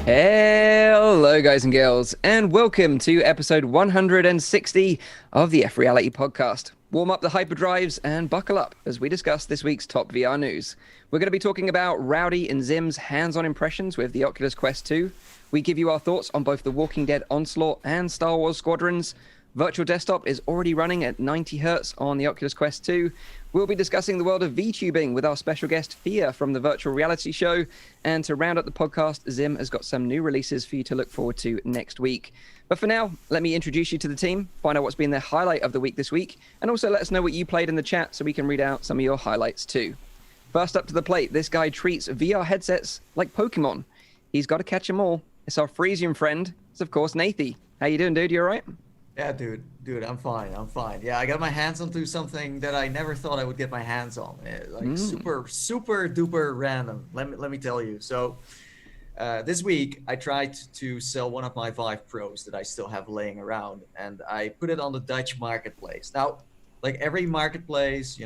Hello, guys and girls, and welcome to episode 160 of the FReality Podcast. Warm up the hyperdrives and buckle up as we discuss this week's top VR news. We're going to be talking about Rowdy and Zim's hands-on impressions with the Oculus Quest 2. We give you our thoughts on both The Walking Dead Onslaught and Star Wars Squadrons. Virtual Desktop is already running at 90 Hz on the Oculus Quest 2. We'll be discussing the world of VTubing with our special guest, Phia, from the Virtual Reality Show. And to round up the podcast, Zim has got some new releases for you to look forward to next week. But for now, let me introduce you to the team, find out what's been their highlight of the week this week, and also let us know what you played in the chat so we can read out some of your highlights too. First up to the plate, this guy treats VR headsets like Pokemon. He's got to catch them all. It's our Frisian friend. It's, of course, Nathy. How you doing, dude? You all right? Yeah, dude, I'm fine. Yeah, I got my hands onto something that I never thought I would get my hands on. Super duper random. Let me tell you. So, this week I tried to sell one of my Vive Pros that I still have laying around, and I put it on the Dutch marketplace. Now, like every marketplace,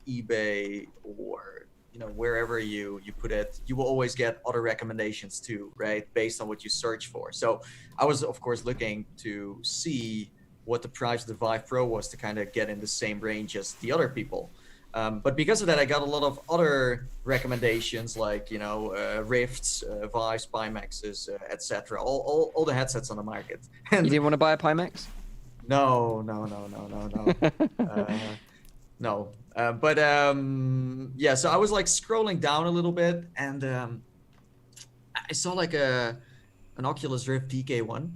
eBay or wherever you put it, you will always get other recommendations too, right? Based on what you search for. So I was, of course, looking to see what the price of the Vive Pro was to kind of get in the same range as the other people. But because of that, I got a lot of other recommendations like, Rifts, Vives, Pimaxes, etc. All the headsets on the market. And You didn't want to buy a Pimax? No. So I was like scrolling down a little bit, and I saw like an Oculus Rift DK1, and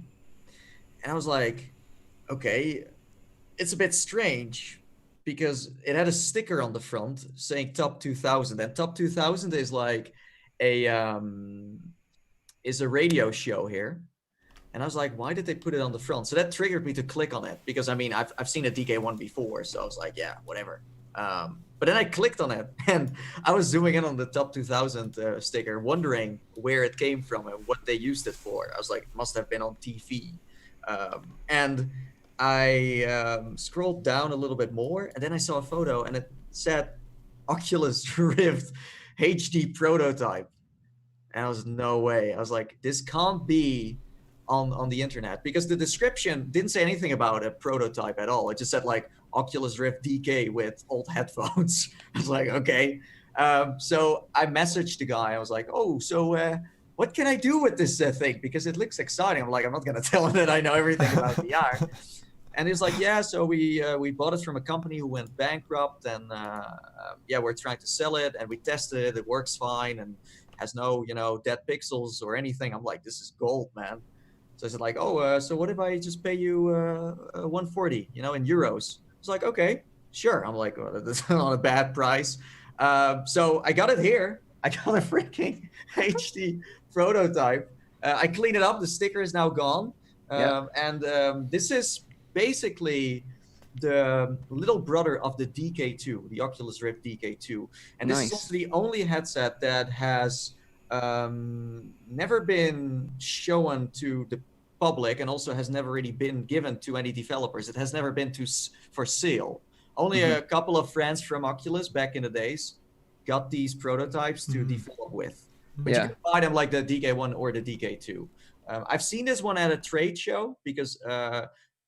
I was like, okay, it's a bit strange because it had a sticker on the front saying Top 2000, and Top 2000 is like a radio show here. And I was like, why did they put it on the front? So that triggered me to click on it because, I mean, I've seen a DK1 before. So I was like, yeah, whatever. But then I clicked on it and I was zooming in on the Top 2000 sticker, wondering where it came from and what they used it for. I was like, it must have been on TV. And I scrolled down a little bit more, and then I saw a photo and it said Oculus Rift HD prototype. And I was, no way. I was like, this can't be on the internet, because the description didn't say anything about a prototype at all. It just said like Oculus Rift DK with old headphones. I was like, okay. So I messaged the guy. I was like, what can I do with this thing? Because it looks exciting. I'm like, I'm not going to tell him that I know everything about VR. And he's like, yeah, so we bought it from a company who went bankrupt, and we're trying to sell it, and we tested it. It works fine and has no, dead pixels or anything. I'm like, this is gold, man. So I said like, so what if I just pay you 140, in euros? It's like, okay, sure. I'm like, well, that's not a bad price. So I got it here. I got a freaking HD prototype. I cleaned it up. The sticker is now gone. And this is basically the little brother of the DK2, the Oculus Rift DK2. And this is also the only headset that has never been shown to the public, and also has never really been given to any developers. It has never been for sale. Only a couple of friends from Oculus back in the days got these prototypes to develop with. But you can buy them like the DK1 or the DK2. I've seen this one at a trade show because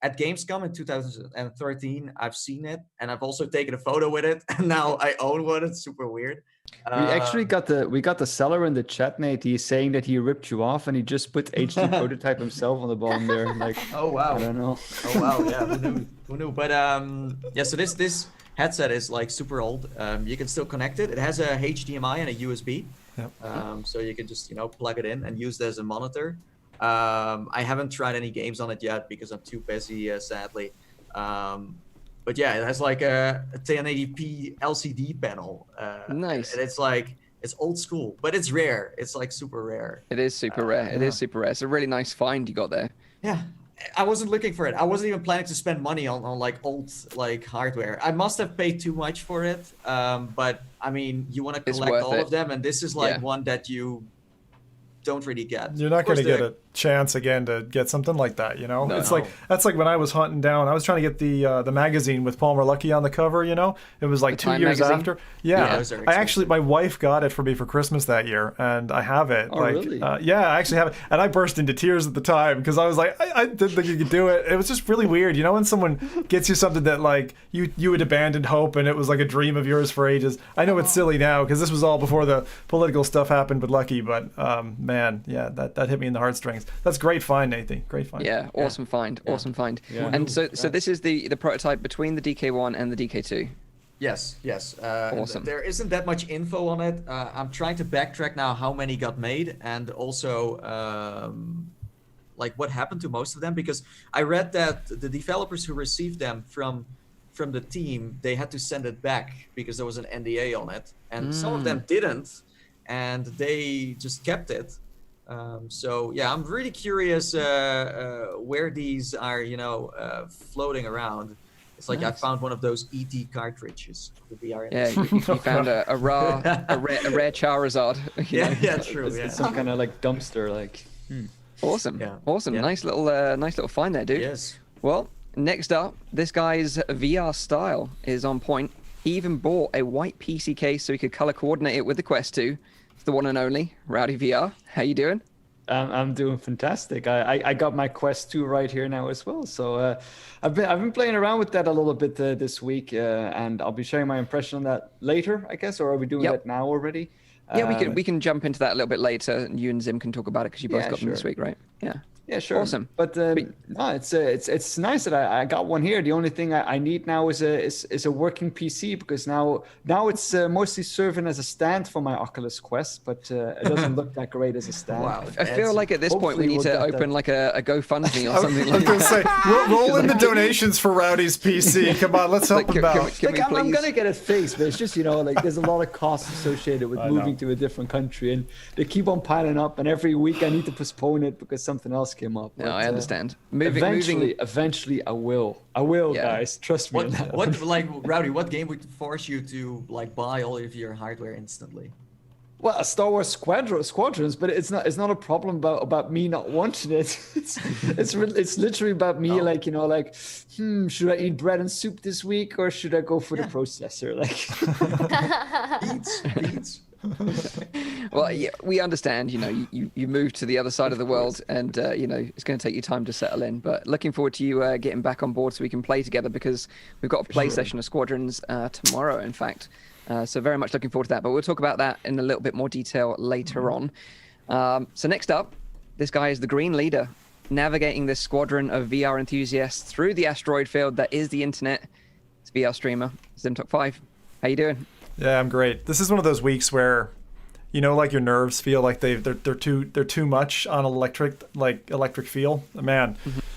at Gamescom in 2013, I've seen it, and I've also taken a photo with it, and now I own one. It's super weird. We actually got the seller in the chat, Nate. He's saying that he ripped you off and he just put HD prototype himself on the bottom there. Like, oh wow, I don't know. Oh wow, yeah, who knew? But so this headset is like super old. You can still connect it. It has a HDMI and a USB. Yep. So you can just plug it in and use it as a monitor. I haven't tried any games on it yet because I'm too busy, sadly. But yeah, it has like a 1080p LCD panel. Nice. And it's like, it's old school, but it's rare. It's like super rare. It is super rare. It is super rare. It's a really nice find you got there. Yeah. I wasn't looking for it. I wasn't even planning to spend money on like old like hardware. I must have paid too much for it. But I mean, you want to collect all of them, and this is like one that you don't really get. You're not going to get it chance again to get something like that. No. It's like that's like when I was hunting down. I was trying to get the magazine with Palmer Luckey on the cover. It was like 2 years magazine? after. Yeah, those are I actually, my wife got it for me for Christmas that year, and I have it. Oh, really? Yeah, I actually have it, and I burst into tears at the time because I was like, I didn't think you could do it. It was just really weird, when someone gets you something that like you had abandoned hope, and it was like a dream of yours for ages. I know it's silly now because this was all before the political stuff happened with Lucky, but man, yeah, that hit me in the heartstrings. That's great find, Nathan. Great find. Yeah, awesome find. Awesome find. Yeah. And so this is the prototype between the DK1 and the DK2. Yes. Awesome. There isn't that much info on it. I'm trying to backtrack now how many got made, and also like what happened to most of them, because I read that the developers who received them from the team, they had to send it back because there was an NDA on it, and some of them didn't, and they just kept it. So yeah, I'm really curious where these are, floating around. It's like I found one of those ET cartridges. The VR. Yeah, you found a rare Charizard. True. It's some kind of like dumpster, like. Awesome. Yeah. Awesome. Yeah. Nice little find there, dude. Yes. Well, next up, this guy's VR style is on point. He even bought a white PC case so he could color coordinate it with the Quest 2. It's the one and only Rowdy VR. How you doing? I'm doing fantastic. I got my Quest 2 right here now as well. So I've been playing around with that a little bit this week, and I'll be sharing my impression on that later, I guess. Or are we doing that now already? Yeah, we can jump into that a little bit later, and you and Zim can talk about it because you both got them this week, right? Yeah. Yeah, sure. Awesome. But no, it's nice that I got one here. The only thing I need now is a working PC, because now it's mostly serving as a stand for my Oculus Quest, but it doesn't look that great as a stand. Wow. I feel like at this point we need to open like a GoFundMe or something I was like going to that. say, roll in the donations for Rowdy's PC. Come on, let's help him out. Can we I'm please? gonna get it fixed, but it's just like there's a lot of costs associated with moving to a different country, and they keep on piling up, and every week I need to postpone it because something else came up. No, But, I understand. Eventually, I will, Yeah. guys. Trust me. on that one. What like Rowdy? What game would force you to like buy all of your hardware instantly? Well, Star Wars Squadrons, but it's not a problem about me not wanting it. It's literally about me, should I eat bread and soup this week, or should I go for the processor? Beats. Well, yeah, we understand. You moved to the other side of the world, and it's going to take you time to settle in. But looking forward to you getting back on board so we can play together, because we've got a play session of Squadrons tomorrow, in fact. So very much looking forward to that. But we'll talk about that in a little bit more detail later on. So next up, this guy is the Green Leader, navigating this squadron of VR enthusiasts through the asteroid field that is the internet. It's VR streamer ZimTalk5. How you doing? Yeah, I'm great. This is one of those weeks where, like your nerves feel like they're too much on electric feel. Man,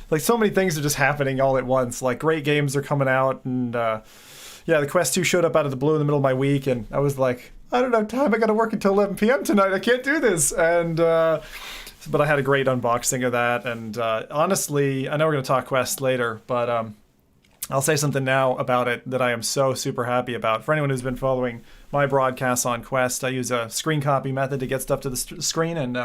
like so many things are just happening all at once. Like great games are coming out, and the Quest 2 showed up out of the blue in the middle of my week, and I was like, I don't have time. I got to work until 11 p.m. tonight. I can't do this. And but I had a great unboxing of that. And honestly, I know we're going to talk Quest later, but I'll say something now about it that I am so super happy about. For anyone who's been following my broadcasts on Quest, I use a screen copy method to get stuff to the screen, and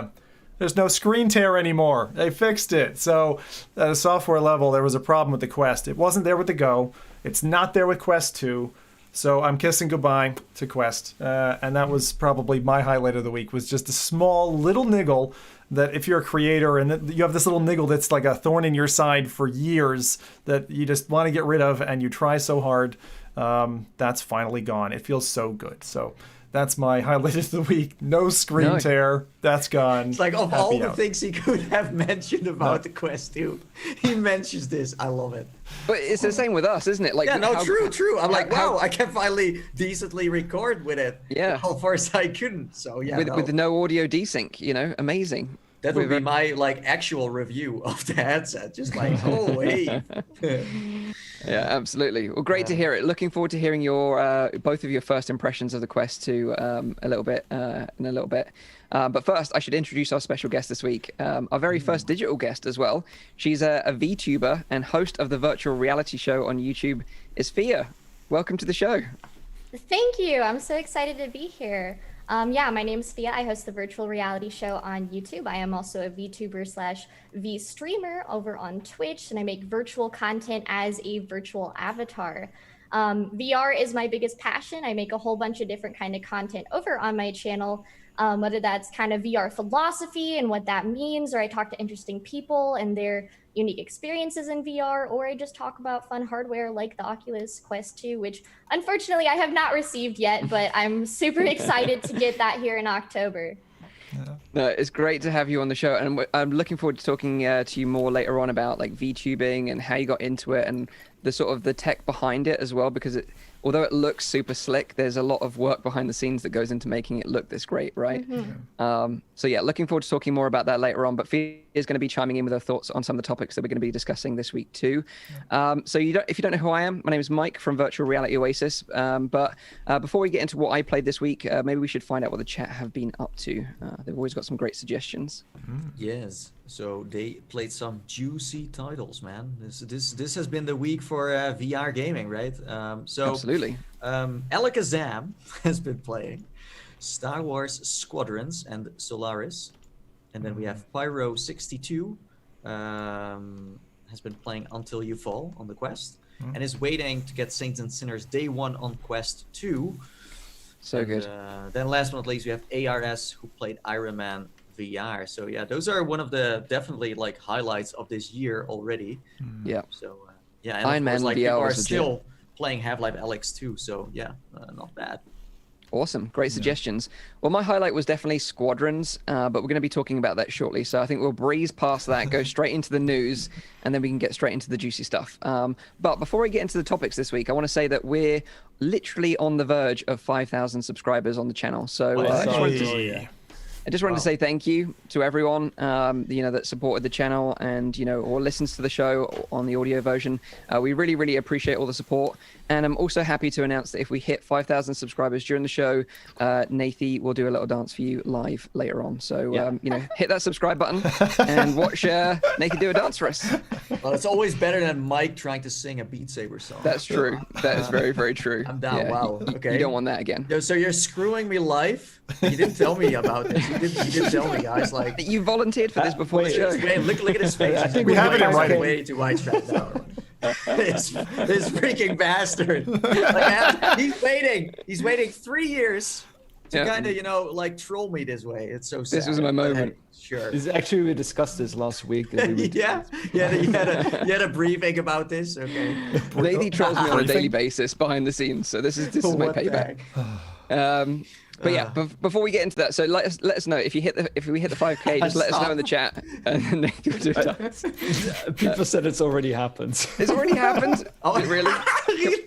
there's no screen tear anymore. They fixed it. So at a software level, there was a problem with the Quest. It wasn't there with the Go. It's not there with Quest 2. So I'm kissing goodbye to Quest. And that was probably my highlight of the week, was just a small little niggle that if you're a creator and you have this little niggle that's like a thorn in your side for years that you just want to get rid of and you try so hard, that's finally gone. It feels so good. So that's my highlight of the week. No screen tear. That's gone. It's like of all the things he could have mentioned about the Quest 2, he mentions this. I love it. But it's the same with us, isn't it? Like, true. I'm like, wow, I can finally decently record with it. Yeah. How far as I couldn't. So yeah. With no audio desync, amazing. That would be my actual review of the headset. Just like, oh wait. Yeah, absolutely. Well, great to hear it. Looking forward to hearing your both of your first impressions of the Quest 2 in a little bit. But first, I should introduce our special guest this week, our very first digital guest as well. She's a VTuber and host of the virtual reality show on YouTube. Is Phia. Welcome to the show. Thank you. I'm so excited to be here. Yeah, my name's Phia. I host the virtual reality show on YouTube. I am also a VTuber/V streamer over on Twitch, and I make virtual content as a virtual avatar. VR is my biggest passion. I make a whole bunch of different kind of content over on my channel, whether that's kind of VR philosophy and what that means, or I talk to interesting people and their unique experiences in VR, or I just talk about fun hardware like the Oculus Quest 2, which unfortunately I have not received yet, but I'm super excited to get that here in October. No, it's great to have you on the show, and I'm looking forward to talking to you more later on about like VTubing and how you got into it and the sort of the tech behind it as well, because although it looks super slick, there's a lot of work behind the scenes that goes into making it look this great, right? So yeah, looking forward to talking more about that later on, but Phia is going to be chiming in with her thoughts on some of the topics that we're going to be discussing this week too. So if you don't know who I am, my name is Mike from Virtual Reality Oasis, but before we get into what I played this week, maybe we should find out what the chat have been up to. They've always got some great suggestions. Yes, so they played some juicy titles, man. This has been the week for VR gaming, right? Absolutely. Alakazam has been playing Star Wars Squadrons and Solaris, and then we have Pyro62 has been playing Until You Fall on the Quest, and is waiting to get Saints and Sinners Day 1 on Quest 2. So good. Then last but not least, we have ARS, who played Iron Man VR. So yeah, those are one of the definitely like highlights of this year already. Yeah. So yeah, and Iron of course, Man like VR people are was still playing Half-Life Alyx too. So yeah, not bad. Awesome. Great suggestions. Well, my highlight was definitely Squadrons, but we're going to be talking about that shortly. So I think we'll breeze past that, go straight into the news, and then we can get straight into the juicy stuff. But before I get into the topics this week, I want to say that we're literally on the verge of 5,000 subscribers on the channel. So I just wanted to say thank you to everyone, that supported the channel and, or listens to the show on the audio version. We really, really appreciate all the support. And I'm also happy to announce that if we hit 5,000 subscribers during the show, Nathie will do a little dance for you live later on. So, hit that subscribe button and watch Nathie do a dance for us. Well, it's always better than Mike trying to sing a Beat Saber song. That's true. That is very, very true. I'm down. Yeah, wow. Okay. You don't want that again. So you're screwing me live? You didn't tell me about this. You didn't tell me, guys. Like You volunteered for this before the show. Wait, look at his face. I think we have it in writing. Way too white right now. this freaking bastard. Like, he's waiting 3 years to kind of like troll me this way. It's so sad. This was my moment. Hey, sure. We discussed this last week. That we would Yeah, you had a briefing about this. Okay. Nathie trolls me on a daily basis behind the scenes, so this is my What the payback. heck? But yeah, before we get into that, so let us know if we hit the 5K. Just let us know in the chat, and then Nathie will do that. People said it's already happened. It's already happened. Oh, Really? really?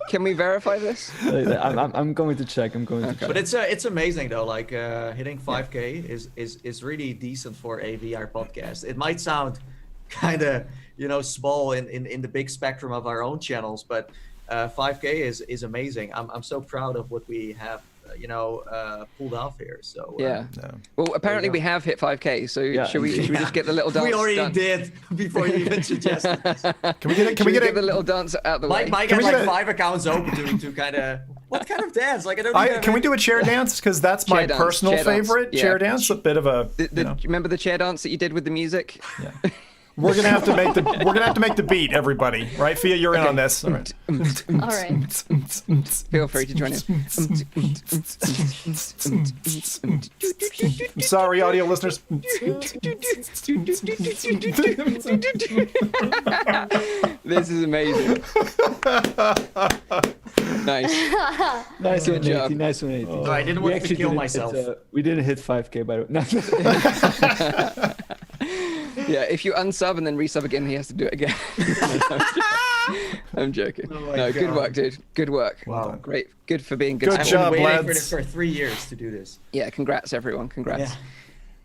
Can we verify this? I'm going to check. But it's amazing though. Like hitting 5K is really decent for a VR podcast. It might sound kind of small in the big spectrum of our own channels, but 5K is amazing. I'm so proud of what we have pulled off here. So Yeah. Well, apparently we have hit 5K. So should we just get the little dance? We already done? did before you even suggested this. Can we get the little dance out the way? Mike had like 5 accounts open to kind of what kind of dance? Like I don't. Can we do a chair dance? Because that's my personal favorite chair dance. A bit of a. Remember the chair dance that you did with the music? Yeah. We're gonna have to make the beat, everybody. Right, Phia, you're in on this. All right. All right. Feel free to join in. I'm sorry, audio listeners. This is amazing. Nice. Good job. Nice one, Nathie. Oh, I didn't want to kill myself. We didn't hit 5K, by the way. Yeah, if you unsub and then resub again, he has to do it again. I'm joking. No, good work, dude. Good work. Wow. Great. Good for being good. Good I've job, been waiting lads. for 3 years to do this. Yeah, congrats, everyone. Congrats.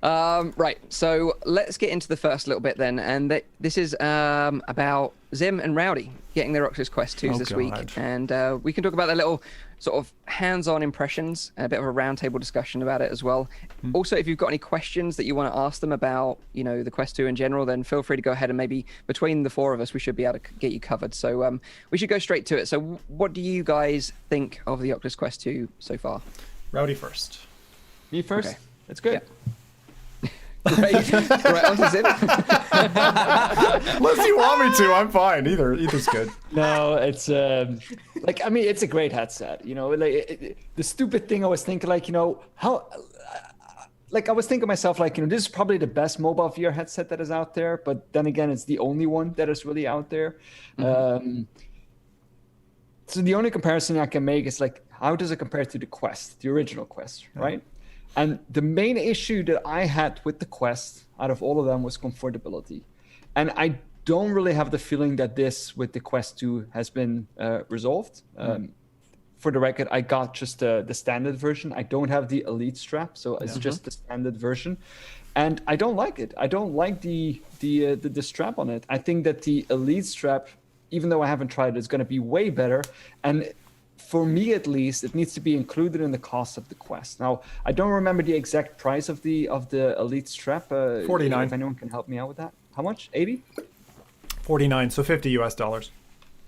Yeah. Right, so let's get into the first little bit then, and this is about Zim and Rowdy getting their Oculus Quest 2s this week, and we can talk about their little sort of hands-on impressions, and a bit of a roundtable discussion about it as well. Also, if you've got any questions that you want to ask them about, the Quest 2 in general, then feel free to go ahead, and maybe between the 4 of us, we should be able to get you covered. So we should go straight to it. So what do you guys think of the Oculus Quest 2 so far? Rowdy first. Me first. Okay. It's good. Great. Right on to Zip. Unless you want me to, I'm fine. Either's good. No, it's like, I mean, it's a great headset. You know, like the stupid thing I was thinking, like, you know, how. Like I was thinking to myself, like, you know, this is probably the best mobile VR headset that is out there, but then again, it's the only one that is really out there. So the only comparison I can make is like, how does it compare to the Quest, the original Quest, right? And the main issue that I had with the Quest out of all of them was comfortability. And I don't really have the feeling that this with the Quest 2 has been resolved. For the record, I got just the standard version. I don't have the Elite strap, so it's just the standard version. And I don't like it. I don't like the strap on it. I think that the Elite strap, even though I haven't tried it, is going to be way better. And for me, at least, it needs to be included in the cost of the Quest. Now, I don't remember the exact price of the Elite strap. 49. If anyone can help me out with that. How much? 80? 49, so $50 US.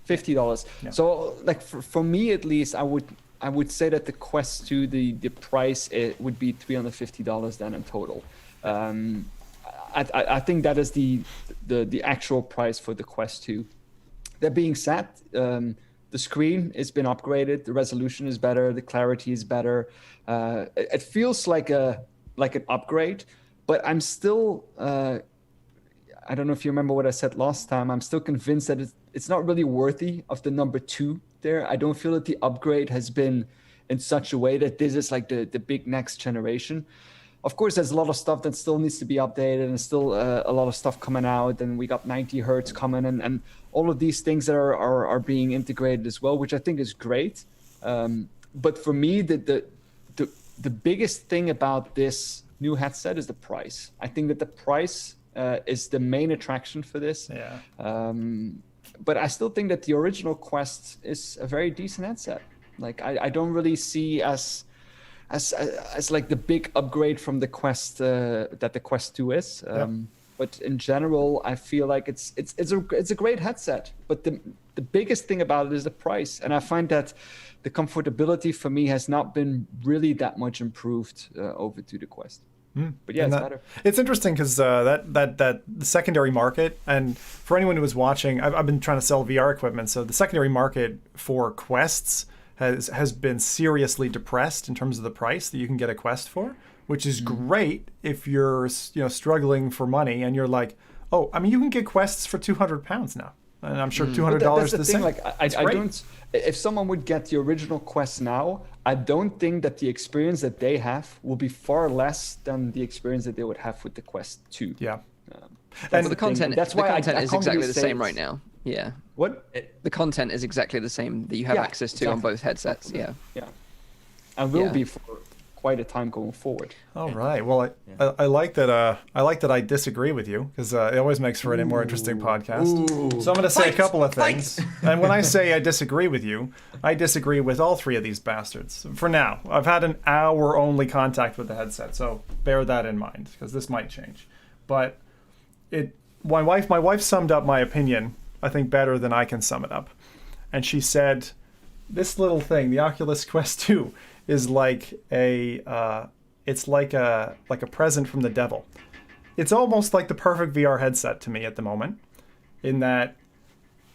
$50. Yeah. So, like for me at least, I would say that the Quest 2, the price it would be $350 then in total. I think that is the actual price for the Quest 2. That being said, the screen has been upgraded, the resolution is better, the clarity is better. It feels like an upgrade, but I'm still. I don't know if you remember what I said last time. I'm still convinced that it's not really worthy of the number 2 there. I don't feel that the upgrade has been in such a way that this is like the big next generation. Of course, there's a lot of stuff that still needs to be updated and still a lot of stuff coming out. And we got 90 hertz coming and all of these things that are being integrated as well, which I think is great. But for me, the biggest thing about this new headset is the price. I think that the price is the main attraction for this. Yeah. But I still think that the original Quest is a very decent headset. Like I don't really see as like the big upgrade from the Quest that the Quest 2 is. But in general, I feel like it's a great headset. But the biggest thing about it is the price, and I find that the comfortability for me has not been really that much improved over to the Quest. But yeah, it's better. It's interesting because that secondary market, and for anyone who was watching, I've been trying to sell VR equipment, so the secondary market for Quests has been seriously depressed in terms of the price that you can get a Quest for, which is great if you're struggling for money and you're like, oh, I mean, you can get Quests for £200 now. And I'm sure $200 is the same. Like, I don't. If someone would get the original Quest now, I don't think that the experience that they have will be far less than the experience that they would have with the Quest 2. Yeah. And the content is exactly the same right now. Yeah. What? The content is exactly the same that you have access to on both headsets. Yeah. Yeah. And will be for quite a time going forward. All right. Well, I like that. I like that I disagree with you because it always makes for a more interesting podcast. So I'm going to say a couple of things. And when I say I disagree with you, I disagree with all three of these bastards. For now, I've had an hour only contact with the headset, so bear that in mind because this might change. But my wife summed up my opinion, I think, better than I can sum it up. And she said, this little thing, the Oculus Quest 2, is like a present from the devil. It's almost like the perfect VR headset to me at the moment, in that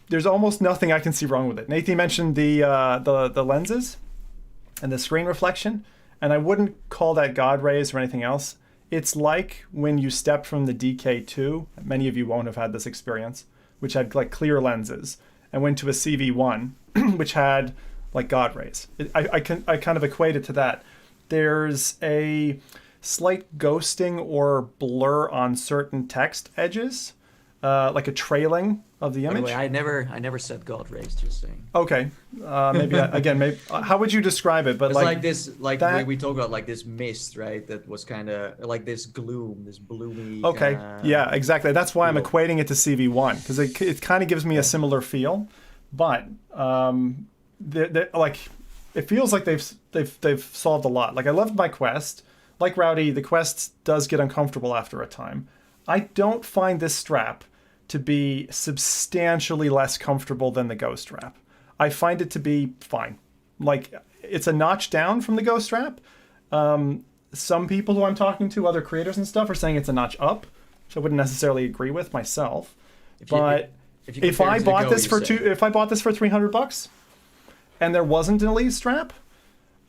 there's almost nothing I can see wrong with it. Nathan mentioned the lenses and the screen reflection, and I wouldn't call that God rays or anything else. It's like when you stepped from the DK2, many of you won't have had this experience, which had like clear lenses, and went to a CV1, which had like God rays. I kind of equate it to that. There's a slight ghosting or blur on certain text edges, like a trailing of the image. By the way, I never said God rays, just saying. Okay, maybe how would you describe it? But it's like this, like that, we talk about like this mist, right? That was kind of like this gloom, this bloomy. Okay, yeah, exactly. That's why I'm equating it to CV1 because it kind of gives me a similar feel, but like it feels like they've solved a lot. Like I loved my Quest. Like Rowdy, the Quest does get uncomfortable after a time. I don't find this strap to be substantially less comfortable than the Go strap. I find it to be fine. Like it's a notch down from the Go strap, some people who I'm talking to, other creators and stuff, are saying it's a notch up, which I wouldn't necessarily agree with myself. If I bought this for $300 and there wasn't an Elite strap,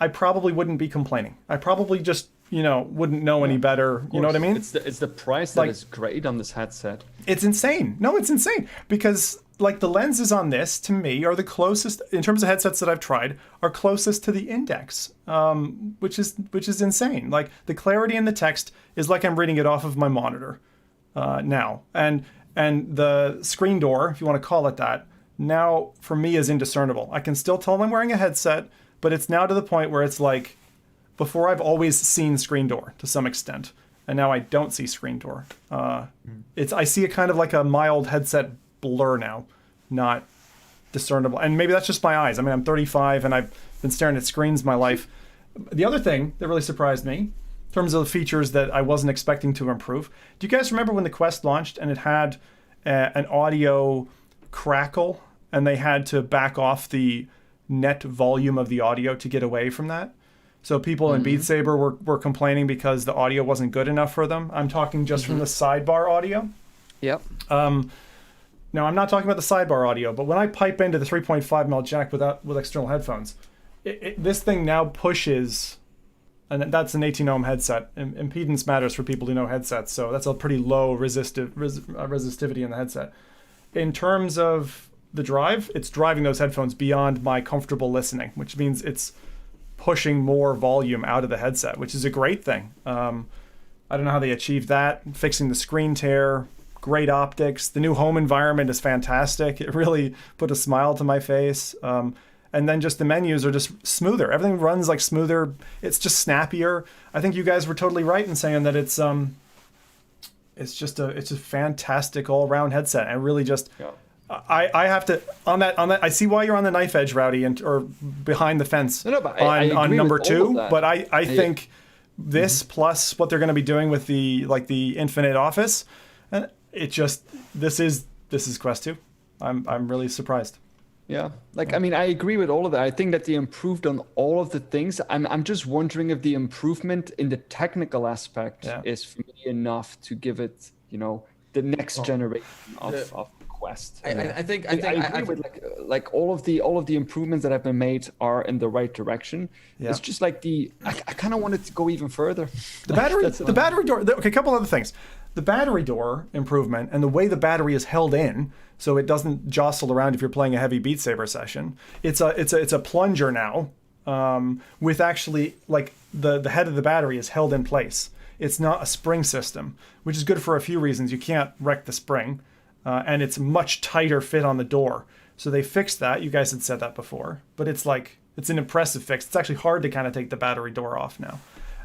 I probably wouldn't be complaining. I probably just, wouldn't know any better. You know what I mean? It's the price that is great on this headset. It's insane. No, it's insane because like the lenses on this to me are the closest in terms of headsets that I've tried are closest to the Index, which is insane. Like the clarity in the text is like I'm reading it off of my monitor now, and the screen door, if you want to call it that, now for me is indiscernible. I can still tell I'm wearing a headset, but it's now to the point where it's like before I've always seen screen door to some extent, and now I don't see screen door. I see it kind of like a mild headset blur now, not discernible. And maybe that's just my eyes. I mean, I'm 35 and I've been staring at screens my life. The other thing that really surprised me, in terms of the features that I wasn't expecting to improve, do you guys remember when the Quest launched and it had an audio crackle and they had to back off the net volume of the audio to get away from that? So people in Beat Saber were complaining because the audio wasn't good enough for them. I'm talking just from the sidebar audio. Yep. Now, I'm not talking about the sidebar audio, but when I pipe into the 3.5mm jack with external headphones, this thing now pushes, and that's an 18 ohm headset. Impedance matters for people who know headsets, so that's a pretty low resistivity in the headset. In terms of the drive, it's driving those headphones beyond my comfortable listening, which means it's pushing more volume out of the headset, which is a great thing. I don't know how they achieved that. Fixing the screen tear, great optics. The new home environment is fantastic. It really put a smile to my face. And then just the menus are just smoother. Everything runs like smoother. It's just snappier. I think you guys were totally right in saying that it's just a fantastic all around headset. And really just. Yeah. I have to on that. I see why you're on the knife edge, Rowdy, or behind the fence on number 2. But I think this plus what they're going to be doing with the Infinite Office, and this is Quest 2. I'm really surprised. Yeah, I mean, I agree with all of that. I think that they improved on all of the things. I'm just wondering if the improvement in the technical aspect is for me enough to give it, the next generation of Quest. I agree with all of the improvements that have been made are in the right direction. Yeah. It's just like I kind of wanted to go even further. The battery door. Okay, a couple other things. The battery door improvement and the way the battery is held in, so it doesn't jostle around if you're playing a heavy Beat Saber session. It's a plunger now, with actually like the head of the battery is held in place. It's not a spring system, which is good for a few reasons. You can't wreck the spring. And it's much tighter fit on the door. So they fixed that. You guys had said that before. But it's an impressive fix. It's actually hard to kind of take the battery door off now.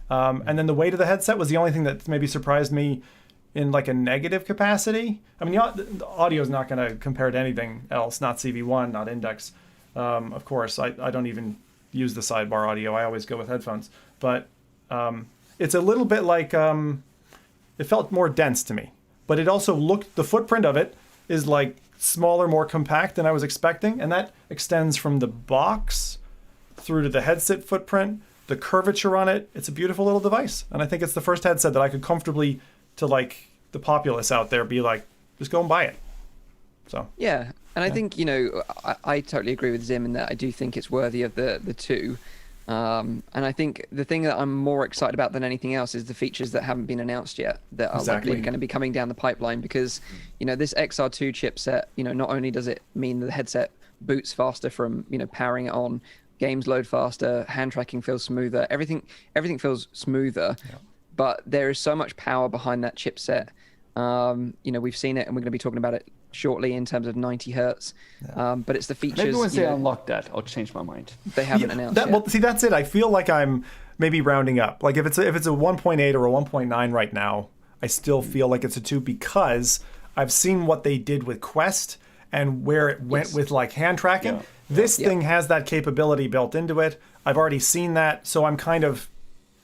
And then the weight of the headset was the only thing that maybe surprised me in like a negative capacity. I mean, the audio is not going to compare to anything else, not CV1, not Index. Of course, I don't even use the sidebar audio. I always go with headphones. But it's a little bit like, it felt more dense to me. But it also the footprint of it is like smaller, more compact than I was expecting. And that extends from the box through to the headset footprint, the curvature on it. It's a beautiful little device. And I think it's the first headset that I could comfortably, to like the populace out there, be like, just go and buy it. So. Yeah. And I think, I totally agree with Zim in that I do think it's worthy of the two. And I think the thing that I'm more excited about than anything else is the features that haven't been announced yet that are likely going to be coming down the pipeline, because this XR2 chipset, not only does it mean that the headset boots faster from powering it on, games load faster, hand tracking feels smoother, everything feels smoother, but there is so much power behind that chipset. We've seen it and we're going to be talking about it shortly in terms of 90 hertz. But it's the features. Maybe once they unlock that, I'll change my mind. They haven't announced yet. Well, see, that's it. I feel like I'm maybe rounding up. Like if it's a 1.8 or a 1.9 right now, I still feel like it's a 2 because I've seen what they did with Quest and where it went with like hand tracking. This thing has that capability built into it. I've already seen that, so I'm kind of,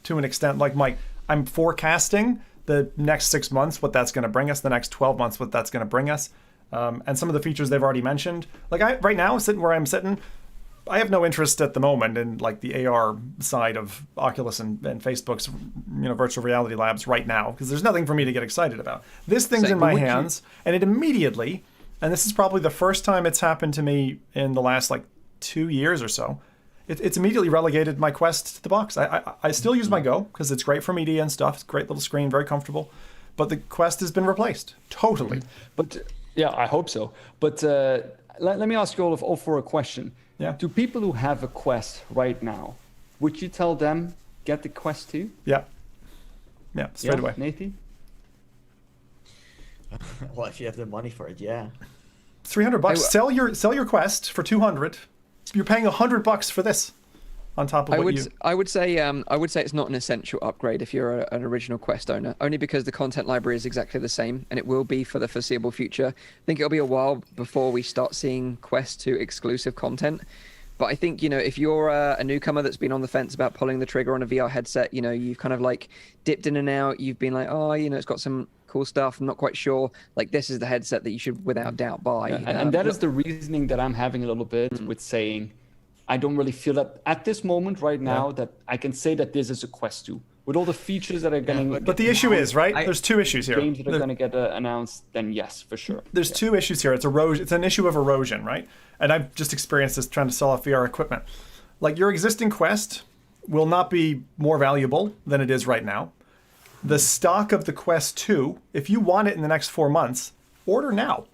to an extent, like I'm forecasting the next 6 months what that's going to bring us, the next 12 months what that's going to bring us. And some of the features they've already mentioned. Like right now, sitting where I'm sitting, I have no interest at the moment in like the AR side of Oculus and Facebook's virtual reality labs right now, because there's nothing for me to get excited about. This thing's in my hands, and it immediately, and this is probably the first time it's happened to me in the last like 2 years or so, it's immediately relegated my Quest to the box. I still use my Go because it's great for media and stuff. It's a great little screen, very comfortable. But the Quest has been replaced totally. But yeah, I hope so. But let me ask you all for a question. Yeah. Do people who have a Quest right now, would you tell them get the Quest 2? Yeah. Yeah, straight away. Nathan? Well, if you have the money for it, yeah. $300. Sell your Quest for $200. You're paying $100 for this on top of I would say it's not an essential upgrade if you're an original Quest owner, only because the content library is exactly the same, and it will be for the foreseeable future. I think it'll be a while before we start seeing Quest 2 exclusive content. But I think, if you're a newcomer that's been on the fence about pulling the trigger on a VR headset, you've kind of like dipped in and out. You've been like, oh, it's got some cool stuff. I'm not quite sure. Like, this is the headset that you should without doubt buy. And that is the reasoning that I'm having a little bit with saying, I don't really feel that at this moment right now that I can say that this is a Quest 2. With all the features that are going to But the issue is, right? There's two issues here. Games that are going to get announced, then yes, for sure. There's two issues here. It's erosion. It's an issue of erosion, right? And I've just experienced this trying to sell off VR equipment. Like, your existing Quest will not be more valuable than it is right now. The stock of the Quest 2, if you want it in the next 4 months, order now,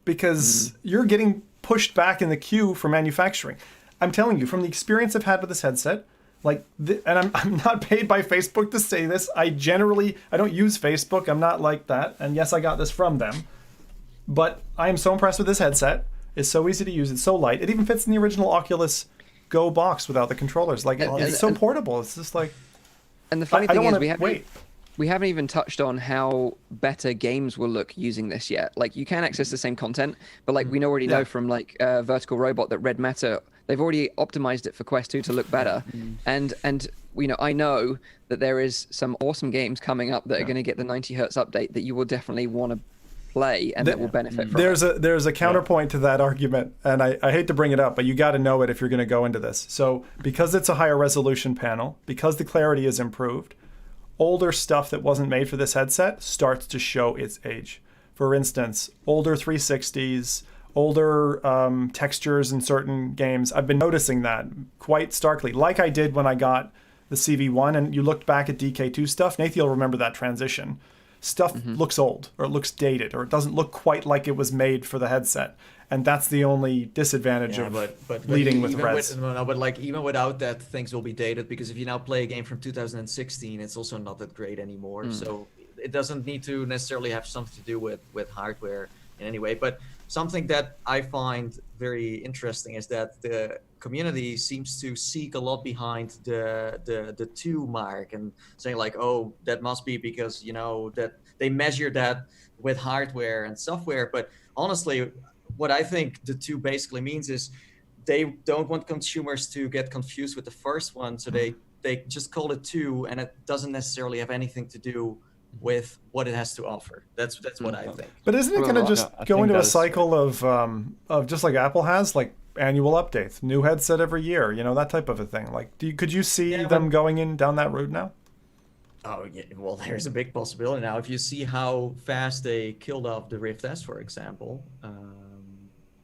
because you're getting pushed back in the queue for manufacturing. I'm telling you, from the experience I've had with this headset, and I'm not paid by Facebook to say this. I don't use Facebook. I'm not like that. And yes, I got this from them. But I am so impressed with this headset. It's so easy to use. It's so light. It even fits in the original Oculus Go box without the controllers. It's so portable. It's just like... And the funny thing is, we haven't even touched on how better games will look using this yet. Like, you can access the same content, but we already know from Vertical Robot that Red Matter, they've already optimized it for Quest 2 to look better. And I know that there is some awesome games coming up that are going to get the 90 hertz update that you will definitely want to play and that will benefit from There's a counterpoint to that argument, and I hate to bring it up, but you got to know it if you're going to go into this. So because it's a higher resolution panel, because the clarity is improved, older stuff that wasn't made for this headset starts to show its age. For instance, older 360s, older textures in certain games. I've been noticing that quite starkly, like I did when I got the CV1 and you looked back at DK2 stuff. Nathan will remember that transition. Stuff looks old, or it looks dated, or it doesn't look quite like it was made for the headset. And that's the only disadvantage of leading with res. Even without that, things will be dated, because if you now play a game from 2016, it's also not that great anymore. So it doesn't need to necessarily have something to do with hardware in any way. But something that I find very interesting is that the community seems to seek a lot behind the 2 mark and saying like, oh, that must be because, that they measure that with hardware and software. But honestly, what I think the 2 basically means is they don't want consumers to get confused with the first one. So they just call it 2, and it doesn't necessarily have anything to do with what it has to offer. That's what I think. But isn't it going to just go into a cycle of just like Apple has, like annual updates, new headset every year, that type of a thing? Like, could you see them going down that route now? Oh yeah, well, there's a big possibility now. If you see how fast they killed off the Rift S, for example,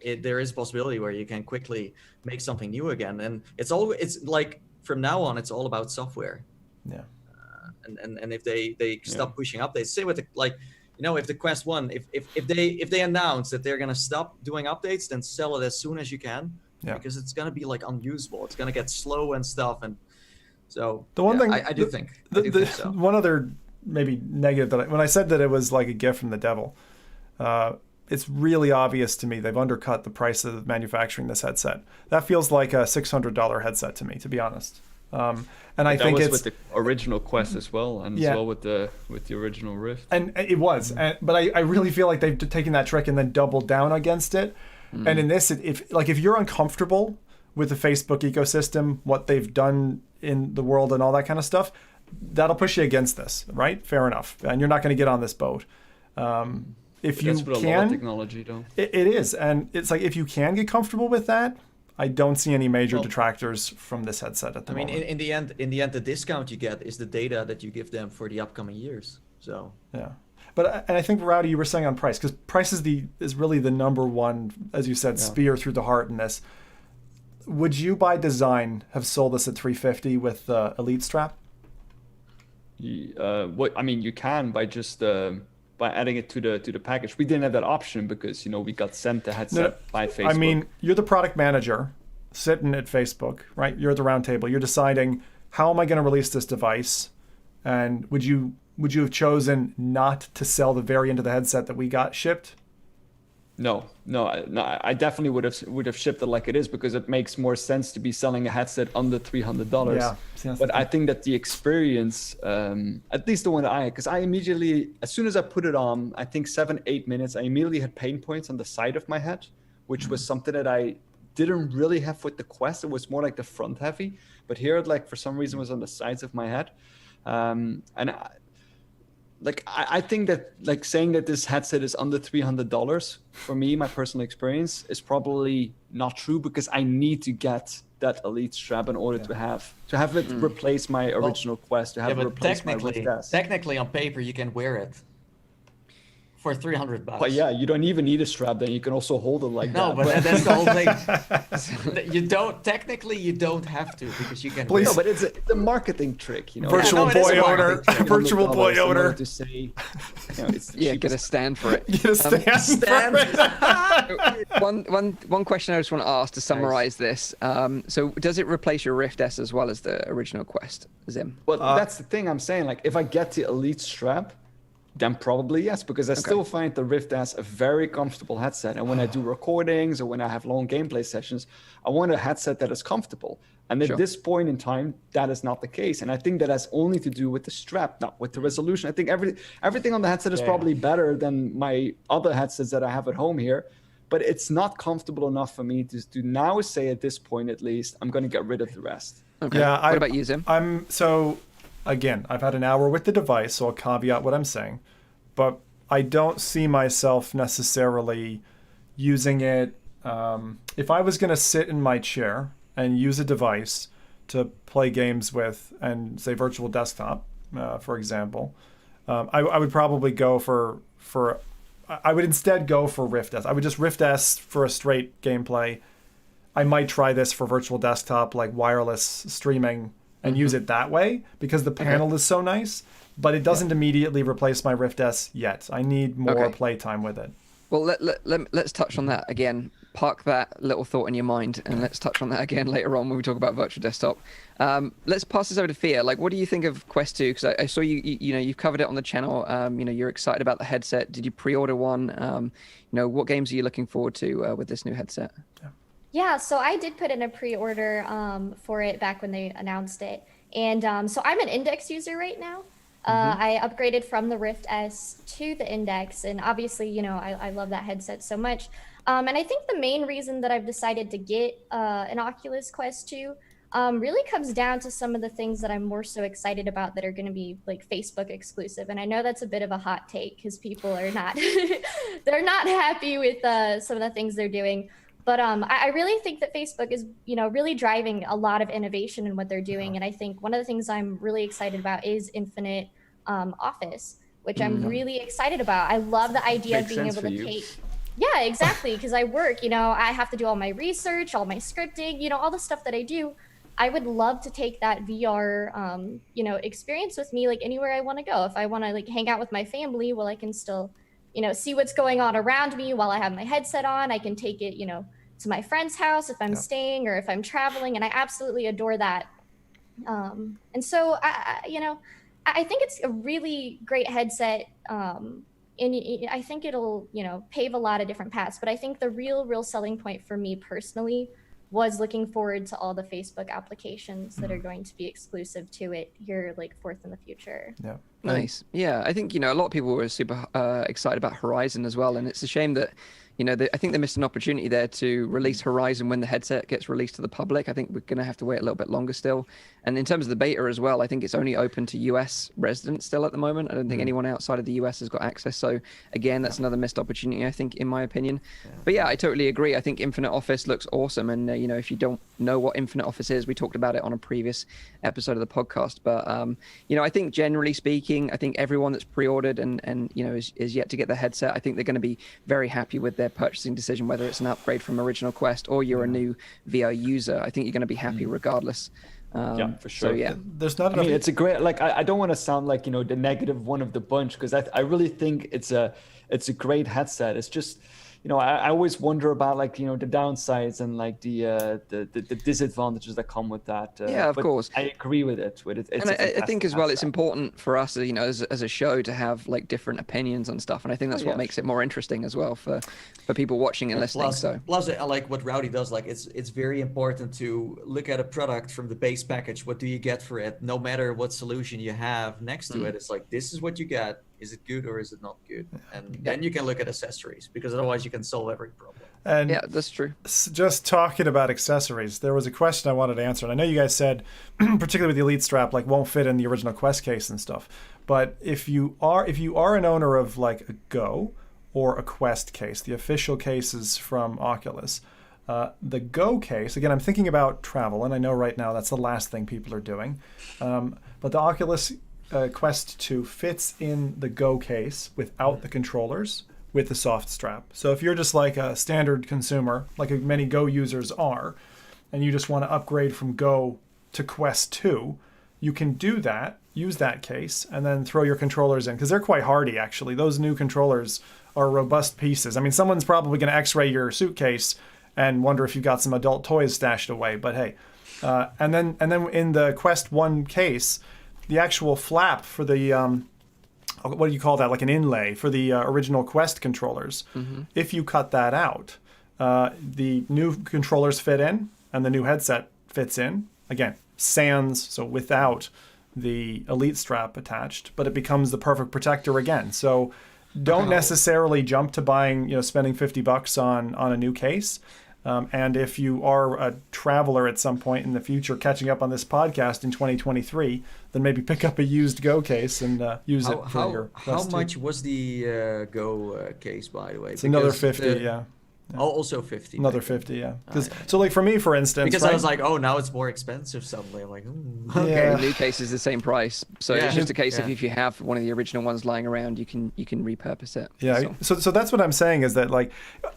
there is a possibility where you can quickly make something new again. And it's like from now on, it's all about software. Yeah. And if they stop pushing updates, say with if the Quest 1, if they announce that they're gonna stop doing updates, then sell it as soon as you can, because it's gonna be like unusable. It's gonna get slow and stuff, and so the one thing I do think so. One other maybe negative that when I said that it was like a gift from the devil, it's really obvious to me they've undercut the price of manufacturing this headset. That feels like a $600 headset to me, to be honest. And I think it's with the original Quest as well, and as well with the original Rift. And it was, but I really feel like they've taken that trick and then doubled down against it. And in this, if you're uncomfortable with the Facebook ecosystem, what they've done in the world and all that kind of stuff, that'll push you against this, right? Fair enough, and you're not going to get on this boat. If you that's what can, a lot of technology, though. It is, and it's like if you can get comfortable with that, I don't see any major detractors from this headset at the moment. in the end, the discount you get is the data that you give them for the upcoming years. So yeah, but and I think Rowdy, you were saying on price, because price is really the number one, as you said, spear through the heart in this. Would you, by design, have sold this at $350 with the Elite strap? You can by just by adding it to the package. We didn't have that option because we got sent the headset by Facebook. I mean, you're the product manager sitting at Facebook, right? You're at the round table. You're deciding, how am I going to release this device? And would you have chosen not to sell the variant of the headset that we got shipped? No, I definitely would have shipped it like it is, because it makes more sense to be selling a headset under $300. Yeah, but I think that the experience, at least the one that I had, because I immediately, as soon as I put it on, I think 7-8 minutes, I immediately had pain points on the side of my head, which was something that I didn't really have with the Quest. It was more like the front heavy, but here it, like, for some reason, was on the sides of my head. I think that, like, saying that this headset is under $300 for me, my personal experience, is probably not true, because I need to get that Elite strap in order to have it replace my original Quest, to have it replace my Rift S. Technically, on paper, you can wear it for $300. But yeah, you don't even need a strap. Then you can also hold it like that. No, but that's the whole thing. You don't have to, because you can. Please. No, but it's a marketing trick, Virtual boy owner. Virtual boy owner. To say, it's get a stand for it. Get a stand for it. One question I just want to ask to summarize this. So does it replace your Rift S as well as the original Quest, Zim? Well, that's the thing I'm saying. Like, if I get the Elite strap, then probably yes, because I still find the Rift S a very comfortable headset. And when I do recordings or when I have long gameplay sessions, I want a headset that is comfortable. And at this point in time, that is not the case. And I think that has only to do with the strap, not with the resolution. I think everything on the headset is probably better than my other headsets that I have at home here. But it's not comfortable enough for me to now say, at this point at least, I'm going to get rid of the rest. Okay. Yeah, what about you, Zim? Again, I've had an hour with the device, so I'll caveat what I'm saying. But I don't see myself necessarily using it. If I was going to sit in my chair and use a device to play games with, and say Virtual Desktop, for example, I would probably go I would instead go for Rift S. I would just Rift S for a straight gameplay. I might try this for Virtual Desktop, like wireless streaming, and use it that way, because the panel is so nice, but it doesn't immediately replace my Rift S yet. I need more playtime with it. Well, let's touch on that again. Park that little thought in your mind, and let's touch on that again later on when we talk about Virtual Desktop. Let's pass this over to Phia. Like, what do you think of Quest 2? Because I saw you've covered it on the channel. You're excited about the headset. Did you pre-order one? What games are you looking forward to with this new headset? Yeah, so I did put in a pre-order for it back when they announced it. And so I'm an Index user right now. I upgraded from the Rift S to the Index. And obviously, I love that headset so much. And I think the main reason that I've decided to get an Oculus Quest 2 really comes down to some of the things that I'm more so excited about that are going to be like Facebook exclusive. And I know that's a bit of a hot take because people are not, they're not happy with some of the things they're doing. But I really think that Facebook is, really driving a lot of innovation in what they're doing. And I think one of the things I'm really excited about is Infinite Office, which I'm really excited about. I love the idea of being able to take... Yeah, exactly. Because I work, I have to do all my research, all my scripting, all the stuff that I do. I would love to take that VR, experience with me, like anywhere I want to go. If I want to like hang out with my family, well, I can still, see what's going on around me while I have my headset on. I can take it, to my friend's house if I'm staying or if I'm traveling. And I absolutely adore that. And so, I think it's a really great headset. And I think it'll, pave a lot of different paths. But I think the real selling point for me personally was looking forward to all the Facebook applications that are going to be exclusive to it here, like forth in the future. Yeah. Nice. Yeah, I think, a lot of people were super excited about Horizon as well. And it's a shame that, I think they missed an opportunity there to release Horizon when the headset gets released to the public. I think we're going to have to wait a little bit longer still. And in terms of the beta as well, I think it's only open to US residents still at the moment. I don't think anyone outside of the US has got access. So again, that's another missed opportunity, I think, in my opinion. But yeah, I totally agree. I think Infinite Office looks awesome. And, if you don't know what Infinite Office is, we talked about it on a previous episode of the podcast. But, I think generally speaking, I think everyone that's pre-ordered and is yet to get the headset, I think they're going to be very happy with their purchasing decision, whether it's an upgrade from original Quest or you're a new VR user. I think you're going to be happy regardless. Yeah, for sure. So yeah, There's not enough. I mean, it's a great, I don't want to sound like, the negative one of the bunch, because I really think it's a great headset. It's just, I always wonder about the downsides and the disadvantages that come with that. Yeah, of course. I agree with it. It's and a I think as well, it's headset. important for us, as a show to have different opinions on stuff. And I think that's what makes it more interesting as well for people watching and listening. Plus, I like what Rowdy does. It's very important to look at a product from the base package. What do you get for it? No matter what solution you have next to it, it's this is what you get. Is it good or is it not good? And then you can look at accessories, because otherwise you can solve every problem. And yeah, that's true. Just talking about accessories, there was a question I wanted to answer. And I know you guys said, particularly with the Elite strap, won't fit in the original Quest case and stuff. But if you are an owner of a Go or a Quest case, the official cases from Oculus, the Go case, again, I'm thinking about travel, and I know right now that's the last thing people are doing. But the Oculus Quest 2 fits in the Go case without the controllers, with the soft strap. So if you're just a standard consumer, like many Go users are, and you just want to upgrade from Go to Quest 2, you can do that, use that case, and then throw your controllers in, because they're quite hardy, actually. Those new controllers are robust pieces. I mean, someone's probably going to x-ray your suitcase and wonder if you've got some adult toys stashed away, but hey. And then in the Quest 1 case, the actual flap for the what do you call that? An inlay for the original Quest controllers. If you cut that out, the new controllers fit in and the new headset fits in. Again, sans, so without the Elite strap attached, but it becomes the perfect protector again. So don't necessarily jump to buying, spending $50 on a new case. And if you are a traveler at some point in the future catching up on this podcast in 2023, then maybe pick up a used Go case and use it for your Quest 2. How much was the Go case, by the way? It's another 50, yeah. Oh, also 50. Another 50, yeah. So for me, for instance, because I was now it's more expensive suddenly. I'm like, okay. Yeah. The new case is the same price, so it's just a case of Yeah. if you have one of the original ones lying around, you can repurpose it. Yeah. So that's what I'm saying is that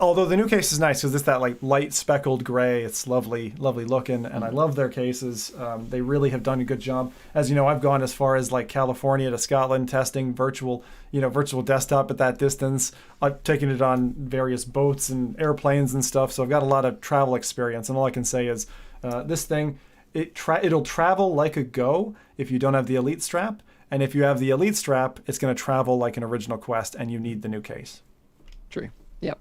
although the new case is nice because it's that light speckled gray, it's lovely looking, and I love their cases. They really have done a good job. As you know, I've gone as far as California to Scotland testing virtual desktop at that distance. I've taken it on various boats and airplanes and stuff, so I've got a lot of travel experience, and all I can say is this thing, it'll travel like a Go if you don't have the Elite strap, and if you have the Elite strap, it's going to travel like an original Quest, and you need the new case. True. Yep.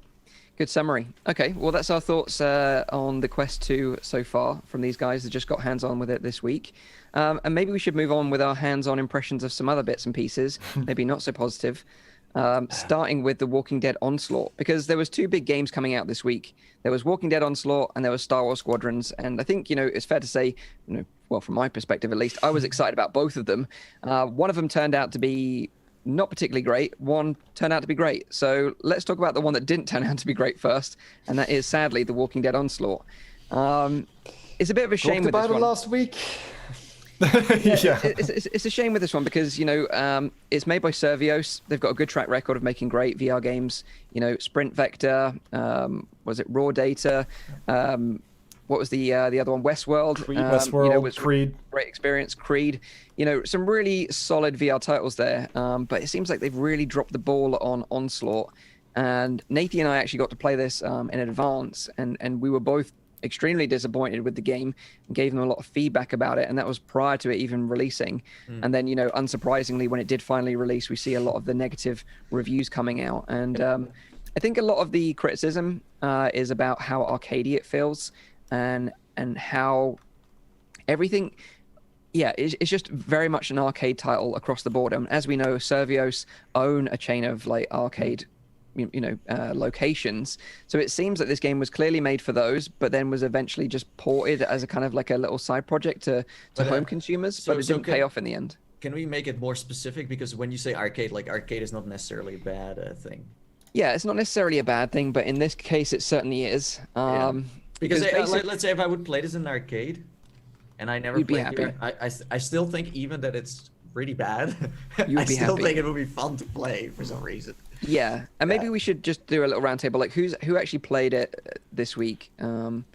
Good summary. Okay, well, that's our thoughts on the Quest 2 so far from these guys that just got hands-on with it this week. And maybe we should move on with our hands-on impressions of some other bits and pieces, maybe not so positive. Starting with The Walking Dead Onslaught, because there was two big games coming out this week. There was Walking Dead Onslaught and there was Star Wars Squadrons. And I think, it's fair to say, well, from my perspective at least, I was excited about both of them. One of them turned out to be not particularly great. One turned out to be great. So let's talk about the one that didn't turn out to be great first. And that is, sadly, The Walking Dead Onslaught. It's a bit of a shame with this one. Talked about it last week. Yeah. It's a shame with this one because, it's made by Survios. They've got a good track record of making great VR games. Sprint Vector, was it Raw Data? What was the other one? Westworld. Westworld, Creed. Great experience. Creed. Some really solid VR titles there. But it seems like they've really dropped the ball on Onslaught. And Nathan and I actually got to play this in advance, and we were both extremely disappointed with the game and gave them a lot of feedback about it, and that was prior to it even releasing. And then unsurprisingly, when it did finally release, we see a lot of the negative reviews coming out, and I think a lot of the criticism is about how arcadey it feels and how everything it's just very much an arcade title across the board. And as we know, Survios own a chain of arcade locations. So it seems that this game was clearly made for those, but then was eventually just ported as a kind of like a little side project to home consumers, but it didn't pay off in the end. Can we make it more specific? Because when you say arcade, like arcade is not necessarily a bad thing. Yeah, it's not necessarily a bad thing, but in this case, it certainly is. Because let's say if I would play this in an arcade, and I never played it, I still think even that it's pretty bad. I still think it would be fun to play for some reason. Yeah, and maybe we should just do a little roundtable. Like, who actually played it this week? Nathan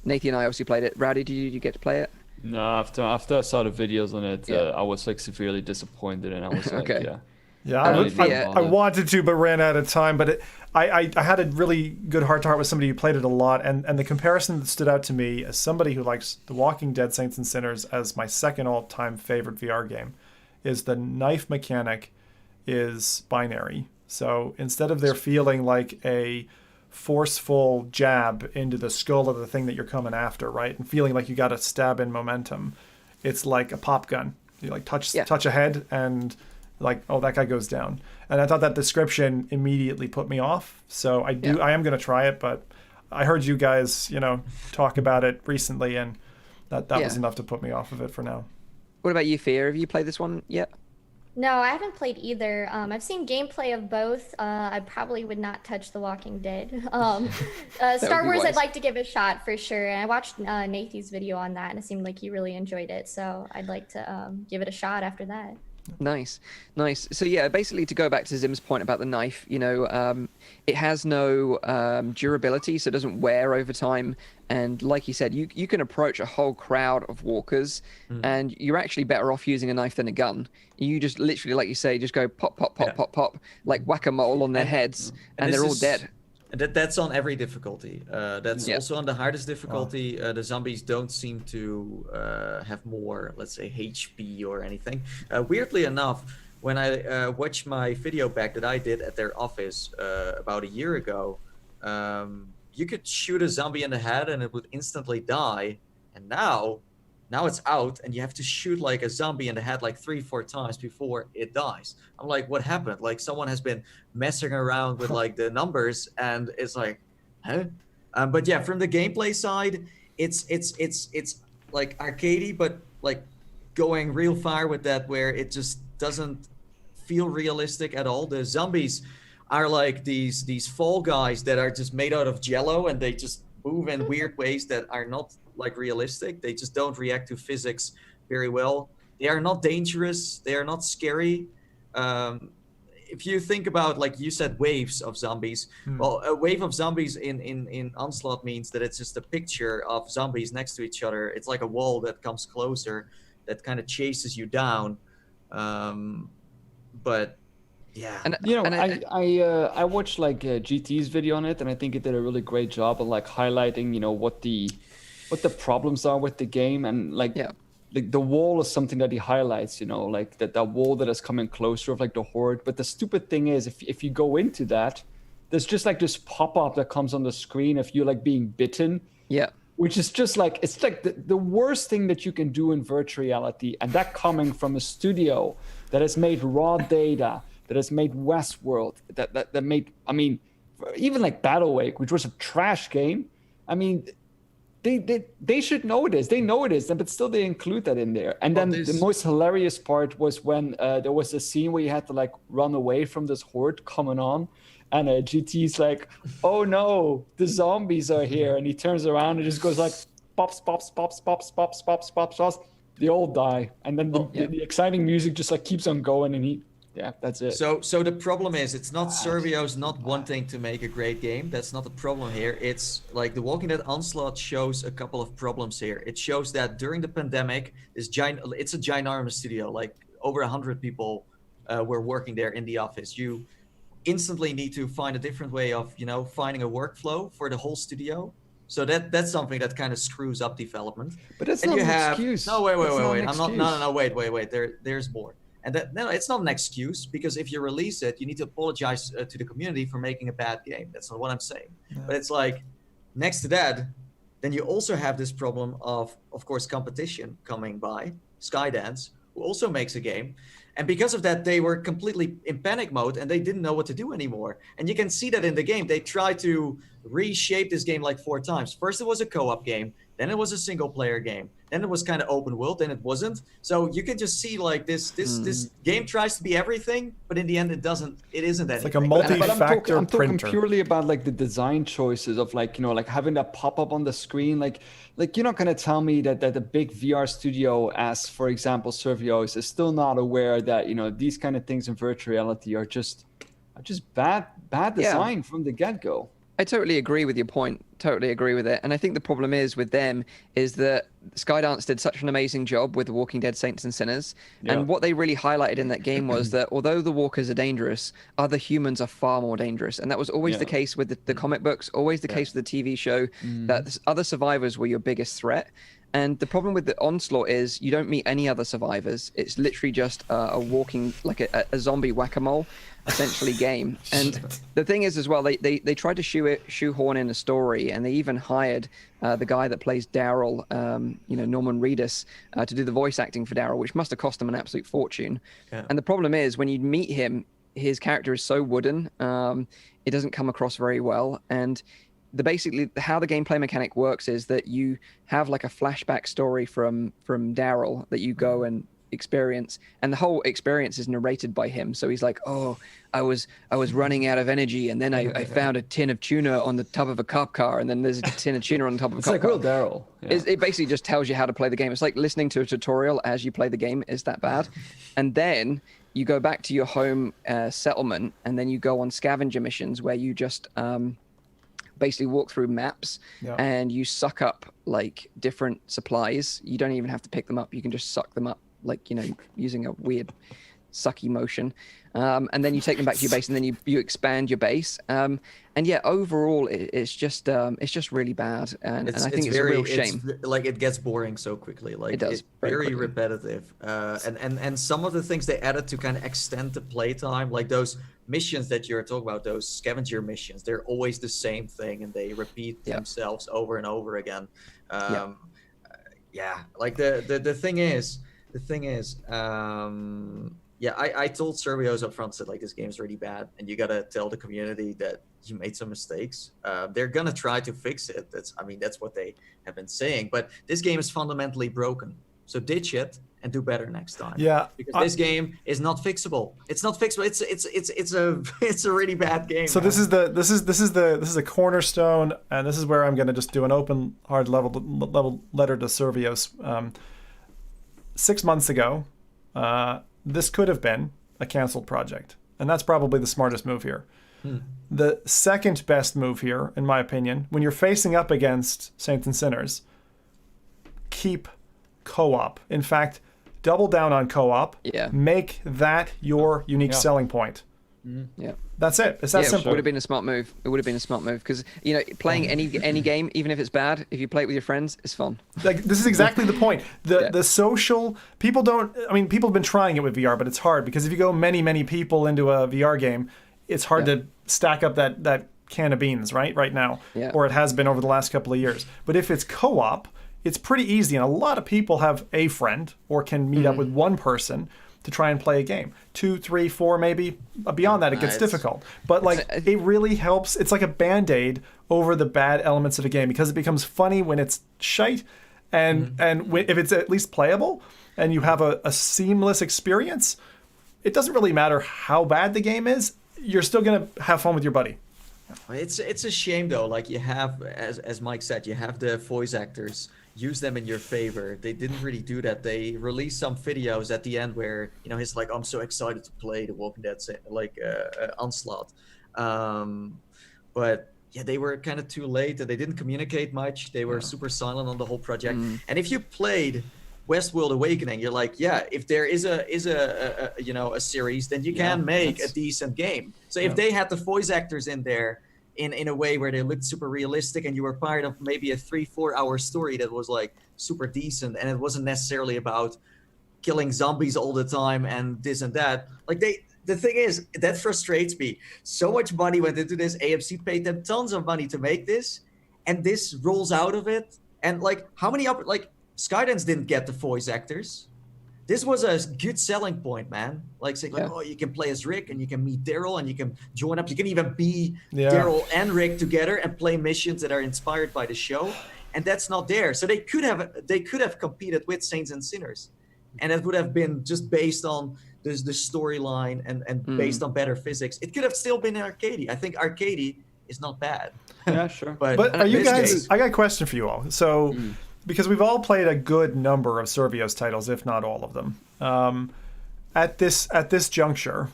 and I obviously played it. Rowdy, did you get to play it? No, after I saw the videos on it, I was like severely disappointed, and I was like, I wanted to, but ran out of time. But I had a really good heart-to-heart with somebody who played it a lot, and the comparison that stood out to me as somebody who likes The Walking Dead: Saints and Sinners as my second all-time favorite VR game is the knife mechanic is binary. So instead of there feeling like a forceful jab into the skull of the thing that you're coming after, right, and feeling like you got to stab in momentum, it's like a pop gun. You like touch a head and like, oh, that guy goes down. And I thought that description immediately put me off. So I am going to try it, but I heard you guys, talk about it recently, and that was enough to put me off of it for now. What about you, Phia? Have you played this one yet? No, I haven't played either. I've seen gameplay of both. I probably would not touch The Walking Dead. Star Wars, I'd like to give a shot for sure. And I watched Nathan's video on that, and it seemed like he really enjoyed it. So I'd like to give it a shot after that. Nice. So yeah, basically to go back to Zim's point about the knife, it has no durability, so it doesn't wear over time. And like he said, you can approach a whole crowd of walkers, and you're actually better off using a knife than a gun. You just literally, like you say, just go pop, pop, pop, pop, pop, like whack-a-mole on their heads, and they're all dead. That's on every difficulty. That's also on the hardest difficulty. The zombies don't seem to have more, let's say, HP or anything. Weirdly enough, when I watched my video back that I did at their office about a year ago, you could shoot a zombie in the head and it would instantly die. And now it's out, and you have to shoot like a zombie in the head like 3-4 times before it dies. I'm like, what happened? Like someone has been messing around with like the numbers, and it's like, huh? But yeah, from the gameplay side, it's like arcadey, but like going real far with that, where it just doesn't feel realistic at all. The zombies are like these fall guys that are just made out of jello, and they just move in weird ways that are not like realistic. They just don't react to physics very well. They are not dangerous. They are not scary. If you think about, like you said, waves of zombies, well, a wave of zombies in Onslaught means that it's just a picture of zombies next to each other. It's like a wall that comes closer, that kind of chases you down. But yeah, and I watched like GT's video on it, and I think it did a really great job of like highlighting, what the problems are with the game, and like the wall is something that he highlights, like that wall that is coming closer of like the horde. But the stupid thing is, if you go into that, there's just like this pop-up that comes on the screen of you like being bitten. Yeah. Which is just like, it's like the worst thing that you can do in virtual reality, and that coming from a studio that has made raw data, that has made Westworld, that made, I mean, even like Battlewake, which was a trash game. I mean, they should know it is. They know it is, but still they include that in there. And then the most hilarious part was when there was a scene where you had to like run away from this horde coming on, and GT's like, "Oh no, the zombies are here!" And he turns around and just goes like, "Pops, pops, pops, pops, pops, pops, pops, pops." They all die, and then the exciting music just like keeps on going, and that's it. So the problem is, it's not Servio's not wanting to make a great game. That's not the problem here. It's like The Walking Dead Onslaught shows a couple of problems here. It shows that during the pandemic, it's a ginormous studio. Like over 100 people were working there in the office. You instantly need to find a different way of, finding a workflow for the whole studio. So that's something that kind of screws up development. But that's not an excuse. No, wait. I'm not. No. Wait. There's more. And it's not an excuse, because if you release it, you need to apologize to the community for making a bad game. That's not what I'm saying. No. But it's like, next to that, then you also have this problem of course, competition coming by, Skydance, who also makes a game. And because of that, they were completely in panic mode and they didn't know what to do anymore. And you can see that in the game. They tried to reshape this game like 4 times. First, it was a co-op game. Then it was a single player game. Then it was kind of open world. Then it wasn't. So you can just see like this game tries to be everything, but in the end, it doesn't. It isn't anything. It's like a multi-factor I'm talking printer. purely about like the design choices of like, you know, like having that pop up on the screen. Like you're not gonna tell me that a big VR studio, as for example Survios, is still not aware that, you know, these kind of things in virtual reality are just bad design from the get-go. I totally agree with your point. Totally agree with it. And I think the problem is with them is that Skydance did such an amazing job with The Walking Dead Saints and Sinners. Yeah. And what they really highlighted in that game was that although the walkers are dangerous, other humans are far more dangerous. And that was always the case with the comic books, always the case with the TV show, that other survivors were your biggest threat. And the problem with the Onslaught is you don't meet any other survivors. It's literally just a walking, like a zombie whack-a-mole, essentially, game. And the thing is as well, they tried to shoehorn in a story, and they even hired the guy that plays Daryl, Norman Reedus, to do the voice acting for Daryl, which must have cost him an absolute fortune. Yeah. And the problem is when you meet him, his character is so wooden, it doesn't come across very well. And basically how the gameplay mechanic works is that you have like a flashback story from Daryl that you go and experience, and the whole experience is narrated by him. So he's like, oh, I was running out of energy, and then I found a tin of tuna on the top of a cop car, and then there's a tin of tuna on the top of a cop car. It's like Daryl. It basically just tells you how to play the game. It's like listening to a tutorial as you play the game. Is that bad? And then you go back to your home settlement, and then you go on scavenger missions where you just basically walk through maps and you suck up like different supplies. You don't even have to pick them up. You can just suck them up, like, you know, using a weird sucky motion. And then you take them back to your base, and then you expand your base. And yeah, overall, it's just really bad. And I think it's a real shame. Like it gets boring so quickly. Like it does. It's very repetitive. And some of the things they added to kind of extend the playtime, like those missions that you're talking about, those scavenger missions, they're always the same thing, and they repeat themselves over and over again. Like the thing is, I told Survios up front, said like, this game's really bad, and you gotta tell the community that you made some mistakes. They're gonna try to fix it. That's what they have been saying. But this game is fundamentally broken. So ditch it and do better next time. Yeah, because this game is not fixable. It's not fixable. It's a really bad game. So this is a cornerstone, and this is where I'm gonna just do an open, hard level letter to Survios. 6 months ago, this could have been a canceled project, and that's probably the smartest move here. The second best move here, in my opinion, when you're facing up against Saints and Sinners, keep co-op. In fact, double down on co-op. Make that your unique selling point. That's it. It's that simple. It would have been a smart move. It would have been a smart move, because, you know, playing any game, even if it's bad, if you play it with your friends, it's fun. Like, this is exactly the point. The social people don't. I mean, people have been trying it with VR, but it's hard, because if you go many people into a VR game, it's hard to stack up that can of beans right now, or it has been over the last couple of years. But if it's co-op, it's pretty easy, and a lot of people have a friend or can meet up with one person to try and play a game. 2, 3, 4, maybe. Beyond that, it gets difficult. But like, it really helps. It's like a Band-Aid over the bad elements of a game, because it becomes funny when it's shite, and if it's at least playable, and you have a seamless experience, it doesn't really matter how bad the game is. You're still gonna have fun with your buddy. It's a shame though. Like, you have, as Mike said, you have the voice actors. Use them in your favor. They didn't really do that. They released some videos at the end where, you know, he's like, I'm so excited to play The Walking Dead, like Onslaught. But yeah, they were kind of too late, and they didn't communicate much. They were super silent on the whole project. And if you played Westworld Awakening, you're like, yeah, if there is a series, then you can make a decent game. So if they had the voice actors in there in a way where they looked super realistic, and you were part of maybe a 3-4 hour story that was like super decent, and it wasn't necessarily about killing zombies all the time and this and that. Like, the thing is, that frustrates me. So much money went into this. AMC paid them tons of money to make this, and this rolls out of it. And like, how many Skydance didn't get the voice actors. this was a good selling point, man. Like saying, like, oh, you can play as Rick and you can meet Daryl and you can join up. You can even be Daryl and Rick together and play missions that are inspired by the show. And that's not there. So they could have competed with Saints and Sinners, and it would have been just based on the storyline and based on better physics. It could have still been arcadey. I think arcadey is not bad. Yeah, sure. but are you guys? case, I got a question for you all. So, because we've all played a good number of Survios titles, if not all of them, at this juncture,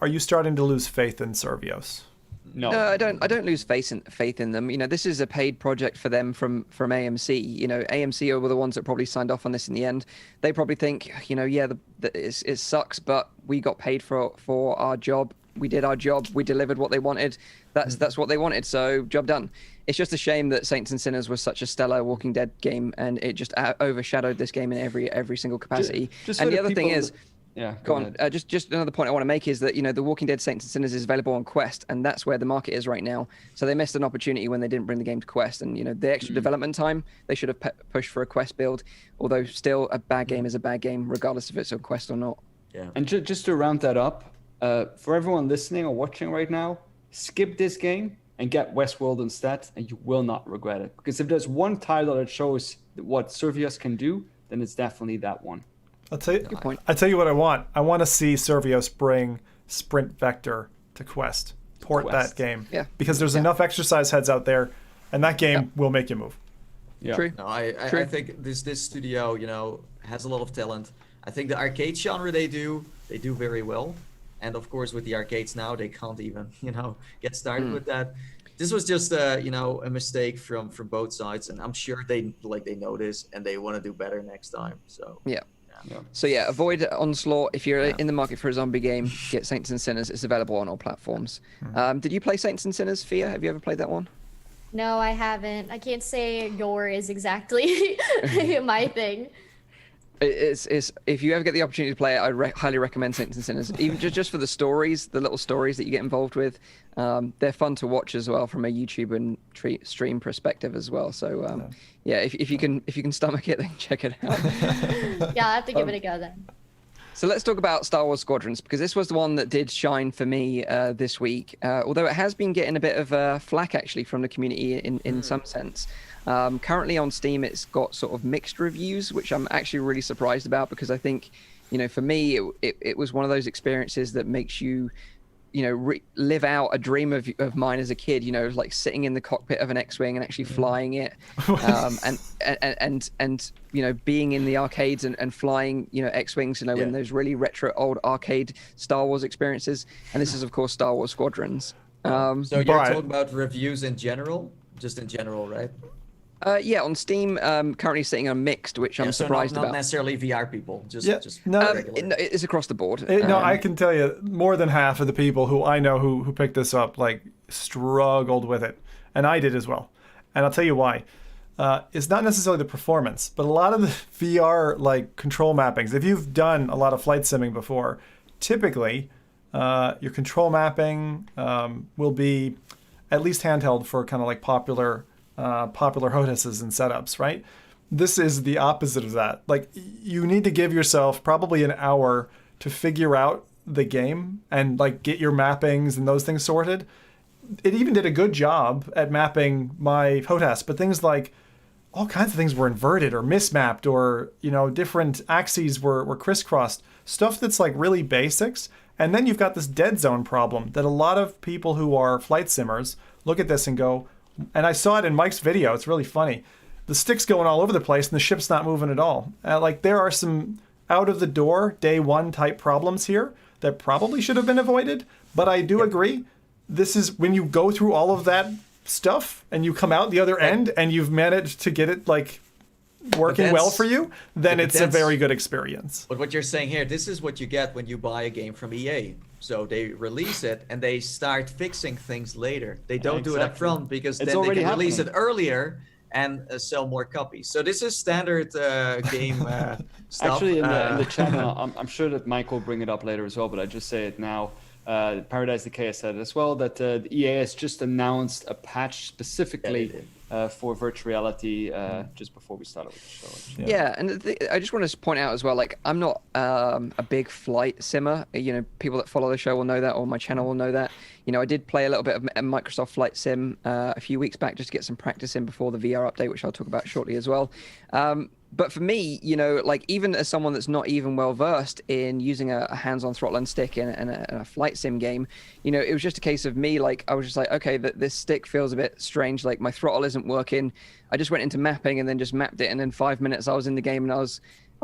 are you starting to lose faith in Survios? No, I don't lose faith in them. You know, this is a paid project for them from AMC. You know, AMC were the ones that probably signed off on this in the end. They probably think, you know, it sucks, but we got paid for our job. We did our job. We delivered what they wanted. That's what they wanted. So job done. It's just a shame that Saints and Sinners was such a stellar Walking Dead game, and it just overshadowed this game in every single capacity. And the other thing is. Yeah, go on. Just another point I want to make is that, you know, The Walking Dead Saints and Sinners is available on Quest, and that's where the market is right now. So they missed an opportunity when they didn't bring the game to Quest, and, you know, the extra development time, they should have pushed for a Quest build. Although still, a bad game is a bad game, regardless if it's on Quest or not. Yeah. And just to round that up, for everyone listening or watching right now, skip this game and get Westworld instead, and you will not regret it. Because if there's one title that shows what Survios can do, then it's definitely that one. I'll tell you what I want. I want to see Survios bring Sprint Vector to Quest. Port that game. Yeah. Because there's enough exercise heads out there, and that game will make you move. Yeah. True. No, I think this studio, you know, has a lot of talent. I think the arcade genre they do very well. And of course, with the arcades now, they can't even, you know, get started with that. This was just, you know, a mistake from both sides, and I'm sure they know this and they want to do better next time. So Yeah. So yeah, avoid Onslaught. If you're in the market for a zombie game, get Saints and Sinners. It's available on all platforms. Did you play Saints and Sinners, Phia? Have you ever played that one? No, I haven't. I can't say gore is exactly my thing. It's if you ever get the opportunity to play it, I highly recommend Saints and Sinners. Even just for the stories, the little stories that you get involved with, they're fun to watch as well from a YouTube and stream perspective as well. So yeah, if you can stomach it, then check it out. Yeah, I'll have to give it a go then. So let's talk about Star Wars Squadrons, because this was the one that did shine for me this week. Although it has been getting a bit of flack actually from the community in some sense. Currently on Steam, it's got sort of mixed reviews, which I'm actually really surprised about, because I think, you know, for me, it was one of those experiences that makes you, you know, live out a dream of mine as a kid, you know, like sitting in the cockpit of an X-Wing and actually flying it, and you know, being in the arcades and flying, you know, X-Wings, you know, in those really retro old arcade Star Wars experiences. And this is, of course, Star Wars Squadrons. So you're talking about reviews in general, just in general, right? Yeah, on Steam, currently sitting on mixed, which I'm surprised not about. Not necessarily VR people, just regular. It's across the board. No, I can tell you, more than half of the people who I know who picked this up, like, struggled with it, and I did as well. And I'll tell you why. It's not necessarily the performance, but a lot of the VR like control mappings. If you've done a lot of flight simming before, typically your control mapping will be at least handheld for kind of like popular HOTASes and setups, right? This is the opposite of that. Like, you need to give yourself probably an hour to figure out the game and like get your mappings and those things sorted. It even did a good job at mapping my HOTAS, but things like all kinds of things were inverted or mismapped, or, you know, different axes were crisscrossed. Stuff that's like really basics. And then you've got this dead zone problem that a lot of people who are flight simmers look at this and go, and I saw it in Mike's video, it's really funny. The stick's going all over the place and the ship's not moving at all. Like, there are some out of the door day one type problems here that probably should have been avoided. But I do agree. This is when you go through all of that stuff and you come out the other end and you've managed to get it like working well for you, then it's a very good experience. But what you're saying here, this is what you get when you buy a game from EA. So they release it and they start fixing things later. They don't do it up front, because then they can release it earlier and sell more copies. So this is standard game stuff. Actually, in the chat, I'm sure that Mike will bring it up later as well, but I just say it now. Paradise Decay has said as well that the EA has just announced a patch specifically for virtual reality just before we started with the show. Yeah, and I just want to point out as well, like I'm not a big flight simmer. You know, people that follow the show will know that, or my channel will know that. You know, I did play a little bit of Microsoft Flight Sim a few weeks back just to get some practice in before the VR update, which I'll talk about shortly as well. But for me, you know, like even as someone that's not even well versed in using a hands-on throttle and stick in a flight sim game, you know, it was just a case of me, like, I was just like, okay, this stick feels a bit strange. Like my throttle isn't working. I just went into mapping and then just mapped it. And in 5 minutes I was in the game and I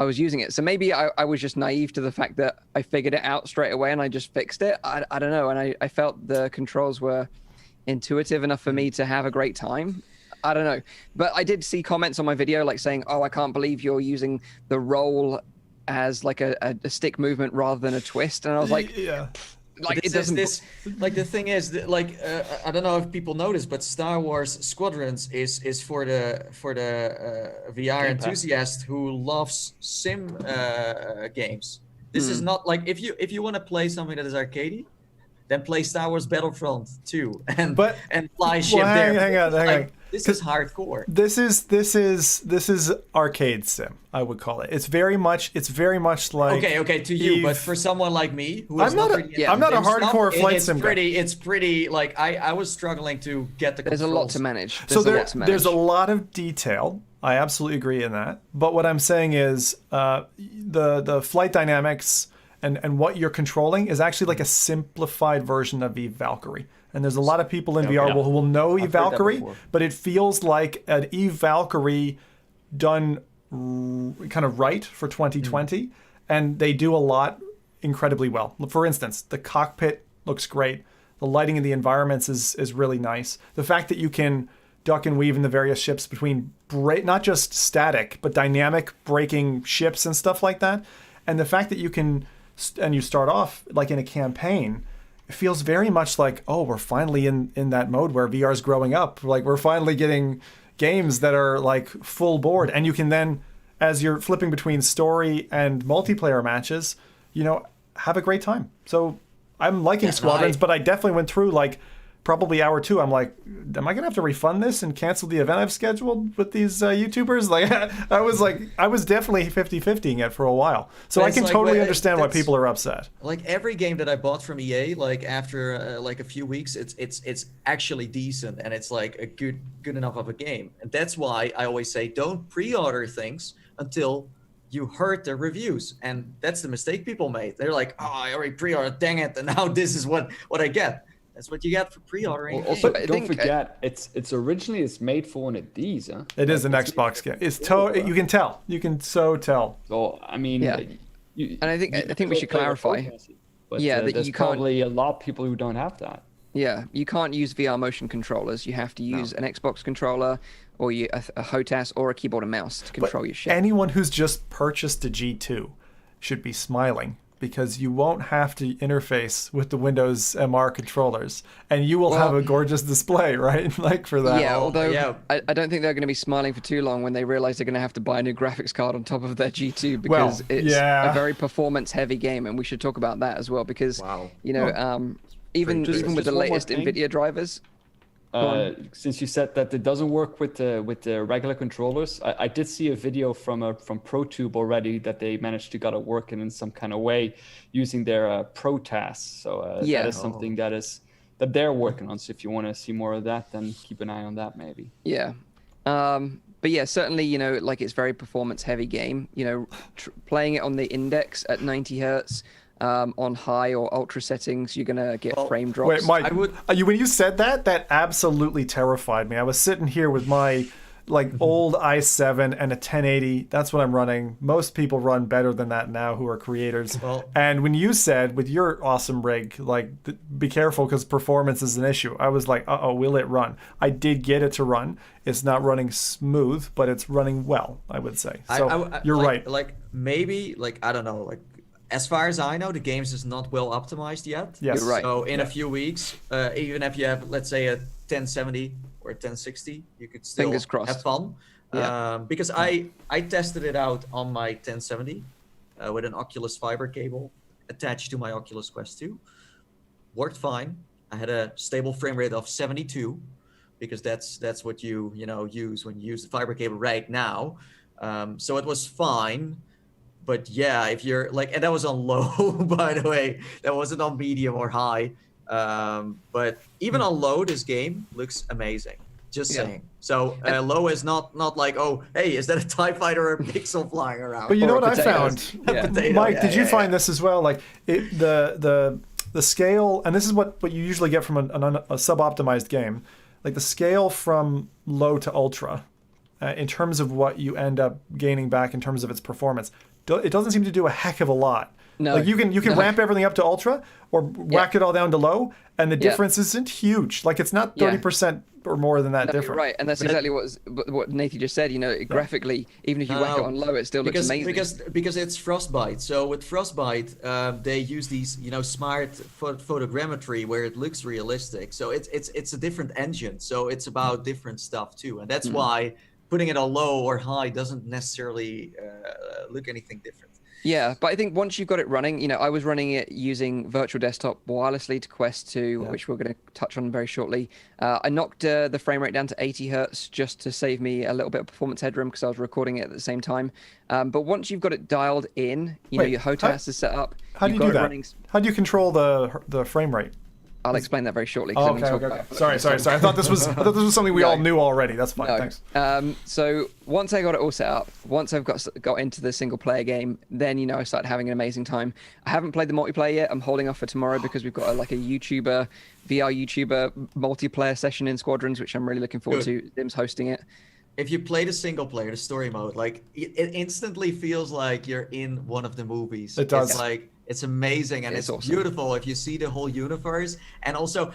was using it. So maybe I was just naive to the fact that I figured it out straight away and I just fixed it. I don't know. And I felt the controls were intuitive enough for me to have a great time. I don't know, but I did see comments on my video like saying, "Oh, I can't believe you're using the roll as like a stick movement rather than a twist," and I was like, Yeah. like it doesn't. Like the thing is, like I don't know if people noticed, but Star Wars Squadrons is for the VR enthusiast who loves sim games. This is not like if you want to play something that is arcadey, then play Star Wars Battlefront 2 and fly ship there. Hang on. This is hardcore. This is arcade sim, I would call it. It's very much like okay to you, but for someone like me who is I'm not a hardcore flight sim guy. It's pretty like I was struggling to get the controls. There's a lot to manage. There's a lot of detail. I absolutely agree in that. But what I'm saying is the flight dynamics and what you're controlling is actually like a simplified version of Eve Valkyrie. And there's a lot of people in VR who will know Eve Valkyrie, but it feels like an Eve Valkyrie done kind of right for 2020. And they do a lot incredibly well. For instance, the cockpit looks great. The lighting in the environments is really nice. The fact that you can duck and weave in the various ships between not just static, but dynamic braking ships and stuff like that. And the fact that you can, and you start off like in a campaign, it feels very much like, oh, we're finally in that mode where VR is growing up. Like we're finally getting games that are like full board. And you can then, as you're flipping between story and multiplayer matches, you know, have a great time. So I'm liking Squadrons, but I definitely went through like probably hour 2. I'm like, am I gonna have to refund this and cancel the event I've scheduled with these YouTubers? Like I was definitely 50-50ing it for a while. So I can totally understand why people are upset. Like every game that I bought from EA, like after like a few weeks, it's actually decent and it's like a good enough of a game. And that's why I always say don't pre-order things until you heard the reviews. And that's the mistake people made. They're like, oh, I already pre-ordered, dang it, and now this is what I get. That's what you get for pre-ordering. Also, don't forget, it's originally made for one of these, huh? It is an Xbox game. It's you can tell. You can so tell. So I mean, and I think we should clarify. But, that there's you can't. Probably a lot of people who don't have that. Yeah, you can't use VR motion controllers. You have to use an Xbox controller or a HOTAS or a keyboard and mouse to control your ship. Anyone who's just purchased a G2 should be smiling, because you won't have to interface with the Windows MR controllers, and you will have a gorgeous display, right? Like for that. Yeah, although I don't think they're going to be smiling for too long when they realize they're going to have to buy a new graphics card on top of their G2, because it's a very performance-heavy game, and we should talk about that as well, because you know, even with the latest NVIDIA drivers. Since you said that it doesn't work with the regular controllers, I did see a video from ProTube already that they managed to get it working in some kind of way using their Pro tasks. So that is something that they're working on. So if you want to see more of that, then keep an eye on that maybe. Yeah. But yeah, certainly, you know, like it's very performance heavy game. You know, playing it on the index at 90 hertz. On high or ultra settings, you're gonna get frame drops. Wait, Mike, when you said that absolutely terrified me. I was sitting here with my old i7 and a 1080. That's what I'm running. Most people run better than that now who are creators. And when you said with your awesome rig, be careful because performance is an issue, I was like, uh-oh, will it run? I did get it to run. It's not running smooth, but it's running well, I would say. So you're right. Maybe I don't know, as far as I know, the games is not well optimized yet. Yes. You're right. So in a few weeks, even if you have, let's say, a 1070 or a 1060, you could still have fun. Yeah. Because I tested it out on my 1070 with an Oculus fiber cable attached to my Oculus Quest 2. Worked fine. I had a stable frame rate of 72. because that's what you use when you use the fiber cable right now. So it was fine. But yeah, if you're like, and that was on low, by the way, that wasn't on medium or high. But even on low, this game looks amazing. Just saying. So low is not like, oh, hey, is that a TIE fighter or a pixel flying around? But you know what I potatoes. found, Potato, Mike? Did you find this as well? Like the scale, and this is what you usually get from a sub-optimized game, like the scale from low to ultra, in terms of what you end up gaining back in terms of its performance. It doesn't seem to do a heck of a lot. No. Like you can ramp everything up to ultra or whack it all down to low, and the difference isn't huge. Like it's not 30% or more than that No, different. you're right, and that's exactly what Nathan just said. Graphically, even if you whack it on low, it still looks amazing. Because it's Frostbite. So with Frostbite, they use these smart photogrammetry where it looks realistic. So it's a different engine. So it's about different stuff too, and that's why putting it on low or high doesn't necessarily look anything different. Yeah, but I think once you've got it running, I was running it using Virtual Desktop wirelessly to Quest 2, which we're going to touch on very shortly. I knocked the frame rate down to 80 hertz just to save me a little bit of performance headroom because I was recording it at the same time. But once you've got it dialed in, your HOTAS is set up. How do you do that? How do you control the frame rate? I'll explain that very shortly. Oh, okay. Sorry. I thought this was something we all knew already. That's fine. No. Thanks. So once I got it all set up, once I've got into the single player game, then I started having an amazing time. I haven't played the multiplayer yet. I'm holding off for tomorrow because we've got a VR YouTuber multiplayer session in Squadrons, which I'm really looking forward to. Dim's hosting it. If you play the single player, the story mode, like it instantly feels like you're in one of the movies. It does. It's amazing and it's awesome. Beautiful if you see the whole universe. And also,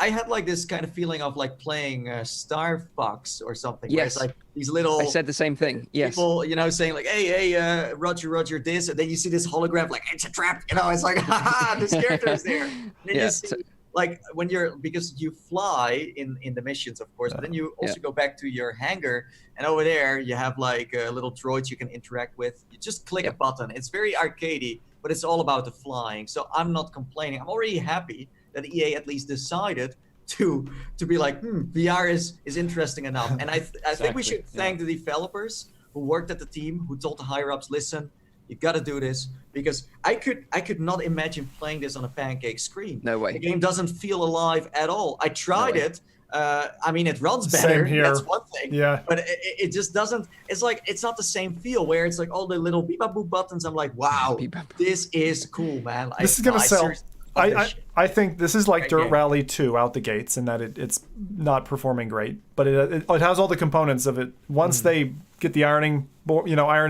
I had like this kind of feeling of like playing Star Fox or something. Yes. Where it's like these little. I said the same thing. Yes. People, saying like, hey, Roger, this, and then you see this hologram, like it's a trap. It's like, haha, this character is there. And then you see, like when because you fly in the missions, of course, but then you also go back to your hangar, and over there you have like little droids you can interact with. You just click a button. It's very arcadey, but it's all about the flying. So I'm not complaining. I'm already happy that EA at least decided to be like, VR is interesting enough. And I think we should thank the developers who worked at the team, who told the higher ups, listen, you got to do this, because I could not imagine playing this on a pancake screen. No way. The game doesn't feel alive at all. I tried it. It runs better. Same here. That's one thing. Yeah. But it just doesn't. It's like it's not the same feel where it's like all the little beep boop buttons. I'm like, wow, this is cool, man. This is gonna sell. I think this is like Dirt Rally 2 out the gates in that it's not performing great, but it has all the components of it. Once they get the ironing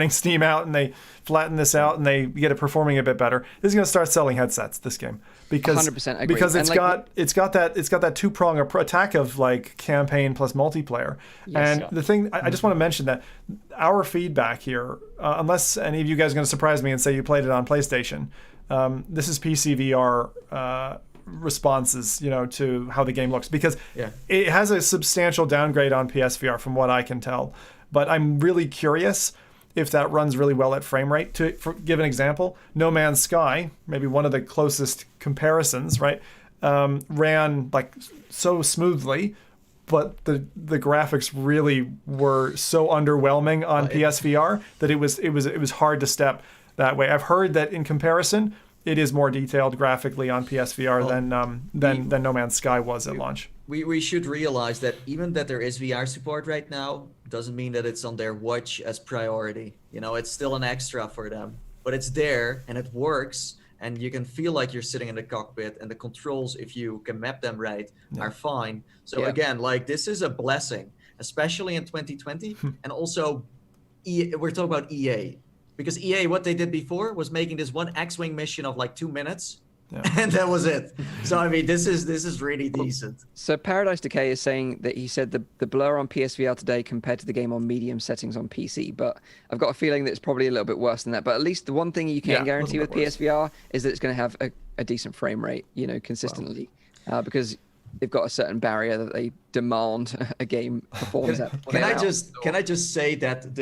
steam out and they flatten this out and they get it performing a bit better, this is going to start selling headsets, this game, because 100% agree. Because it's got that two-prong attack of like campaign plus multiplayer. The thing I just want to mention that our feedback here, unless any of you guys are going to surprise me and say you played it on PlayStation, this is PC VR responses, to how the game looks, because it has a substantial downgrade on PSVR from what I can tell. But I'm really curious if that runs really well at frame rate. To give an example, No Man's Sky, maybe one of the closest comparisons, right, ran like so smoothly, but the graphics really were so underwhelming on PSVR that it was hard to step that way. I've heard that in comparison, it is more detailed graphically on PSVR than No Man's Sky was at launch. We should realize that even that there is VR support right now doesn't mean that it's on their watch as priority. It's still an extra for them, but it's there and it works, and you can feel like you're sitting in the cockpit, and the controls, if you can map them right, are fine. So again, like this is a blessing, especially in 2020, and also we're talking about EA. Because EA, what they did before was making this one X-Wing mission of like 2 minutes, and that was it. So this is really decent. So Paradise Decay is saying that he said the blur on PSVR today compared to the game on medium settings on PC, but I've got a feeling that it's probably a little bit worse than that. But at least the one thing you can guarantee with PSVR is that it's going to have a decent frame rate, consistently, because they've got a certain barrier that they demand a game performs at. Can I just say that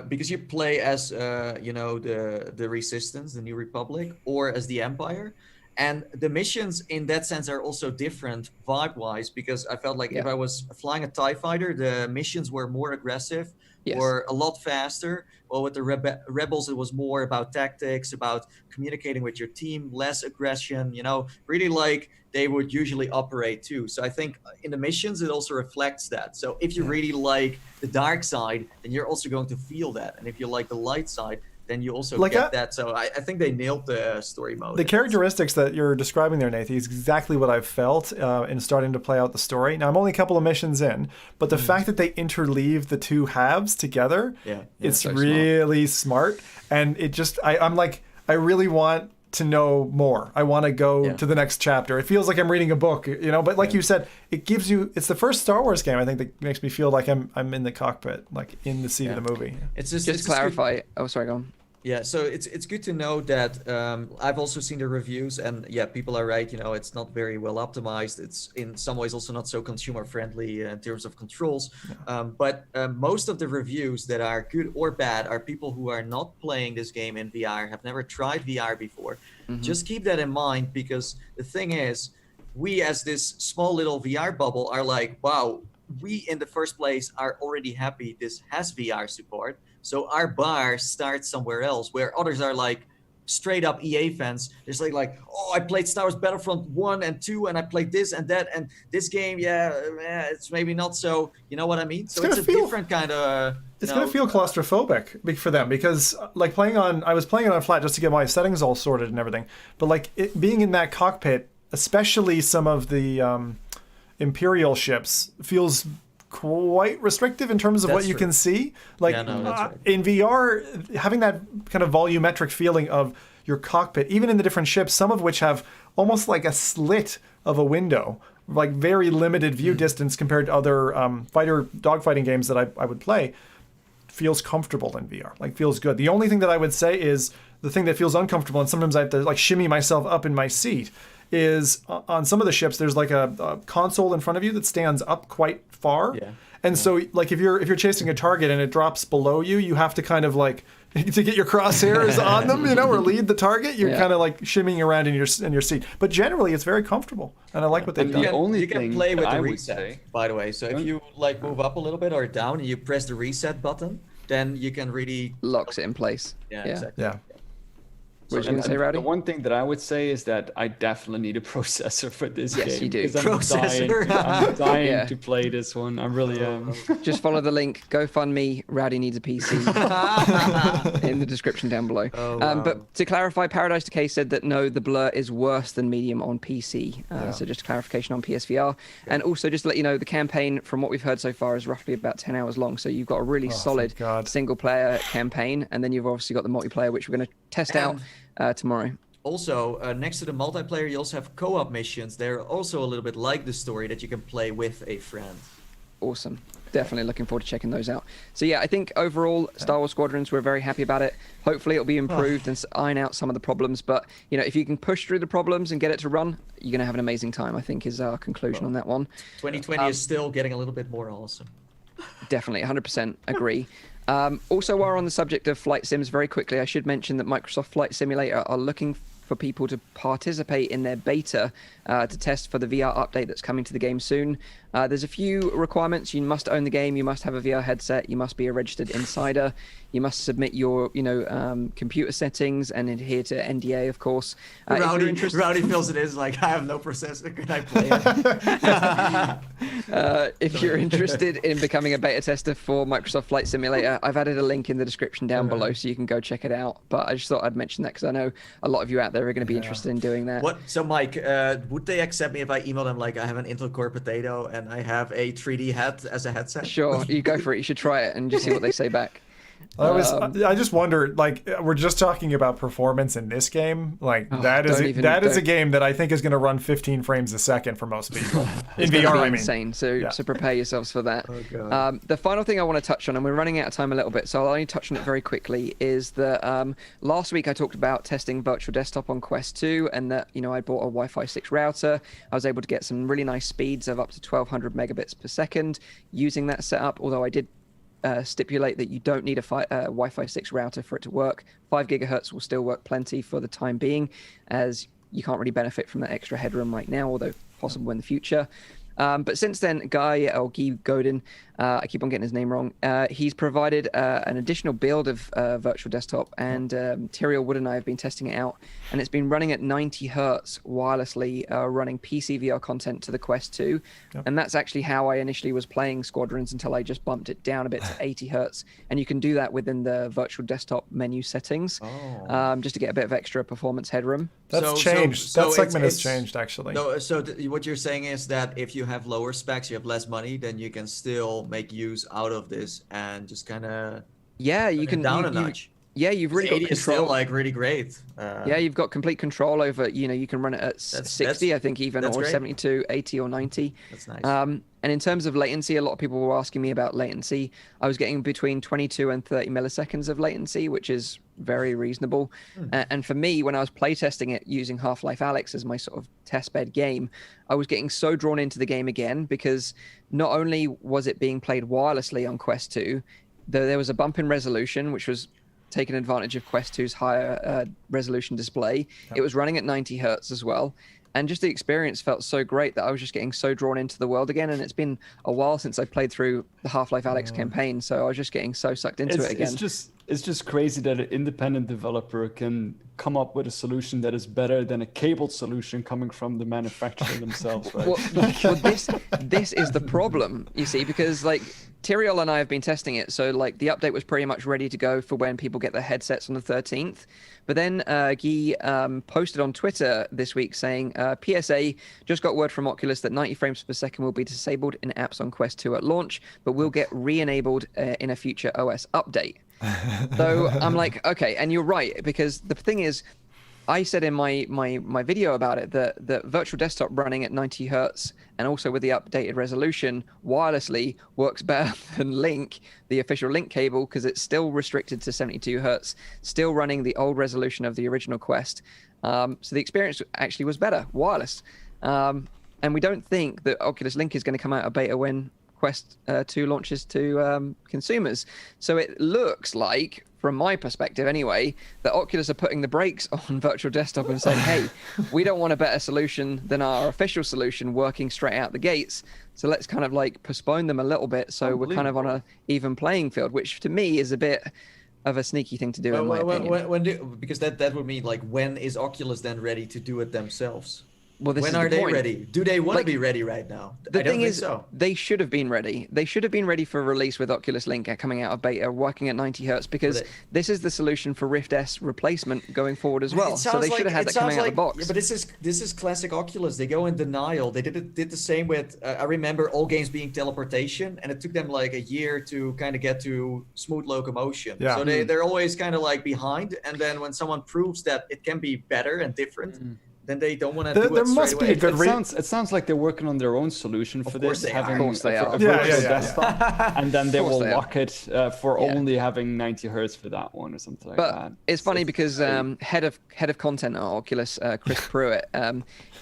because you play as the Resistance, the New Republic, or as the Empire, And the missions in that sense are also different vibe-wise, because I felt like if I was flying a TIE fighter, the missions were more aggressive, were a lot faster. Well, with the rebels, it was more about tactics, about communicating with your team, less aggression, really like they would usually operate too. So I think in the missions, it also reflects that. So if you really like the dark side, then you're also going to feel that. And if you like the light side, then you also get that. So I think they nailed the story mode. The characteristics that you're describing there, Nathan, is exactly what I've felt in starting to play out the story. Now, I'm only a couple of missions in, but the fact that they interleave the two halves together, it's so really smart. And it just, I'm like, I really want to know more. I want to go to the next chapter. It feels like I'm reading a book, but like you said, it gives you, it's the first Star Wars game, I think, that makes me feel like I'm in the cockpit, like in the seat of the movie. It's just to clarify. Oh, sorry, go on. Yeah, so it's good to know that I've also seen the reviews, and people are right. It's not very well optimized. It's in some ways also not so consumer friendly in terms of controls. But most of the reviews that are good or bad are people who are not playing this game in VR, have never tried VR before. Just keep that in mind, because the thing is, we as this small little VR bubble are like, wow, we in the first place are already happy this has VR support. So our bar starts somewhere else, where others are like straight up EA fans. There's like, oh, I played Star Wars Battlefront 1 and 2, and I played this and that, and this game, it's maybe not so, you know what I mean? So it's a different kind of... It's going to feel claustrophobic for them, because like I was playing it on flat just to get my settings all sorted and everything. But like being in that cockpit, especially some of the Imperial ships, feels quite restrictive in terms of what you can see. Like in VR, having that kind of volumetric feeling of your cockpit, even in the different ships, some of which have almost like a slit of a window, like very limited view distance compared to other dogfighting games that I would play, feels comfortable in VR, like feels good. The only thing that I would say is the thing that feels uncomfortable, and sometimes I have to like shimmy myself up in my seat, is on some of the ships there's like a console in front of you that stands up quite far, and so like if you're chasing a target and it drops below you, you have to kind of like to get your crosshairs on them, or lead the target. You're kind of like shimmying around in your seat, but generally it's very comfortable, and I like what they've done. You can play with the reset, by the way. So if you like move up a little bit or down, and you press the reset button, then you can really locks it in place. Exactly. What was you going to say, Rowdy? The one thing that I would say is that I definitely need a processor for this game. Yes, you do. I'm dying to play this one. I really am. Just follow the link. GoFundMe. Rowdy needs a PC in the description down below. But to clarify, Paradise Decay said that no, the blur is worse than medium on PC. So just clarification on PSVR. And also just to let you know, the campaign, from what we've heard so far, is roughly about 10 hours long. So you've got a really solid single-player campaign, and then you've obviously got the multiplayer, which we're going to test out tomorrow. Also, next to the multiplayer, you also have co-op missions. They're also a little bit like the story that you can play with a friend. Awesome. Definitely looking forward to checking those out. So yeah, I think overall, Star Wars Squadrons, we're very happy about it. Hopefully it'll be improved and iron out some of the problems. But, if you can push through the problems and get it to run, you're going to have an amazing time, I think, is our conclusion on that one. 2020 is still getting a little bit more awesome. Definitely, 100% agree. Also, while we're on the subject of flight sims, very quickly, I should mention that Microsoft Flight Simulator are looking for people to participate in their beta to test for the VR update that's coming to the game soon. There's a few requirements. You must own the game. You must have a VR headset. You must be a registered insider. You must submit your, computer settings and adhere to NDA, of course. Rowdy feels it is like, I have no processor. Can I play it? If you're interested in becoming a beta tester for Microsoft Flight Simulator, I've added a link in the description down below so you can go check it out. But I just thought I'd mention that because I know a lot of you out there are going to be interested in doing that. So, Mike, would they accept me if I email them like I have an Intel Core Potato and I have a 3D hat as a headset? Sure, you go for it. You should try it and just see what they say back. I just wonder, like, we're just talking about performance in this game. Like, that is a game that I think is going to run 15 frames a second for most people. In VR, I mean. Insane. So prepare yourselves for that. The final thing I want to touch on, and we're running out of time a little bit, so I'll only touch on it very quickly, is that last week I talked about testing Virtual Desktop on Quest 2, and that, I bought a Wi-Fi 6 router. I was able to get some really nice speeds of up to 1200 megabits per second using that setup, although I did stipulate that you don't need a Wi-Fi 6 router for it to work. 5 gigahertz will still work plenty for the time being, as you can't really benefit from that extra headroom right now, although possible in the future. But since then, Guy Godin, I keep on getting his name wrong, he's provided an additional build of Virtual Desktop, and Tyrael Wood and I have been testing it out, and it's been running at 90 hertz wirelessly, running PC VR content to the Quest 2. Yep. And that's actually how I initially was playing Squadrons until I just bumped it down a bit to 80 hertz. And you can do that within the Virtual Desktop menu settings, just to get a bit of extra performance headroom. That's changed. That segment has changed, actually. No, so what you're saying is that if you have lower specs, you have less money, then you can still make use out of this and just kind of you can down a notch. You've really got 80 control. is still like really great. You've got complete control over, you can run it at 60, I think even, or 72, 80 or 90. That's nice. And in terms of latency, a lot of people were asking me about latency. I was getting between 22 and 30 milliseconds of latency, which is very reasonable. And for me, when I was playtesting it using Half-Life Alyx as my sort of testbed game, I was getting so drawn into the game again, because not only was it being played wirelessly on Quest 2, though there was a bump in resolution, which was taking advantage of Quest 2's higher resolution display. It was running at 90 hertz as well. And just the experience felt so great that I was just getting so drawn into the world again. And it's been a while since I played through the Half-Life Alyx campaign, so I was just getting so sucked into it again. It's just crazy that an independent developer can come up with a solution that is better than a cabled solution coming from the manufacturer themselves, right? Well, this is the problem, you see, because like Tyrael and I have been testing it, so like the update was pretty much ready to go for when people get their headsets on the 13th. But then Guy posted on Twitter this week saying, PSA, just got word from Oculus that 90 frames per second will be disabled in apps on Quest 2 at launch, but will get re-enabled in a future OS update. So I'm like, okay, and you're right, because the thing is, I said in my video about it that Virtual Desktop running at 90 hertz and also with the updated resolution wirelessly works better than Link, the official Link cable, because it's still restricted to 72 hertz, still running the old resolution of the original Quest. So the experience actually was better, wireless. And we don't think that Oculus Link is going to come out of beta when Quest 2 launches to consumers. So it looks like, from my perspective anyway, that Oculus are putting the brakes on Virtual Desktop and saying, hey, we don't want a better solution than our official solution working straight out the gates. So let's kind of like postpone them a little bit, so we're kind of on an even playing field, which to me is a bit of a sneaky thing to do, in my opinion. Because that would mean, like, when is Oculus then ready to do it themselves? Well, when are they ready? Do they want to be ready right now? The thing is, they should have been ready. They should have been ready for release with Oculus Link coming out of beta, working at 90 hertz, because this is the solution for Rift S replacement going forward as well. So they should have had that coming out of the box. Yeah, but this is classic Oculus. They go in denial. They did the same with. I remember all games being teleportation, and it took them like a year to kind of get to smooth locomotion. Yeah. So they're always kind of like behind, and then when someone proves that it can be better and different. Then they don't want to do it There must be a good reason. It sounds like they're working on their own solution for this, having a virtual desktop, and then they will lock it for only having 90 hertz for that one or something like that. But it's funny because head of content at Oculus, Chris Pruitt,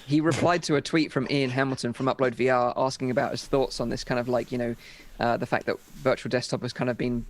he replied to a tweet from Ian Hamilton from Upload VR asking about his thoughts on this kind of like, the fact that Virtual Desktop has kind of been,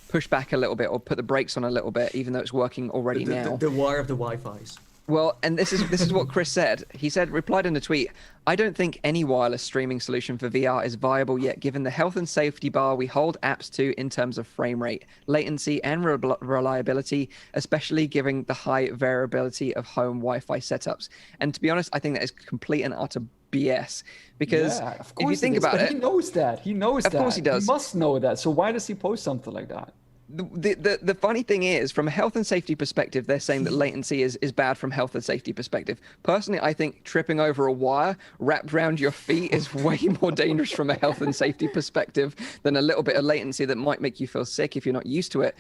pushed back a little bit or put the brakes on a little bit, even though it's working already now. The war of the Wi-Fi's. Well, and this is what Chris said. He said, replied in a tweet, I don't think any wireless streaming solution for VR is viable yet, given the health and safety bar we hold apps to in terms of frame rate, latency, and reliability, especially given the high variability of home Wi-Fi setups. And to be honest, I think that is complete and utter BS. Because if you think about it, he knows that. He knows that. Of course he does. He must know that. So why does he post something like that? The funny thing is, from a health and safety perspective, they're saying that latency is bad from health and safety perspective. Personally, I think tripping over a wire wrapped around your feet is way more dangerous from a health and safety perspective than a little bit of latency that might make you feel sick if you're not used to it.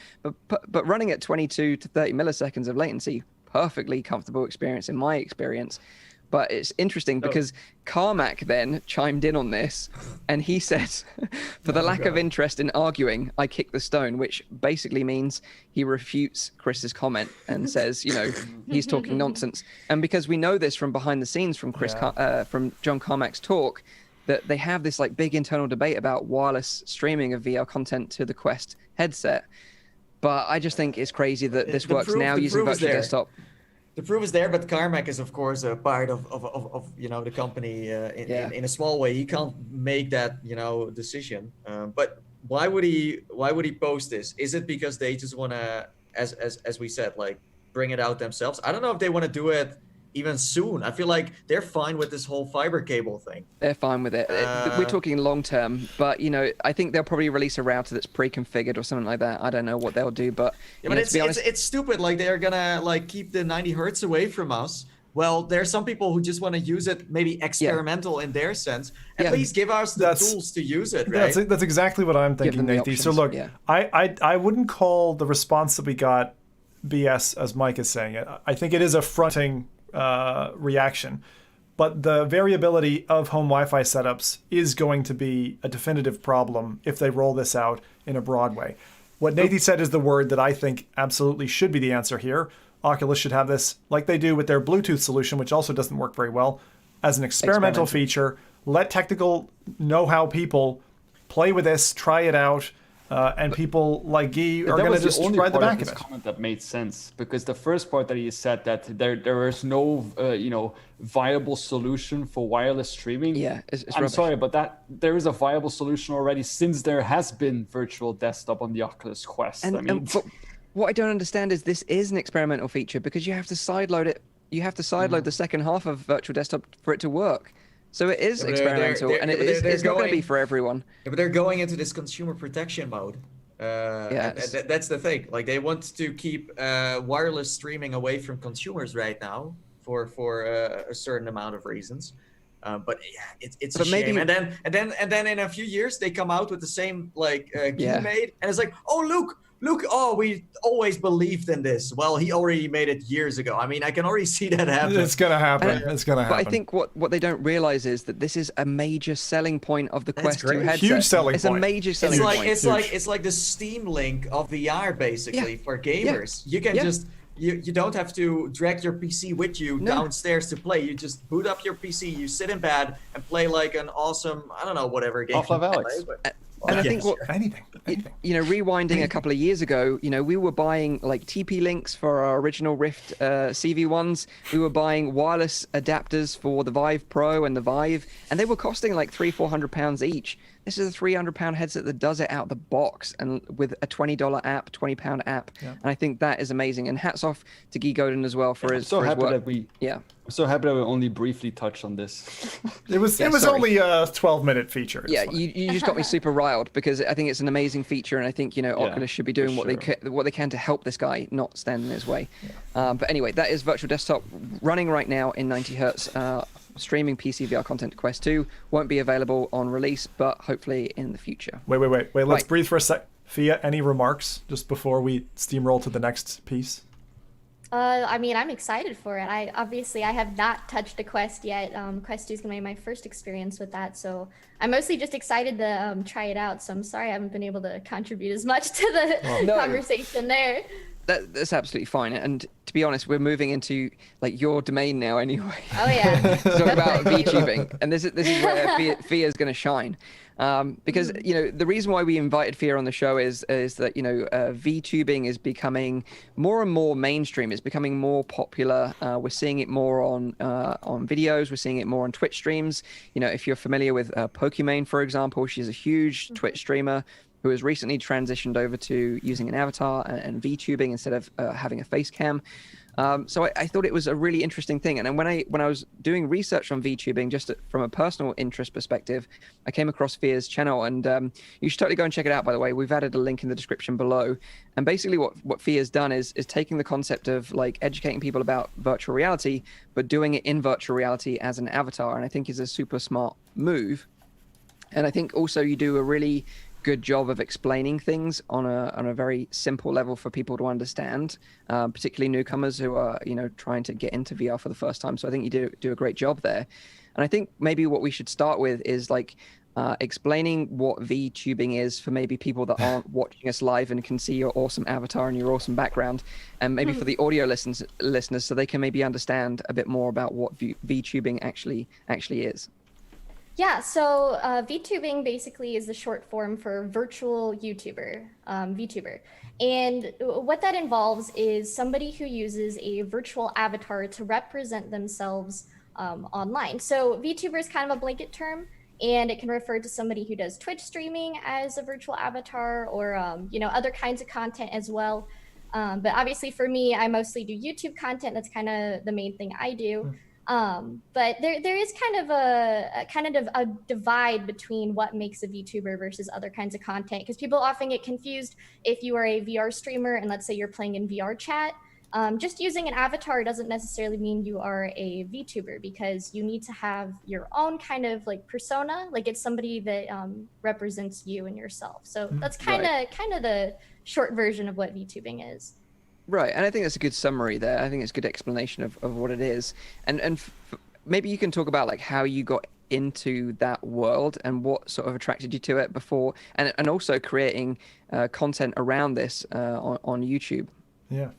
But running at 22 to 30 milliseconds of latency, perfectly comfortable experience in my experience. But it's interesting because Carmack then chimed in on this, and he says, for the lack of interest in arguing, I kick the stone, which basically means he refutes Chris's comment and says, he's talking nonsense. And because we know this from behind the scenes from from John Carmack's talk, that they have this like big internal debate about wireless streaming of VR content to the Quest headset. But I just think it's crazy that this works now using Virtual Desktop. The proof is there, but Carmack is of course a part of the company in a small way. He can't make that decision. But why would he post this? Is it because they just want to, as we said, like bring it out themselves? I don't know if they want to do it even soon. I feel like they're fine with this whole fiber cable thing. They're fine with it. We're talking long term, but I think they'll probably release a router that's pre-configured or something like that. I don't know what they'll do, but but it's stupid. Like they're gonna keep the 90 hertz away from us. Well, there's some people who just want to use it, maybe experimental in their sense. At least give us the tools to use it, right? That's exactly what I'm thinking, Nathan. So look, I wouldn't call the response that we got BS, as Mike is saying it. I think it is a fronting reaction, but the variability of home Wi-Fi setups is going to be a definitive problem if they roll this out in a broad way. What Nathan said is the word that I think absolutely should be the answer here. Oculus should have this, like they do with their Bluetooth solution, which also doesn't work very well, as an experimental feature. Let technical know-how people play with this, try it out, and people like Guy are going to just ride the back of it. Comment that made sense, because the first part that he said that there is no viable solution for wireless streaming. Yeah, it's I'm rubbish. sorry, but that there is a viable solution already since there has been virtual desktop on the Oculus Quest. But what I don't understand is this is an experimental feature because you have to sideload it. You have to sideload the second half of virtual desktop for it to work. So it is experimental, and it's not going to be for everyone. Yeah, but they're going into this consumer protection mode. That's the thing. Like they want to keep wireless streaming away from consumers right now for a certain amount of reasons. But yeah, it's a shame. And then in a few years they come out with the same Guy made, and it's like, oh look, we always believed in this. Well, he already made it years ago. I mean, I can already see that happen. It's gonna happen. But I think what they don't realize is that this is a major selling point of the Quest 2 headset. Huge selling point. It's a major selling point. It's like the Steam Link of VR basically for gamers. You can just you don't have to drag your PC with you downstairs to play. You just boot up your PC, you sit in bed and play like an awesome, I don't know, whatever game. Half-Life Alyx. And I think anything. Rewinding a couple of years ago, we were buying like TP links for our original Rift CV1s. We were buying wireless adapters for the Vive Pro and the Vive, and they were costing like £300-400 each. This is a £300 headset that does it out the box and with a $20 app, £20 app. Yeah. And I think that is amazing. And hats off to Guy Godin as well for his work. I'm so happy that we only briefly touched on this. It was only a 12-minute feature. You just got me super riled because I think it's an amazing feature, and I think Oculus should be doing what they can to help this guy not stand in his way. But anyway, that is Virtual Desktop running right now in 90 hertz. Streaming PC VR content. Quest 2 won't be available on release, but hopefully in the future. Wait. Let's breathe for a sec. Phia, any remarks just before we steamroll to the next piece? I mean, I'm excited for it. I have not touched a Quest yet. Quest 2 is going to be my first experience with that, so I'm mostly just excited to try it out. So I'm sorry I haven't been able to contribute as much to the conversation there. That's absolutely fine. And to be honest, we're moving into like your domain now anyway. Oh yeah. Talk about VTubing, and this is where Phia is going to shine. Because the reason why we invited Phia on the show is that VTubing is becoming more and more mainstream. It's becoming more popular. We're seeing it more on videos. We're seeing it more on Twitch streams. If you're familiar with Pokimane, for example, she's a huge Twitch streamer who has recently transitioned over to using an avatar and VTubing instead of having a face cam. So I thought it was a really interesting thing. And then when I was doing research on VTubing, just from a personal interest perspective, I came across Phia's channel, and you should totally go and check it out, by the way. We've added a link in the description below. And basically what Phia's done is taking the concept of like educating people about virtual reality, but doing it in virtual reality as an avatar. And I think is a super smart move. And I think also you do a really good job of explaining things on a very simple level for people to understand, particularly newcomers who are trying to get into VR for the first time. So I think you do a great job there. And I think maybe what we should start with is like explaining what VTubing is for maybe people that aren't watching us live and can see your awesome avatar and your awesome background, and maybe for the audio listeners so they can maybe understand a bit more about what VTubing actually is. Yeah, so VTubing basically is the short form for virtual YouTuber, VTuber. And what that involves is somebody who uses a virtual avatar to represent themselves online. So VTuber is kind of a blanket term, and it can refer to somebody who does Twitch streaming as a virtual avatar, or other kinds of content as well. But obviously for me, I mostly do YouTube content. That's kind of the main thing I do. But there is kind of a divide between what makes a VTuber versus other kinds of content, because people often get confused if you are a VR streamer and let's say you're playing in VR chat. Just using an avatar doesn't necessarily mean you are a VTuber, because you need to have your own kind of like persona, like it's somebody that represents you and yourself. So that's kind of the short version of what VTubing is. Right, and I think that's a good summary there. I think it's a good explanation of what it is. And maybe you can talk about like how you got into that world and what sort of attracted you to it before, and also creating content around this on YouTube. Yeah.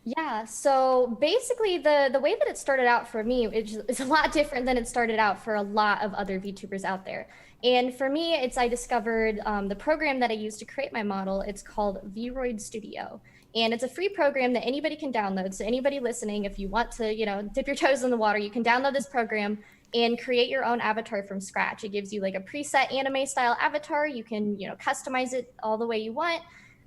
Yeah, so basically the way that it started out for me is a lot different than it started out for a lot of other VTubers out there. And for me, I discovered the program that I use to create my model. It's called Vroid Studio. And it's a free program that anybody can download. So anybody listening, if you want to, dip your toes in the water, you can download this program and create your own avatar from scratch. It gives you like a preset anime style avatar. You can, customize it all the way you want.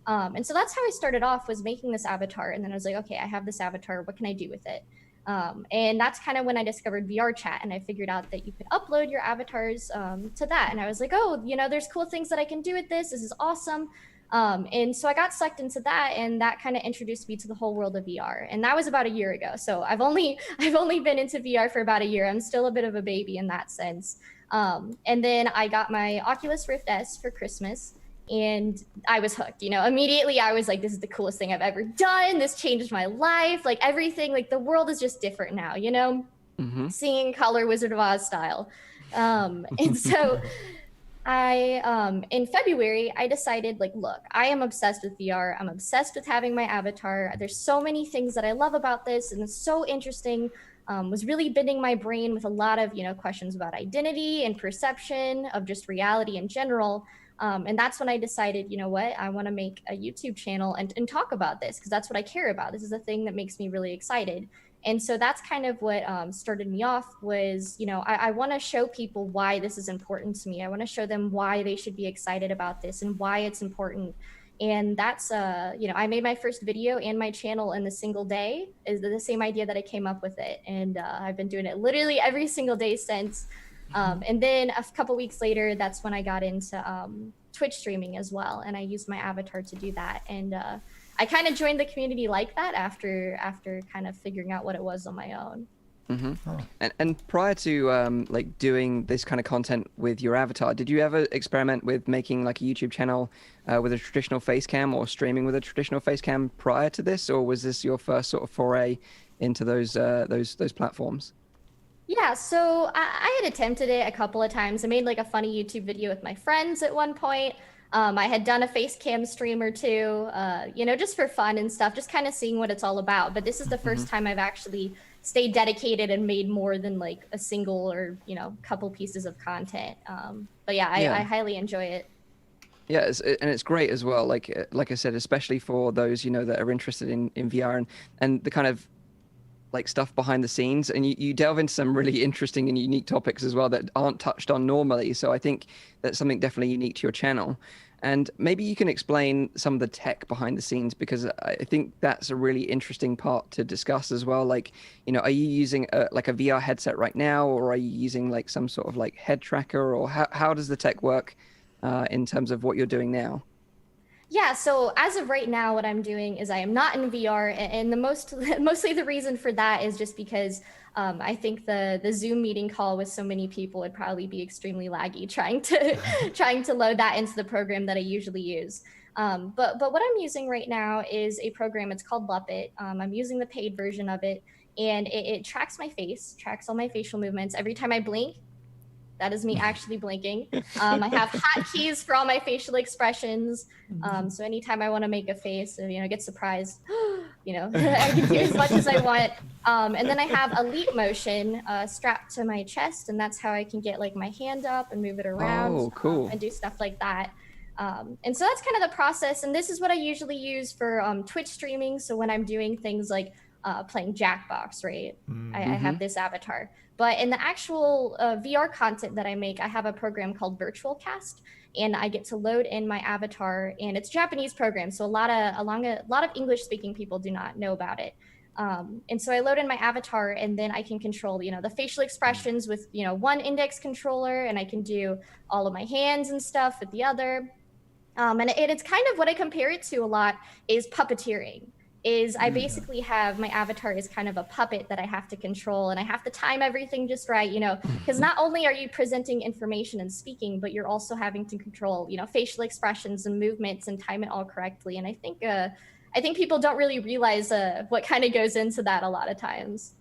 And so that's how I started off, was making this avatar. And then I was like, okay, I have this avatar. What can I do with it? And that's kind of when I discovered VR chat, and I figured out that you could upload your avatars to that. And I was like, oh, there's cool things that I can do with this. This is awesome. And so I got sucked into that, and that kind of introduced me to the whole world of VR. And that was about a year ago. So I've only been into VR for about a year. I'm still a bit of a baby in that sense. And then I got my Oculus Rift S for Christmas, and I was hooked. Immediately I was like, this is the coolest thing I've ever done. This changed my life. Like everything, like the world is just different now, Seeing color Wizard of Oz style. And so in February, I decided, like, look, I am obsessed with VR. I'm obsessed with having my avatar. There's so many things that I love about this, and it's so interesting. Was really bending my brain with a lot of, questions about identity and perception of just reality in general. And that's when I decided, what, I want to make a YouTube channel and talk about this, because that's what I care about. This is the thing that makes me really excited. And so that's kind of what started me off was, I want to show people why this is important to me. I want to show them why they should be excited about this and why it's important. And that's, I made my first video and my channel in a single day, is the same idea that I came up with it. And I've been doing it literally every single day since. And then a couple weeks later, that's when I got into Twitch streaming as well. And I used my avatar to do that. And I kind of joined the community like that after kind of figuring out what it was on my own. Mm-hmm. Oh. And prior to like doing this kind of content with your avatar, did you ever experiment with making like a YouTube channel with a traditional face cam, or streaming with a traditional face cam prior to this, or was this your first sort of foray into those platforms? Yeah, so I had attempted it a couple of times. I made like a funny YouTube video with my friends at one point. I had done a face cam stream or two, just for fun and stuff, just kind of seeing what it's all about. But this is the first time I've actually stayed dedicated and made more than like a single or, couple pieces of content. But yeah, I highly enjoy it. Yeah, and it's great as well. Like I said, especially for those, that are interested in VR and the kind of like stuff behind the scenes, and you delve into some really interesting and unique topics as well that aren't touched on normally. So I think that's something definitely unique to your channel. And maybe you can explain some of the tech behind the scenes, because I think that's a really interesting part to discuss as well. Like, are you using like a VR headset right now, or are you using like some sort of like head tracker, or how does the tech work in terms of what you're doing now? Yeah, so as of right now, what I'm doing is I am not in VR, and mostly the reason for that is just because I think the Zoom meeting call with so many people would probably be extremely laggy trying to load that into the program that I usually use. But what I'm using right now is a program. It's called Luppet. I'm using the paid version of it, and it tracks my face, tracks all my facial movements. Every time I blink, that is me actually blinking. I have hotkeys for all my facial expressions. So anytime I want to make a face, get surprised, I can do as much as I want. And then I have elite motion strapped to my chest, and that's how I can get like my hand up and move it around. Oh, cool. And do stuff like that. And so that's kind of the process. And this is what I usually use for Twitch streaming. So when I'm doing things like playing Jackbox, right? I have this avatar. But in the actual VR content that I make, I have a program called Virtual Cast, and I get to load in my avatar, and it's a Japanese program. So a lot of English-speaking people do not know about it. And so I load in my avatar, and then I can control, the facial expressions with, one index controller, and I can do all of my hands and stuff with the other. And it's kind of what I compare it to a lot is puppeteering. I basically have my avatar is kind of a puppet that I have to control, and I have to time everything just right, because not only are you presenting information and speaking, but you're also having to control, facial expressions and movements and time it all correctly. And I think people don't really realize what kind of goes into that a lot of times.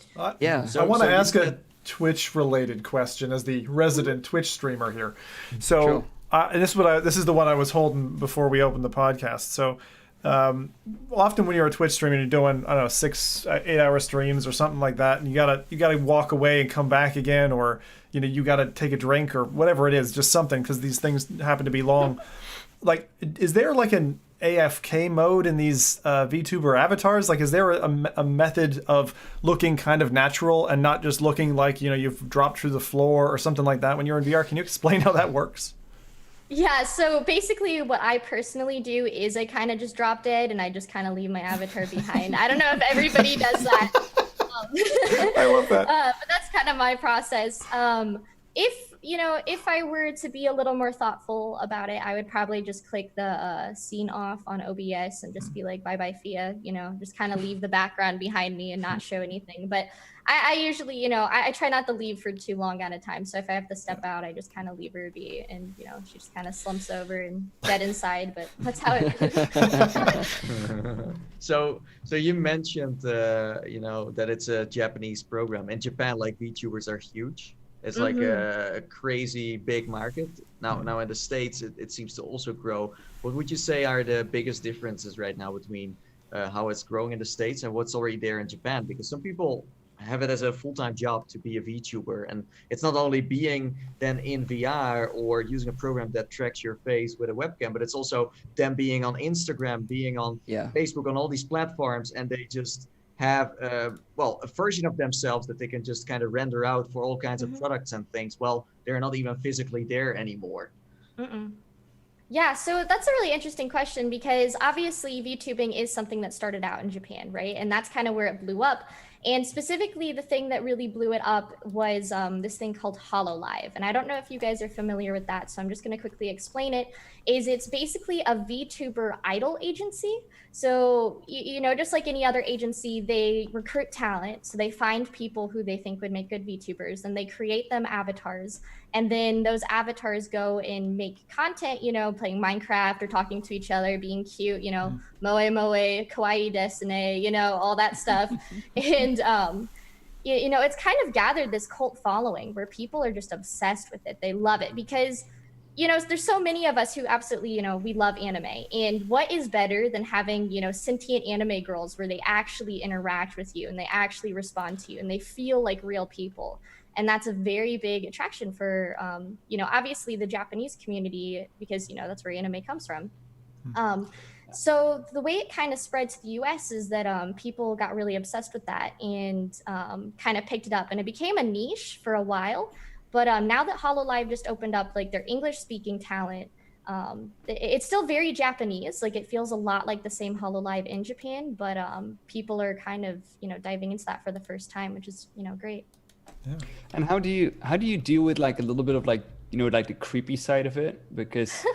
Yeah. I want to ask a Twitch-related question as the resident Twitch streamer here. So, Sure. And this is the one I was holding before we opened the podcast. So, often when you're a Twitch streamer, you're doing 6-8 hour streams or something like that, and you gotta walk away and come back again, or you gotta take a drink or whatever it is, just something, because these things happen to be long. Like, is there like an AFK mode in these VTuber avatars? Like, is there a method of looking kind of natural and not just looking like you've dropped through the floor or something like that when you're in VR? Can you explain how that works? Yeah, so basically what I personally do is I kind of just drop dead and I just kind of leave my avatar behind. I don't know if everybody does that. I love that. But that's kind of my process. If I were to be a little more thoughtful about it, I would probably just click the scene off on OBS and just be like, bye-bye, Phia, just kind of leave the background behind me and not show anything. But I usually, I try not to leave for too long at a time. So if I have to step out, I just kind of leave her be, and, she just kind of slumps over and dead inside, but that's how it is. So you mentioned, that it's a Japanese program. In Japan, like, VTubers are huge. It's like a crazy big market. Now in the States, it seems to also grow. What would you say are the biggest differences right now between how it's growing in the States and what's already there in Japan? Because some people have it as a full-time job to be a VTuber, and it's not only being then in VR or using a program that tracks your face with a webcam, but it's also them being on Instagram, being on Facebook, on all these platforms, and they just have a version of themselves that they can just kind of render out for all kinds of products and things. Well, they're not even physically there anymore. Yeah, so that's a really interesting question, because obviously VTubing is something that started out in Japan, right? And that's kind of where it blew up. And specifically, the thing that really blew it up was this thing called HoloLive. And I don't know if you guys are familiar with that, so I'm just going to quickly explain it. It's basically a VTuber idol agency. So, just like any other agency, they recruit talent. So they find people who they think would make good VTubers, and they create them avatars. And then those avatars go and make content, playing Minecraft or talking to each other, being cute, moe moe, kawaii desune, all that stuff. And, it's kind of gathered this cult following where people are just obsessed with it. They love it because, there's so many of us who absolutely, we love anime. And what is better than having, sentient anime girls where they actually interact with you and they actually respond to you and they feel like real people. And that's a very big attraction for, obviously the Japanese community, because, that's where anime comes from. So the way it kind of spread to the US is that people got really obsessed with that and kind of picked it up. And it became a niche for a while. But now that HoloLive just opened up, like, their English-speaking talent, it's still very Japanese. Like, it feels a lot like the same HoloLive in Japan. But people are kind of, diving into that for the first time, which is, great. Yeah. And how do you deal with, like, a little bit of, like, like the creepy side of it? Because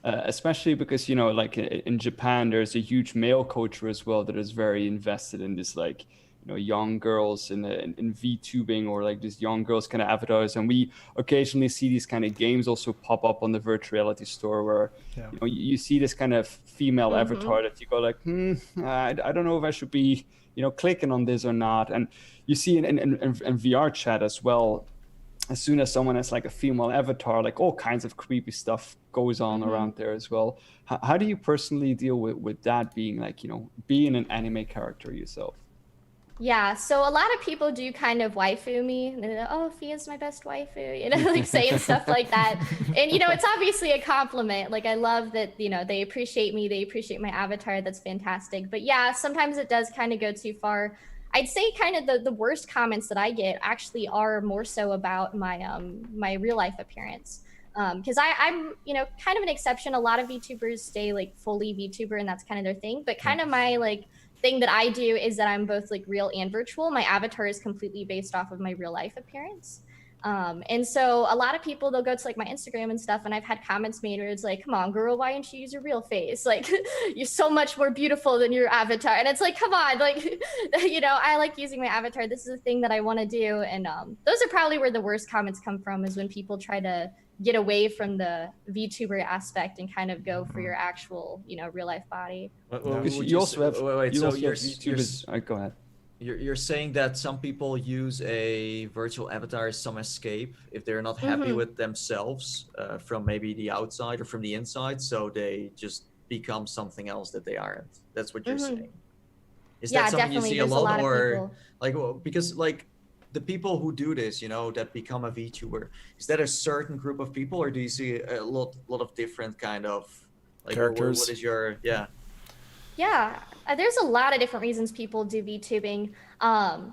especially because, like in Japan, there's a huge male culture as well that is very invested in this, like, young girls in VTubing, or like these young girls kind of avatars. And we occasionally see these kind of games also pop up on the virtual reality store where, you see this kind of female avatar that you go like, I don't know if I should be, clicking on this or not. And you see in VR chat as well, as soon as someone has like a female avatar, like all kinds of creepy stuff goes on around there as well. How do you personally deal with that, being like, you know, being an anime character yourself? Yeah, so a lot of people do kind of waifu me. And they're like, oh, Fia's my best waifu, you know, like saying stuff like that. And, you know, it's obviously a compliment. Like, I love that, you know, they appreciate me. They appreciate my avatar. That's fantastic. But yeah, sometimes it does kind of go too far. I'd say kind of the worst comments that I get actually are more so about my my real life appearance. Because I'm, you know, kind of an exception. A lot of VTubers stay like fully VTuber and that's kind of their thing. But kind of my like thing that I do is that I'm both like real and virtual. My avatar is completely based off of my real life appearance. And so a lot of people, they'll go to like my Instagram and stuff, and I've had comments made where it's like, come on, girl, why didn't you use your real face? Like, you're so much more beautiful than your avatar. And it's like, come on, like, you know, I like using my avatar. This is a thing that I want to do. And those are probably where the worst comments come from, is when people try to get away from the VTuber aspect and kind of go for your actual, you know, real life body. You also have VTubers. Go ahead. You're saying that some people use a virtual avatar as some escape if they're not happy with themselves from maybe the outside or from the inside, so they just become something else that they aren't. That's what you're saying. Is that something you see a lot, or like, well, because like the people who do this, you know, that become a VTuber, is that a certain group of people, or do you see a lot of different kind of like characters? What is your Yeah, there's a lot of different reasons people do VTubing.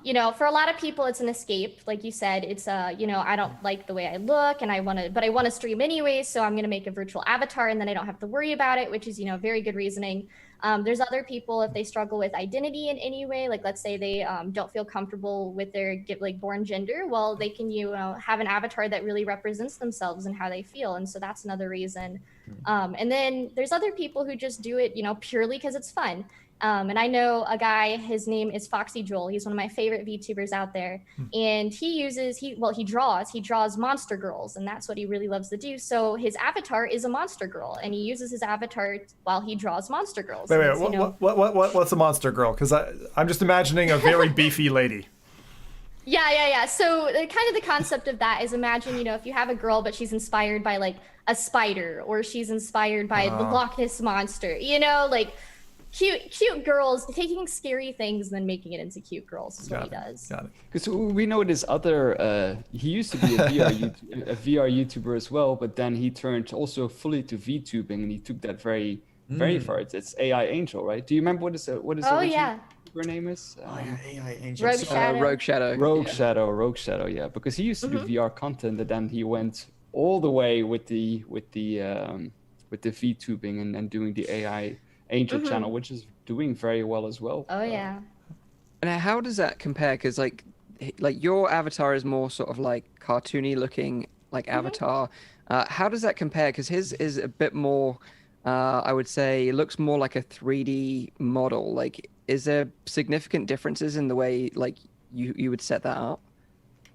You know, for a lot of people, it's an escape. Like you said, it's you know, I don't like the way I look, and I want to stream anyway, so I'm going to make a virtual avatar, and then I don't have to worry about it, which is, you know, very good reasoning. There's other people, if they struggle with identity in any way, like let's say they don't feel comfortable with their born gender, well, they can, you know, have an avatar that really represents themselves and how they feel, and so that's another reason. And then there's other people who just do it, you know, purely because it's fun. And I know a guy, his name is Foxy Joel. He's one of my favorite VTubers out there. And he draws monster girls, and that's what he really loves to do. So his avatar is a monster girl, and he uses his avatar while he draws monster girls. Wait, what's a monster girl? Because I'm just imagining a very beefy lady. Yeah. So kind of the concept of that is, imagine, you know, if you have a girl, but she's inspired by like a spider, or she's inspired by the Loch Ness monster, you know, like cute girls taking scary things and then making it into cute girls is what he does. Got it. Because we know this other, he used to be a VR YouTuber as well, but then he turned also fully to VTubing, and he took that very far. It's AI Angel, right? Do you remember what his her name is? AI Angel. Rogue Shadow. Rogue Shadow, yeah. Because he used to do VR content, and then he went all the way with the VTubing and doing the AI Angel channel, which is doing very well as well. Oh yeah. And how does that compare? Because like your avatar is more sort of like cartoony looking, like avatar. How does that compare? Because his is a bit more, I would say, it looks more like a 3D model. Like, is there significant differences in the way like you would set that up?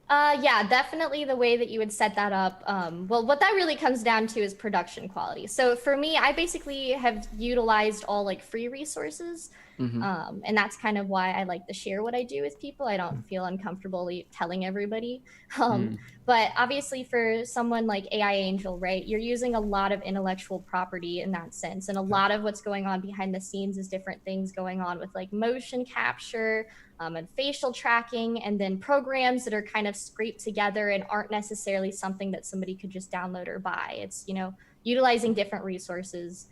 Yeah, definitely the way that you would set that up. Well, what that really comes down to is production quality. So for me, I basically have utilized all like free resources. And that's kind of why I like to share what I do with people. I don't feel uncomfortable telling everybody. But obviously for someone like AI Angel, right, you're using a lot of intellectual property in that sense. And a lot of what's going on behind the scenes is different things going on with like motion capture, and facial tracking, and then programs that are kind of scraped together and aren't necessarily something that somebody could just download or buy. It's, you know, utilizing different resources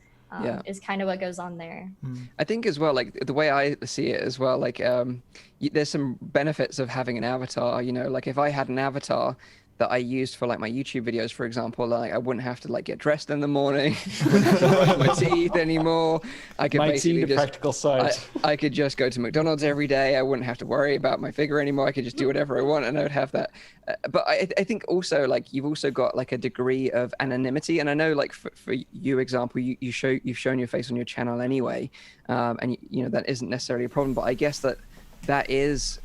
is kind of what goes on there. I think as well, like the way I see it as well, like there's some benefits of having an avatar, you know, like if I had an avatar that I used for like my YouTube videos, for example, like I wouldn't have to like get dressed in the morning, wouldn't have to brush my teeth anymore. I could basically just practical side. I could just go to McDonald's every day. I wouldn't have to worry about my figure anymore. I could just do whatever I want, and I would have that. But I think also like you've also got like a degree of anonymity, and I know like for you example, you've shown your face on your channel anyway, and you know that isn't necessarily a problem. But I guess that is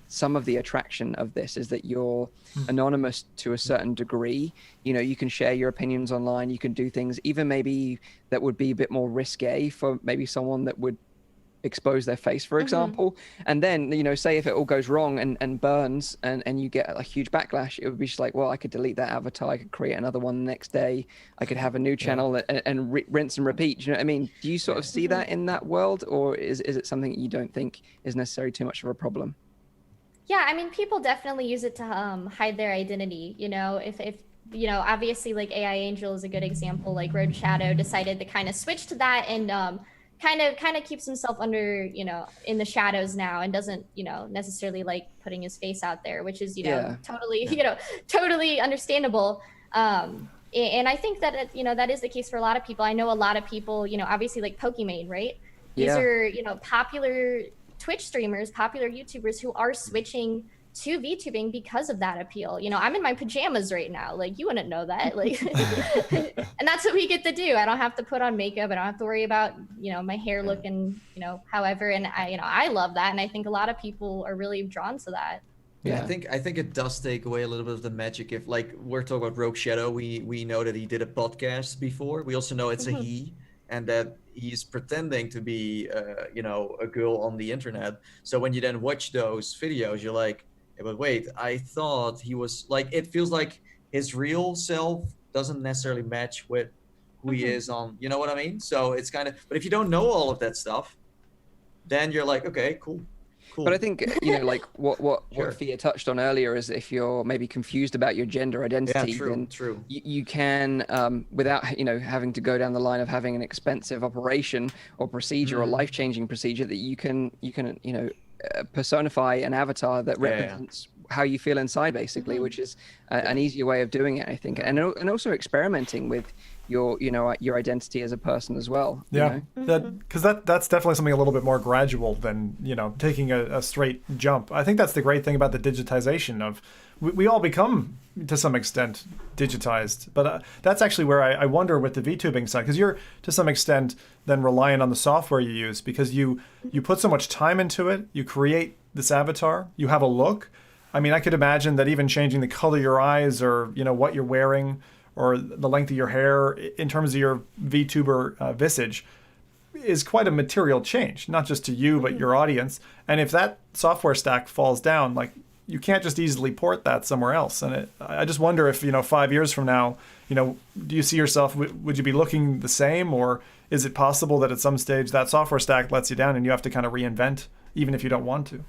some of the attraction of this, is that you're anonymous to a certain degree. You know, you can share your opinions online, you can do things even maybe that would be a bit more risque for maybe someone that would expose their face, for example. And then, you know, say if it all goes wrong and burns and you get a huge backlash, it would be just like, well, I could delete that avatar, I could create another one the next day, I could have a new channel and rinse and repeat. Do you know what I mean? Do you sort of see that in that world, or is it something that you don't think is necessarily too much of a problem? Yeah, I mean, people definitely use it to hide their identity. You know, if you know, obviously, like AI Angel is a good example. Like Road Shadow decided to kind of switch to that and kind of keeps himself under, you know, in the shadows now, and doesn't, you know, necessarily like putting his face out there, which is, you know, totally, you know, totally understandable. And I think that you know, that is the case for a lot of people. I know a lot of people, you know, obviously like Pokimane, right? These are, you know, popular Twitch streamers, popular YouTubers who are switching to VTubing because of that appeal. You know, I'm in my pajamas right now. Like, you wouldn't know that. Like, and that's what we get to do. I don't have to put on makeup. I don't have to worry about, you know, my hair looking, you know, however. And I, you know, I love that. And I think a lot of people are really drawn to that. Yeah, I think it does take away a little bit of the magic. If, like, we're talking about Rogue Shadow, we know that he did a podcast before. We also know it's a he, and that he's pretending to be, you know, a girl on the internet. So when you then watch those videos, you're like, yeah, but wait, I thought he was like, it feels like his real self doesn't necessarily match with who he is on, you know what I mean? So it's kind of, but if you don't know all of that stuff, then you're like, okay, cool. But I think, you know, like what Phia touched on earlier is if you're maybe confused about your gender identity, then you can, without, you know, having to go down the line of having an expensive operation or procedure or life-changing procedure, that you can, you know, personify an avatar that represents how you feel inside, basically, which is an easier way of doing it, I think, and also experimenting with your, you know, your identity as a person as well. Yeah, because that's definitely something a little bit more gradual than, you know, taking a straight jump. I think that's the great thing about the digitization of, we all become to some extent digitized, but that's actually where I wonder with the VTubing side, because you're to some extent then reliant on the software you use, because you put so much time into it, you create this avatar, you have a look. I mean, I could imagine that even changing the color of your eyes, or, you know, what you're wearing, or the length of your hair in terms of your VTuber visage is quite a material change, not just to you, but your audience. And if that software stack falls down, like, you can't just easily port that somewhere else. And I just wonder if, you know, 5 years from now, you know, do you see yourself, would you be looking the same, or is it possible that at some stage that software stack lets you down and you have to kind of reinvent, even if you don't want to?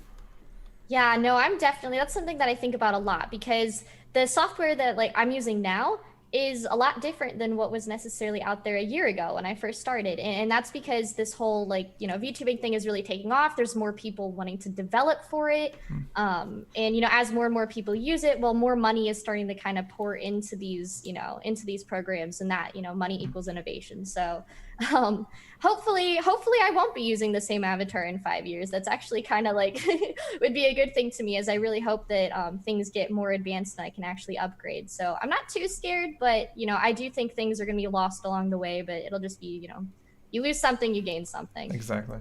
Yeah, no, that's something that I think about a lot, because the software that like I'm using now is a lot different than what was necessarily out there a year ago when I first started. And that's because this whole, like, you know, VTubing thing is really taking off. There's more people wanting to develop for it. And, you know, as more and more people use it, well, more money is starting to kind of pour into these, you know, into these programs, and that, you know, money equals innovation. So hopefully I won't be using the same avatar in 5 years. That's actually kind of like would be a good thing to me, as I really hope that things get more advanced and I can actually upgrade. So I'm not too scared, but, you know, I do think things are going to be lost along the way, but it'll just be, you know, you lose something, you gain something. Exactly.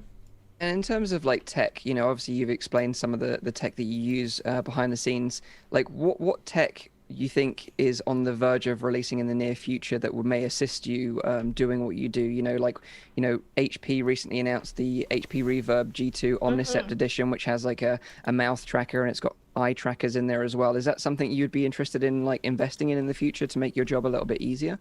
And in terms of like tech, you know, obviously you've explained some of the tech that you use behind the scenes. Like what tech you think is on the verge of releasing in the near future that may assist you doing what you do? You know, like, you know, HP recently announced the HP Reverb G2 Omnicept edition, which has like a mouth tracker, and it's got eye trackers in there as well. Is that something you'd be interested in, like, investing in the future to make your job a little bit easier?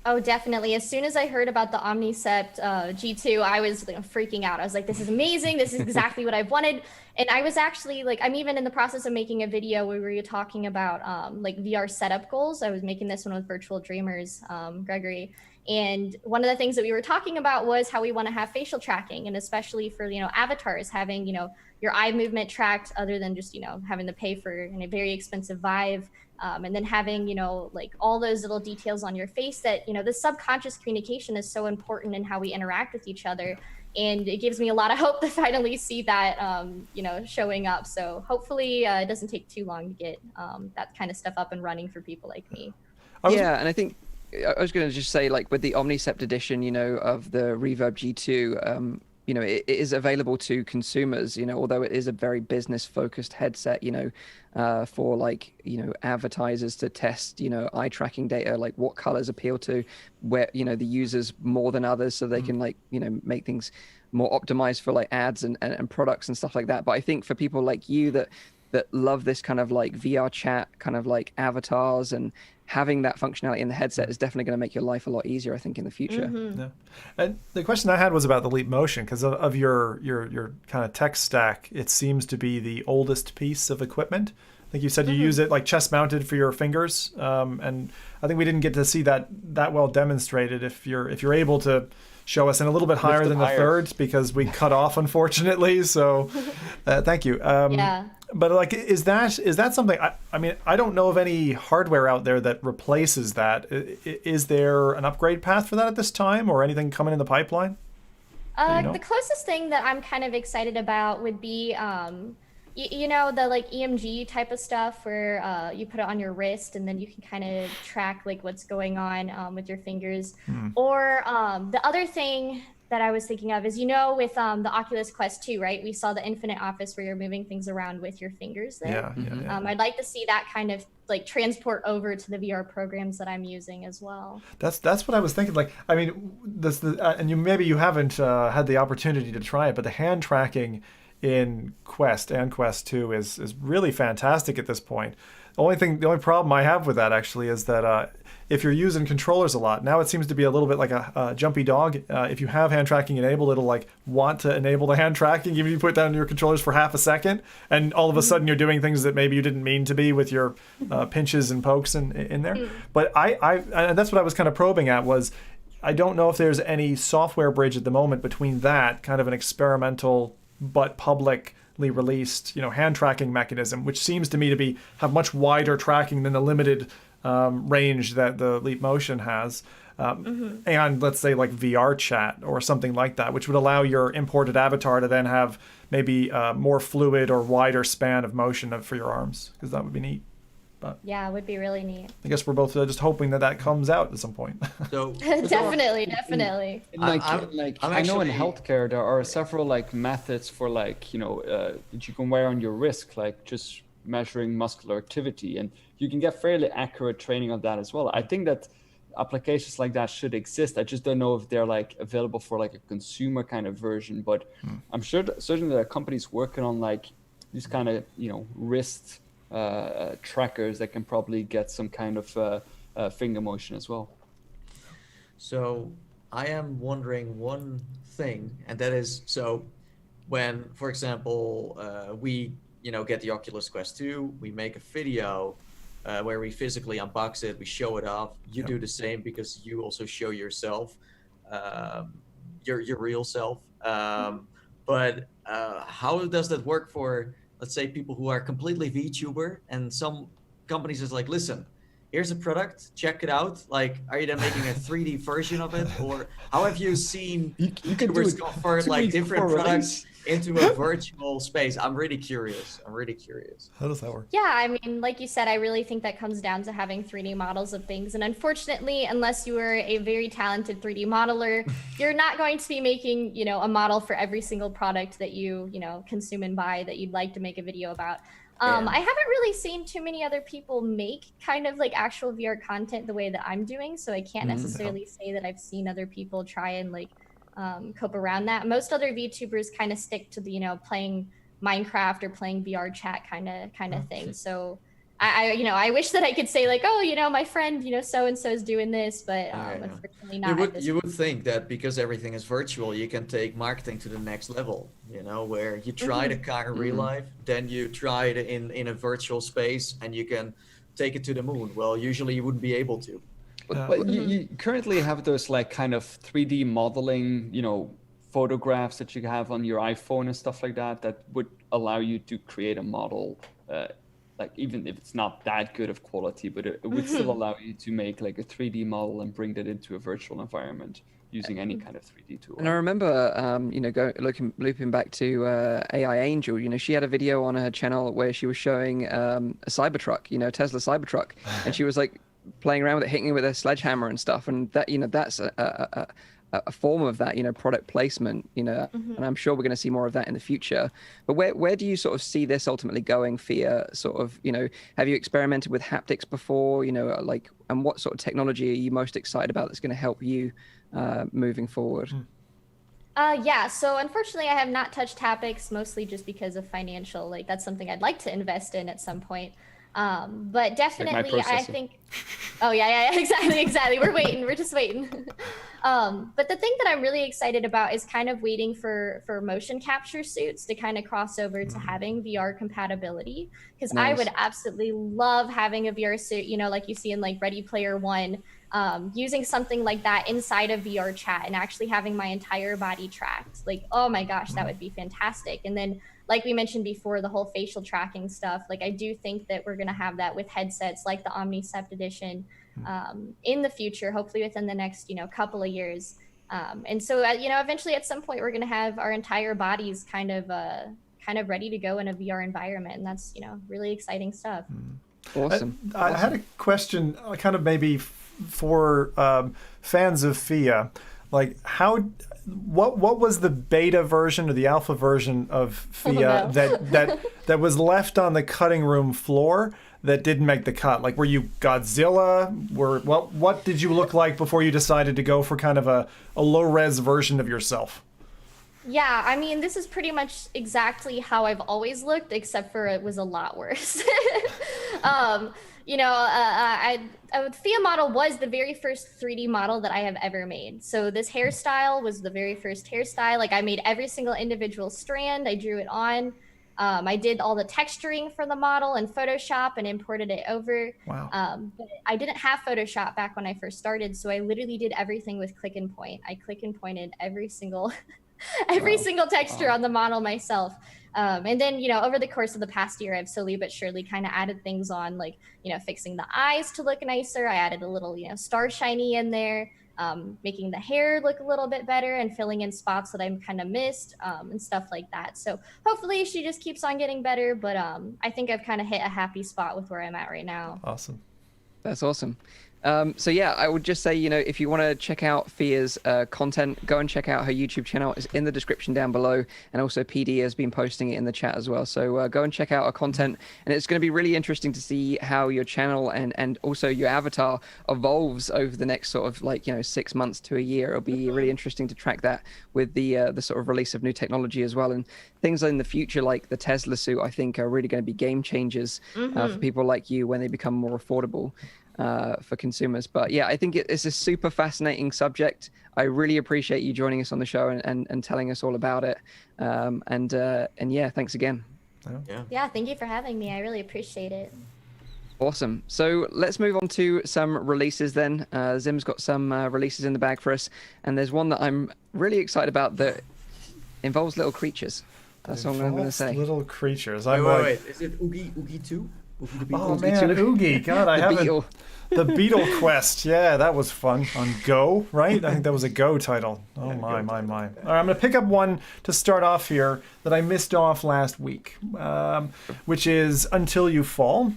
Oh, definitely. As soon as I heard about the Omnicept G2, I was freaking out. I was like, this is amazing. This is exactly what I've wanted. And I was actually like, I'm even in the process of making a video where we were talking about like VR setup goals. I was making this one with Virtual Dreamers, Gregory. And one of the things that we were talking about was how we want to have facial tracking, and especially for, you know, avatars, having, you know, your eye movement tracked, other than just, you know, having to pay for a very expensive Vive. And then having, you know, like all those little details on your face that, you know, the subconscious communication is so important in how we interact with each other. And it gives me a lot of hope to finally see that, you know, showing up. So hopefully it doesn't take too long to get that kind of stuff up and running for people like me. Yeah, and I think I was going to just say, like, with the Omnicept edition, you know, of the Reverb G2, you know, it is available to consumers, you know, although it is a very business focused headset, you know, for like, you know, advertisers to test, you know, eye tracking data, like what colors appeal to where, you know, the users more than others, so they can like, you know, make things more optimized for like ads and products and stuff like that. But I think for people like you that love this kind of like VR chat, kind of like avatars, and having that functionality in the headset is definitely going to make your life a lot easier, I think, in the future. Yeah. And the question I had was about the Leap Motion, because of your kind of tech stack, it seems to be the oldest piece of equipment. I think you said you use it like chest mounted for your fingers, and I think we didn't get to see that well demonstrated. If you're able to show us in a little bit higher than the third, because we cut off, unfortunately. So thank you. Yeah. But like, is that something? I mean, I don't know of any hardware out there that replaces that. Is there an upgrade path for that at this time, or anything coming in the pipeline? You know? The closest thing that I'm kind of excited about would be, you know, the like EMG type of stuff where you put it on your wrist and then you can kind of track like what's going on with your fingers. Or the other thing that I was thinking of is, you know, with the Oculus Quest 2, right? We saw the Infinite Office where you're moving things around with your fingers there. Yeah. I'd like to see that kind of like transport over to the VR programs that I'm using as well. That's what I was thinking. Like, I mean, and maybe you haven't had the opportunity to try it, but the hand tracking in Quest and Quest 2 is really fantastic at this point. The only problem I have with that actually is that if you're using controllers a lot, now it seems to be a little bit like a jumpy dog. If you have hand tracking enabled, it'll like want to enable the hand tracking, even if you put down your controllers for half a second, and all of a sudden you're doing things that maybe you didn't mean to be with your pinches and pokes in there. But and that's what I was kind of probing at was, I don't know if there's any software bridge at the moment between that kind of an experimental but publicly released, you know, hand tracking mechanism, which seems to me to have much wider tracking than the limited range that the Leap Motion has, and let's say like VR chat or something like that, which would allow your imported avatar to then have maybe more fluid or wider span of motion for your arms, because that would be neat. But yeah, it would be really neat. I guess we're both just hoping that comes out at some point. So definitely. I know in healthcare there are several like methods for like, you know, that you can wear on your wrist, like just measuring muscular activity, and you can get fairly accurate training on that as well. I think that applications like that should exist. I just don't know if they're like available for like a consumer kind of version, but I'm sure certainly there are companies working on like these kind of, you know, wrist trackers that can probably get some kind of finger motion as well. So I am wondering one thing, and that is, so when, for example, we, you know, get the Oculus Quest 2, we make a video where we physically unbox it, we show it off. You do the same, because you also show yourself, your real self. But how does that work for, let's say, people who are completely VTuber, and some companies is like, listen, here's a product, check it out. Like, are you then making a 3D version of it? Or how have you seen YouTubers convert like different products into a virtual space? I'm really curious. How does that work? Yeah, I mean, like you said, I really think that comes down to having 3D models of things. And unfortunately, unless you are a very talented 3D modeler, you're not going to be making, you know, a model for every single product that you know, consume and buy that you'd like to make a video about. I haven't really seen too many other people make kind of like actual VR content the way that I'm doing. So I can't necessarily say that I've seen other people try and like cope around that. Most other VTubers kind of stick to the, you know, playing Minecraft or playing VR chat kind of thing. So I wish that I could say like, oh, you know, my friend, you know, so and so is doing this, but unfortunately not. You would think that because everything is virtual, you can take marketing to the next level. You know, where you try the car in real life, then you try it in a virtual space, and you can take it to the moon. Well, usually you wouldn't be able to. But you currently have those like kind of 3D modeling, you know, photographs that you have on your iPhone and stuff like that would allow you to create a model. Like, even if it's not that good of quality, but it would still allow you to make like a 3D model and bring that into a virtual environment using any kind of 3D tool. And I remember, you know, looping back to AI Angel, you know, she had a video on her channel where she was showing a Cybertruck, you know, Tesla Cybertruck, and she was like playing around with it, hitting it with a sledgehammer and stuff. And that, you know, that's a a form of that, product placement, and I'm sure we're going to see more of that in the future. But where do you sort of see this ultimately going, Phia? Sort of, have you experimented with haptics before, and what sort of technology are you most excited about that's going to help you moving forward? Yeah, so unfortunately I have not touched haptics, mostly just because of financial, that's something I'd like to invest in at some point. But definitely I think, oh yeah, exactly. We're just waiting. But the thing that I'm really excited about is kind of waiting for motion capture suits to kind of cross over to having VR compatibility. Because I would absolutely love having a VR suit, like you see in like Ready Player One, using something like that inside of VR chat and actually having my entire body tracked. Like, oh my gosh, that would be fantastic. And then, like we mentioned before, the whole facial tracking stuff, I do think that we're going to have that with headsets like the Omnicept Edition in the future, hopefully within the next, couple of years. And so, eventually at some point we're going to have our entire bodies kind of ready to go in a VR environment. And that's, really exciting stuff. Awesome. I had a question kind of maybe for fans of Phia. What was the beta version or the alpha version of Phia that was left on the cutting room floor that didn't make the cut? Were you Godzilla? What did you look like before you decided to go for kind of a low-res version of yourself? Yeah, I mean, this is pretty much exactly how I've always looked, except for it was a lot worse. Phia model was the very first 3D model that I have ever made. So this hairstyle was the very first hairstyle. I made every single individual strand. I drew it on. I did all the texturing for the model in Photoshop and imported it over. Wow. But I didn't have Photoshop back when I first started, so I literally did everything with click and point. I click and pointed every single single texture on the model myself. And then, over the course of the past year, I've slowly but surely kind of added things on, fixing the eyes to look nicer. I added a little, star shiny in there, making the hair look a little bit better and filling in spots that I kind of missed, and stuff like that. So hopefully she just keeps on getting better. But I think I've kind of hit a happy spot with where I'm at right now. Awesome. That's awesome. So yeah, I would just say, if you want to check out Phia's content, go and check out her YouTube channel. It's in the description down below. And also PD has been posting it in the chat as well. So go and check out her content. And it's going to be really interesting to see how your channel and also your avatar evolves over the next sort of 6 months to a year. It'll be really interesting to track that with the sort of release of new technology as well. And things in the future, like the Tesla suit, I think are really going to be game changers for people like you when they become more affordable. For consumers. But yeah, I think it's a super fascinating subject. I really appreciate you joining us on the show and telling us all about it. And yeah, thanks again. Yeah, thank you for having me. I really appreciate it. Awesome. So let's move on to some releases then. Zim's got some releases in the bag for us. And there's one that I'm really excited about that involves little creatures. That's all I'm going to say. Little creatures. Wait. Is it Oogie 2? Oh man, Oogie! God, I haven't. The Beetle Quest. Yeah, that was fun on Go, right? I think that was a Go title. Oh my. All right, I'm gonna pick up one to start off here that I missed off last week, which is Until You Fall,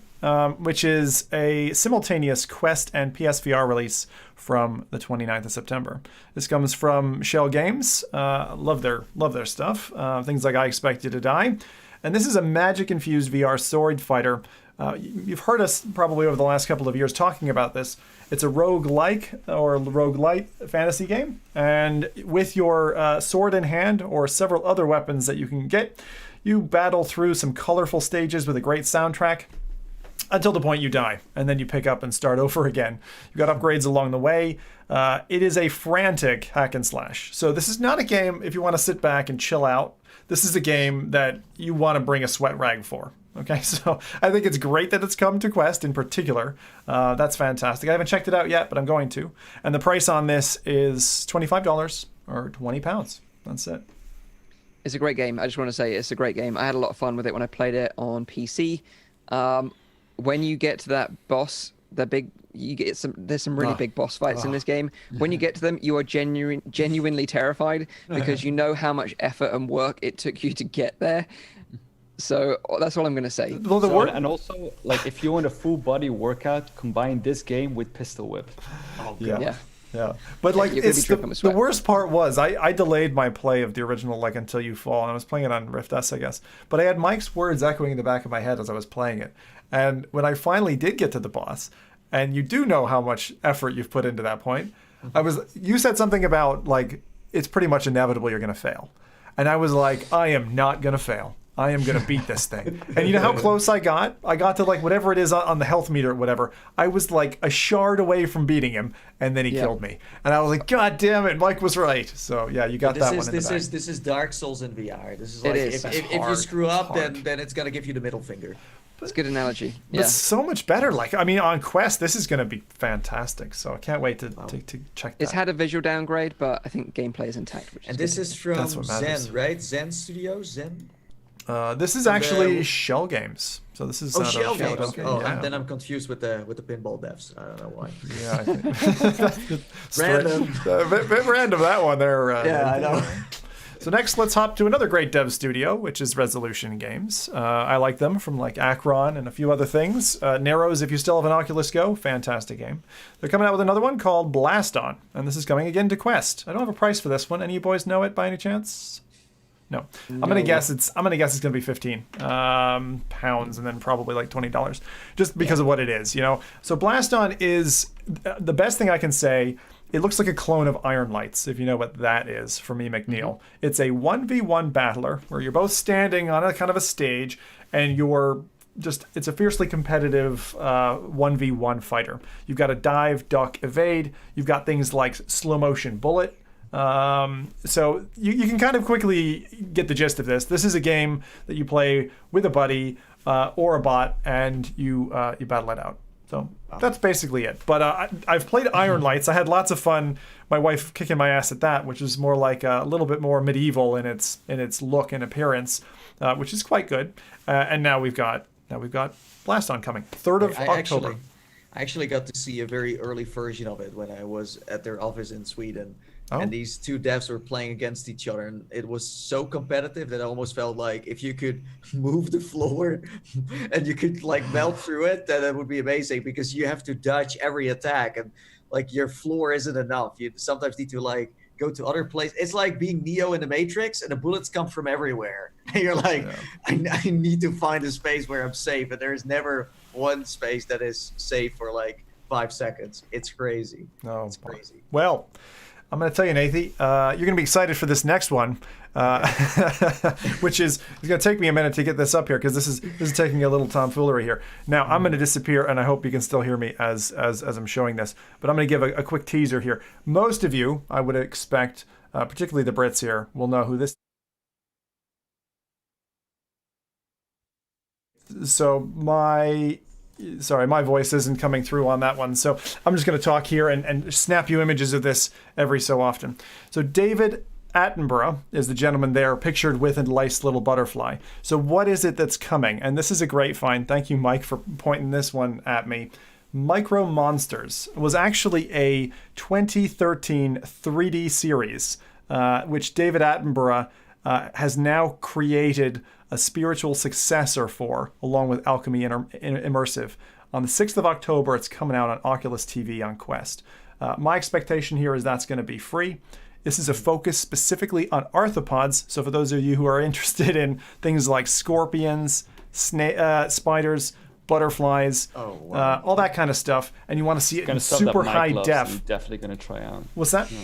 which is a simultaneous Quest and PSVR release from the 29th of September. This comes from Shell Games. Love their stuff. Things like I Expect You to Die. And this is a magic-infused VR sword fighter. You've heard us probably over the last couple of years talking about this. It's a roguelike or roguelite fantasy game. And with your sword in hand or several other weapons that you can get, you battle through some colorful stages with a great soundtrack until the point you die. And then you pick up and start over again. You've got upgrades along the way. It is a frantic hack and slash. So this is not a game if you want to sit back and chill out. This is a game that you want to bring a sweat rag for. Okay, so I think it's great that it's come to Quest in particular. That's fantastic. I haven't checked it out yet, but I'm going to. And the price on this is $25 or £20. That's it. It's a great game. I just want to say it's a great game. I had a lot of fun with it when I played it on PC. When you get to that boss, there's some really big boss fights in this game. When you get to them, you are genuinely terrified because you know how much effort and work it took you to get there. So that's all I'm going to say. And also, if you want a full body workout, combine this game with Pistol Whip. Oh, yeah. Yeah, but like you're gonna be it's dripping with the sweat. worst part was I delayed my play of the original like Until You Fall, and I was playing it on Rift S, I guess. But I had Mike's words echoing in the back of my head as I was playing it. And when I finally did get to the boss, and you do know how much effort you've put into that point, you said something about like it's pretty much inevitable you're gonna fail, and I was like, I am not gonna fail. I am going to beat this thing. And you know how close I got? I got to like whatever it is on the health meter or whatever. I was like a shard away from beating him, and then he killed me. And I was like, God damn it, Mike was right. So yeah, you got that one in the back. This is Dark Souls in VR. This is like if you screw up, then it's gonna give you the middle finger. That's a good analogy. But so much better. Like, I mean, on Quest, this is going to be fantastic. So I can't wait to check that. It's had a visual downgrade, but I think gameplay is intact. Which and is this is from Zen, right? Zen Studios, Zen. This is actually Shell Games. So this is Shell Games. Okay, and then I'm confused with the pinball devs. I don't know why. Yeah, I think. Random. Bit random that one there. Yeah, I know. So next, let's hop to another great dev studio, which is Resolution Games. I like them from like Akron and a few other things. Narrows, if you still have an Oculus Go, fantastic game. They're coming out with another one called Blast On, and this is coming again to Quest. I don't have a price for this one. Any of you boys know it by any chance? No. I'm gonna guess it's gonna be 15 pounds, and then probably like $20, just because of what it is, you know. So Blast On is the best thing I can say. It looks like a clone of Iron Lights, if you know what that is, from E. McNeil. It's a 1v1 battler where you're both standing on a kind of a stage, and it's a fiercely competitive 1v1 fighter. You've got to dive, duck, evade. You've got things like slow motion bullet. So you can kind of quickly get the gist of this. This is a game that you play with a buddy or a bot, and you battle it out. So that's basically it. But I've played Iron Lights. I had lots of fun. My wife kicking my ass at that, which is more like a little bit more medieval in its look and appearance, which is quite good. And now we've got Blast On coming, 3rd of October. I actually got to see a very early version of it when I was at their office in Sweden. And these two devs were playing against each other, and it was so competitive that I almost felt like if you could move the floor and you could like melt through it, then it would be amazing, because you have to dodge every attack, and like your floor isn't enough. You sometimes need to like go to other places. It's like being Neo in the Matrix, and the bullets come from everywhere. And you're like, I need to find a space where I'm safe, and there's never one space that is safe for like 5 seconds. It's crazy. It's crazy. Well, I'm going to tell you, Nathan, you're going to be excited for this next one, which is it's going to take me a minute to get this up here, because this is taking a little tomfoolery here. Now, I'm going to disappear, and I hope you can still hear me as I'm showing this, but I'm going to give a quick teaser here. Most of you, I would expect, particularly the Brits here, will know who this is. So my voice isn't coming through on that one. So I'm just going to talk here and snap you images of this every so often. So David Attenborough is the gentleman there, pictured with a nice little butterfly. So what is it that's coming? And this is a great find. Thank you, Mike, for pointing this one at me. Micro Monsters was actually a 2013 3D series, which David Attenborough has now created a spiritual successor for, along with Alchemy Immersive. On the 6th of October, it's coming out on Oculus TV on Quest. My expectation here is that's going to be free. This is a focus specifically on arthropods, so for those of you who are interested in things like scorpions, spiders, butterflies, all that kind of stuff, and you want to see it in super high def. He's definitely going to try out. What's that? Yeah.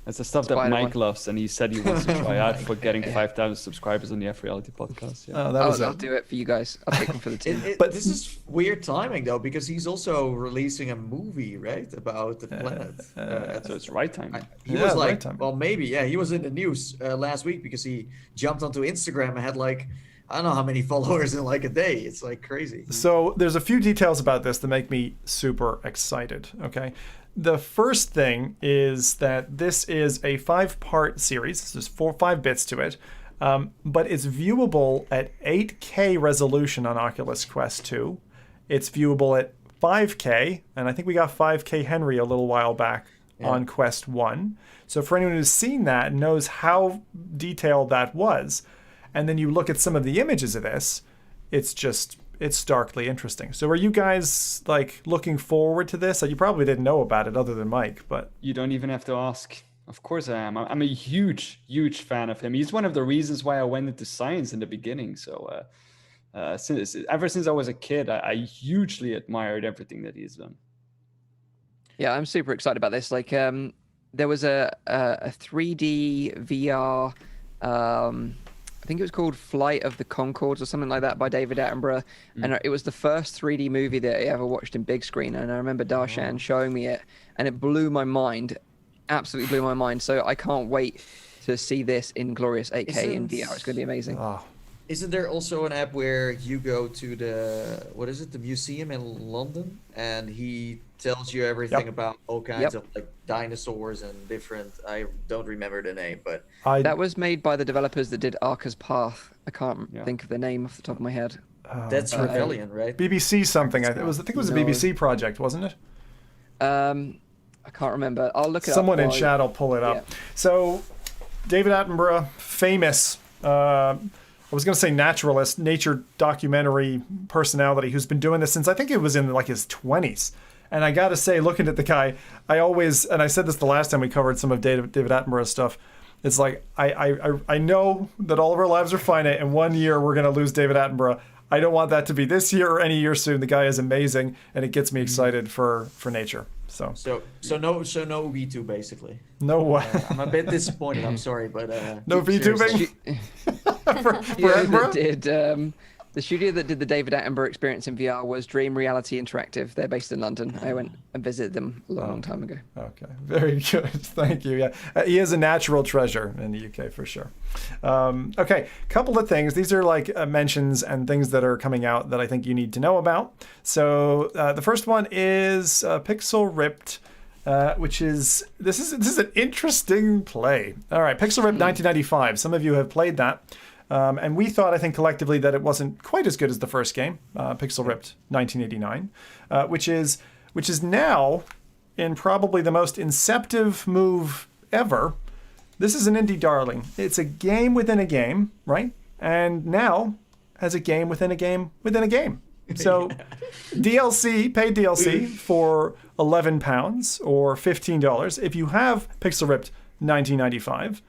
It's the stuff that Mike loves, and he said he wants to try out for getting 5,000 subscribers on the FReality Podcast. Yeah. I'll do it for you guys. I'll take one for the team. But this is weird timing, though, because he's also releasing a movie, right, about the planet. So it's right time. He was like, well, maybe, he was in the news last week because he jumped onto Instagram and had like, I don't know how many followers in like a day. It's like crazy. So there's a few details about this that make me super excited, okay? The first thing is that this is a 5-part series. There's 5 bits to it, but it's viewable at 8K resolution on Oculus Quest 2. It's viewable at 5K, and I think we got 5K Henry a little while back on Quest 1. So for anyone who's seen that and knows how detailed that was, and then you look at some of the images of this, it's it's starkly interesting. So are you guys like looking forward to this? You probably didn't know about it other than Mike, but You don't even have to ask. Of course I am. I'm a huge, huge fan of him. He's one of the reasons why I went into science in the beginning. So ever since I was a kid, I hugely admired everything that he's done. Yeah, I'm super excited about this. Like, there was a 3D VR, I think it was called Flight of the Conchords or something like that by David Attenborough. And it was the first 3D movie that I ever watched in big screen. And I remember Darshan showing me it, and it blew my mind, absolutely blew my mind. So I can't wait to see this in glorious 8K in VR. It's going to be amazing. oh, Isn't there also an app where you go to the museum in London, and he tells you everything about all kinds of like dinosaurs and different, I don't remember the name, but that was made by the developers that did Arca's Path. I can't think of the name off the top of my head. that's Rebellion, right? BBC something. I think it was a BBC project, wasn't it? I can't remember. I'll look it up. Someone in chat will pull it up. Yeah. So, David Attenborough, famous, I was going to say naturalist, nature documentary personality who's been doing this since I think it was in like his 20s. And I got to say, looking at the guy, I always, and I said this the last time we covered some of David Attenborough's stuff, it's like, I know that all of our lives are finite, and 1 year we're going to lose David Attenborough. I don't want that to be this year or any year soon. The guy is amazing, and it gets me excited for nature. So no VTube basically. no way. I'm a bit disappointed. I'm sorry, but No VTubing for Attenborough? The studio that did the David Attenborough experience in VR was Dream Reality Interactive. They're based in London. I went and visited them a long time ago. Okay, very good. Thank you. Yeah, he is a natural treasure in the UK for sure. Okay, couple of things. These are like mentions and things that are coming out that I think you need to know about. So the first one is Pixel Ripped. Which is this is an interesting play. All right, Pixel Ripped 1995. Some of you have played that. And we thought, I think, collectively that it wasn't quite as good as the first game, Pixel Ripped 1989, which is now, in probably the most inceptive move ever, this is an indie darling. It's a game within a game, right? And now has a game within a game within a game. So DLC, paid DLC for £11 or $15. If you have Pixel Ripped 1995,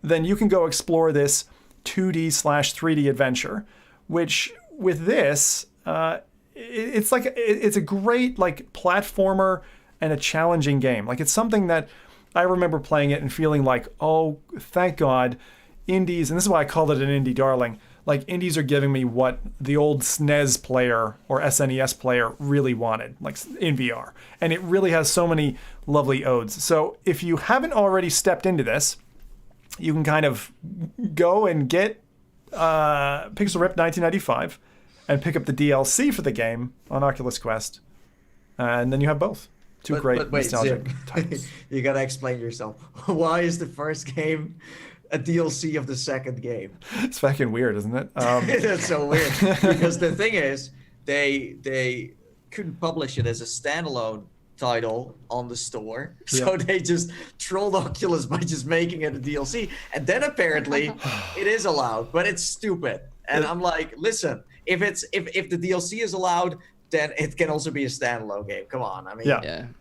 then you can go explore this 2D/3D adventure, which with this, it's a great like platformer and a challenging game. Like it's something that I remember playing it and feeling like, oh, thank God, indies, and this is why I called it an indie darling. Like indies are giving me what the old SNES player or SNES player really wanted, like in VR, and it really has so many lovely odes. So if you haven't already stepped into this, you can kind of go and get Pixel Ripped 1995 and pick up the DLC for the game on Oculus Quest. And then you have both. Two great nostalgic titles. You gotta explain yourself. Why is the first game a DLC of the second game? It's fucking weird, isn't it? That's so weird. Because the thing is, they couldn't publish it as a standalone title on the store, so they just trolled Oculus by just making it a DLC, and then apparently it is allowed, but it's stupid. And I'm like, listen, if the DLC is allowed, then it can also be a standalone game. Come on, I mean,